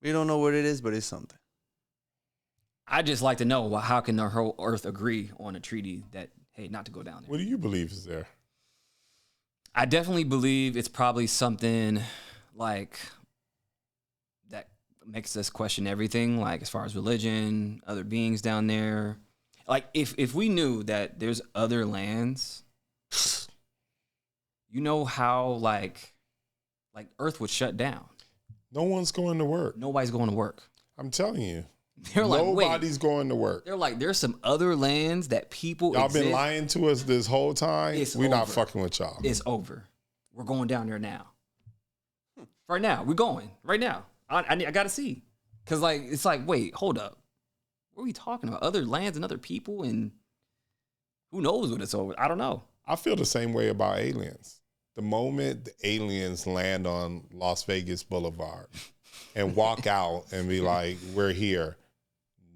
We don't know what it is, but it's something. I just like to know, well, how can the whole Earth agree on a treaty that, hey, not to go down there? What do you believe is there? I definitely believe it's probably something like that makes us question everything, like as far as religion, other beings down there. Like, if we knew that there's other lands, you know how, like Earth would shut down. No one's going to work. Nobody's going to work. I'm telling you. They're like, nobody's going to work. They're like, there's some other lands that people Y'all exist. been lying to us this whole time. We're not fucking with y'all. It's over. We're going down there now. Right now. We're going. Right now. I got to see. Because, like, it's like, wait, hold up. What are we talking about? Other lands and other people, and who knows when it's over? I don't know. I feel the same way about aliens. The moment the aliens land on Las Vegas Boulevard and walk out and be like, we're here,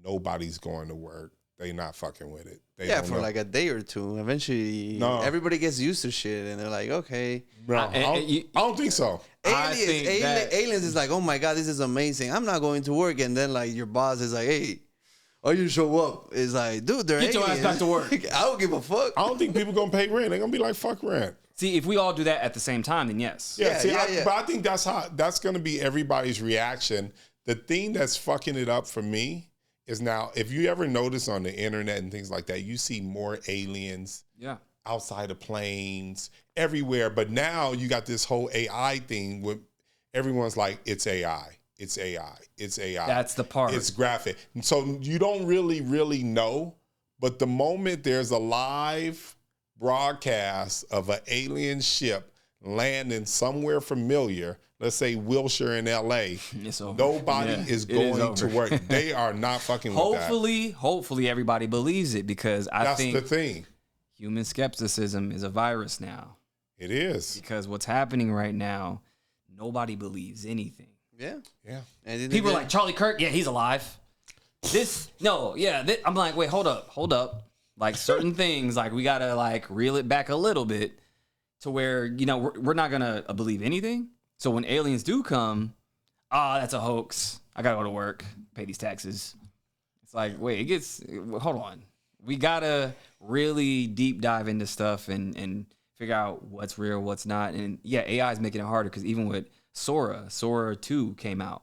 nobody's going to work. They not fucking with it. They for know. Like a day or two. Eventually, everybody gets used to shit, and they're like, okay. No, I don't think so. Aliens is like, oh my God, this is amazing. I'm not going to work. And then, like, your boss is like, hey, or you show up. It's like, dude, they're Get aliens. your ass back to work. I don't give a fuck. I don't think people going to pay rent. They're going to be like, fuck rent. See, if we all do that at the same time, then yes. But I think that's going to be everybody's reaction. The thing that's fucking it up for me is now, if you ever notice on the internet and things like that, you see more aliens outside of planes, everywhere. But now you got this whole AI thing where everyone's like, it's AI. It's AI. It's AI. That's the part. It's graphic. And so you don't really know. But the moment there's a live broadcast of an alien ship landing somewhere familiar, let's say Wilshire in LA, nobody is going to work. They are not fucking with that. Hopefully everybody believes it, because I think that's the thing. Human skepticism is a virus now. It is. Because what's happening right now, nobody believes anything. Yeah. And People are like, Charlie Kirk, yeah, he's alive. I'm like, wait, hold up. Like certain things, like we gotta like reel it back a little bit to where, you know, we're not gonna believe anything. So when aliens do come, that's a hoax. I gotta go to work, pay these taxes. It's like, wait, hold on. We gotta really deep dive into stuff and figure out what's real, what's not. And yeah, AI is making it harder because even with Sora 2 came out.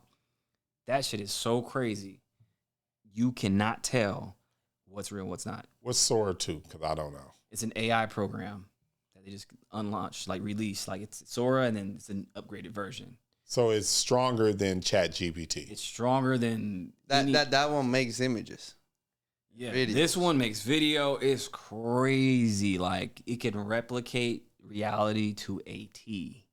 That shit is so crazy. You cannot tell what's real, what's not. What's Sora 2? Because I don't know. It's an AI program that they just unlaunched, like released. Like it's Sora and then it's an upgraded version. So it's stronger than ChatGPT. It's stronger than that one makes images. Yeah, videos. This one makes video. It's crazy. Like it can replicate reality to a T,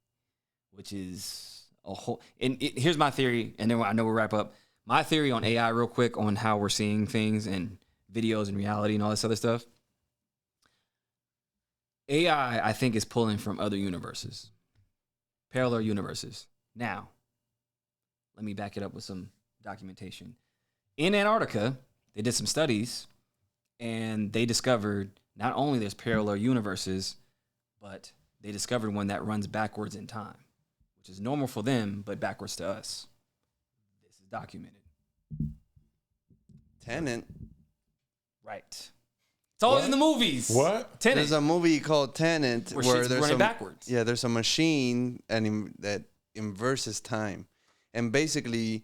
which is a whole. And here's my theory, and then I know we'll wrap up. My theory on AI, real quick, on how we're seeing things and videos and reality and all this other stuff. AI, I think, is pulling from other universes, parallel universes. Now, let me back it up with some documentation. In Antarctica, they did some studies, and they discovered not only there's parallel universes, but they discovered one that runs backwards in time, which is normal for them, but backwards to us. This is documented. Tenet. Right. It's all in the movies. What? Tenet. There's a movie called Tenet where there's running backwards. Yeah, there's a machine that inverses time, and basically,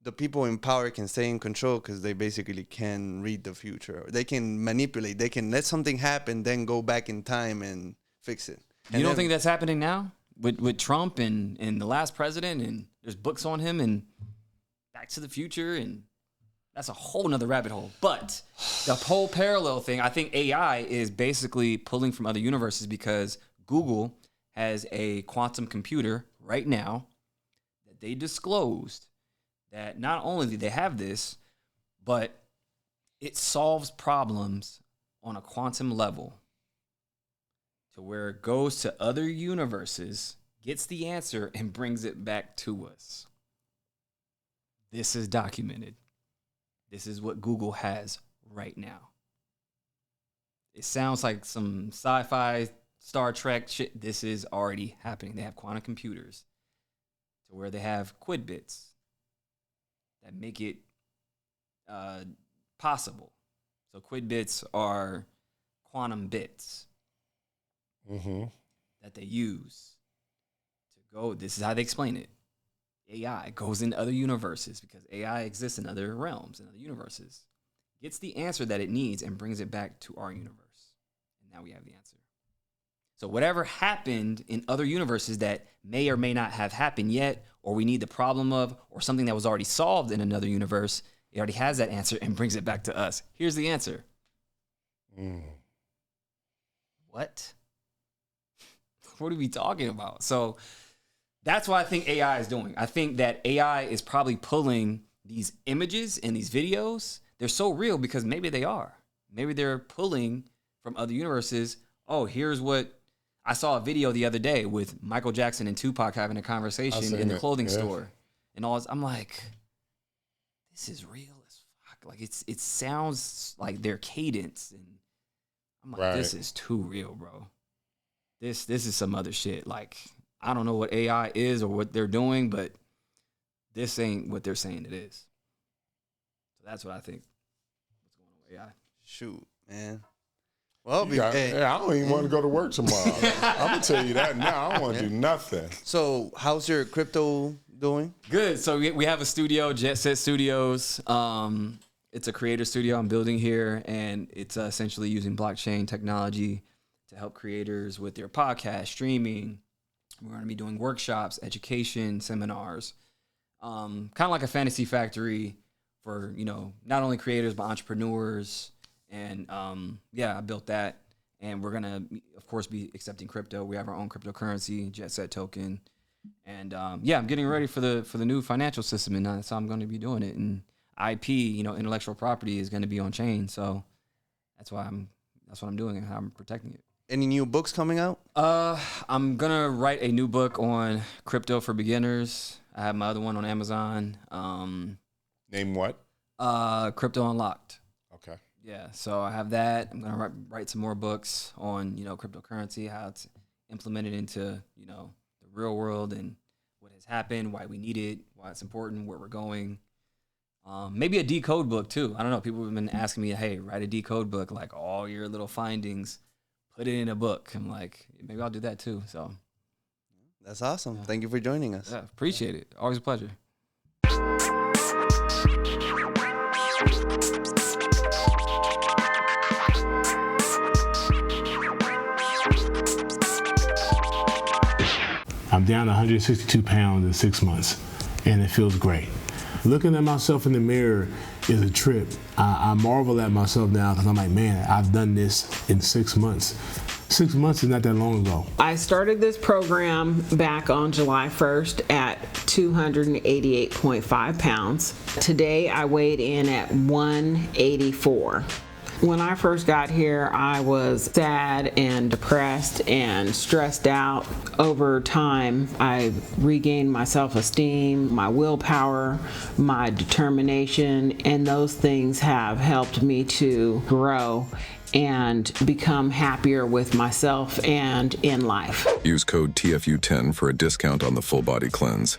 the people in power can stay in control because they basically can read the future. They can manipulate. They can let something happen, then go back in time and fix it. You don't think that's happening now with Trump and the last president, and there's books on him and Back to the Future, and that's a whole nother rabbit hole. But the whole parallel thing, I think AI is basically pulling from other universes because Google has a quantum computer right now that they disclosed that not only do they have this, but it solves problems on a quantum level to where it goes to other universes, gets the answer, and brings it back to us. This is documented. This is what Google has right now. It sounds like some sci-fi Star Trek shit. This is already happening. They have quantum computers to where they have quid bits that make it possible. So quid bits are quantum bits that they use to go. This is how they explain it. AI goes into other universes because AI exists in other realms and other universes. Gets the answer that it needs and brings it back to our universe. And now we have the answer. So whatever happened in other universes that may or may not have happened yet, or we need the problem of, or something that was already solved in another universe, it already has that answer and brings it back to us. Here's the answer. What? What are we talking about? So that's what I think AI is doing. I think that AI is probably pulling these images and these videos. They're so real because maybe they are. Maybe they're pulling from other universes. Oh, here's what I saw a video the other day with Michael Jackson and Tupac having a conversation in the clothing store. And all this, I'm like, this is real as fuck. Like it sounds like their cadence. And I'm like, this is too real, bro. This is some other shit. Like, I don't know what AI is or what they're doing, but this ain't what they're saying it is. So that's what I think. What's going on with AI? Shoot, man. Well, I don't even want to go to work tomorrow. I'm gonna tell you that now. I don't want to do nothing. So, how's your crypto doing? Good. So we have a studio, Jet Set Studios. It's a creator studio I'm building here, and it's essentially using blockchain technology to help creators with their podcast, streaming. We're going to be doing workshops, education, seminars, kind of like a fantasy factory for, you know, not only creators, but entrepreneurs. And I built that. And we're going to, of course, be accepting crypto. We have our own cryptocurrency, Jet Set token. And I'm getting ready for the new financial system. And that's how I'm going to be doing it. And IP, you know, intellectual property is going to be on chain. So that's what I'm doing and how I'm protecting it. Any new books coming out? I'm gonna write a new book on crypto for beginners. I have my other one on Amazon. Name what? Crypto Unlocked. Okay. Yeah, so I have that. I'm gonna write some more books on, cryptocurrency, how it's implemented into, the real world and what has happened, why we need it, why it's important, where we're going. Maybe a decode book too. I don't know. People have been asking me, hey, write a decode book, like all your little findings, put it in a book. I'm like, maybe I'll do that too. So that's awesome. Yeah. Thank you for joining us. Yeah, appreciate it. Always a pleasure. I'm down 162 pounds in 6 months, and it feels great. Looking at myself in the mirror is a trip. I marvel at myself now because I'm like, man, I've done this in 6 months. 6 months is not that long ago. I started this program back on July 1st at 288.5 pounds. Today I weighed in at 184. When I first got here, I was sad and depressed and stressed out. Over time, I regained my self-esteem, my willpower, my determination, and those things have helped me to grow and become happier with myself and in life. Use code TFU10 for a discount on the full body cleanse.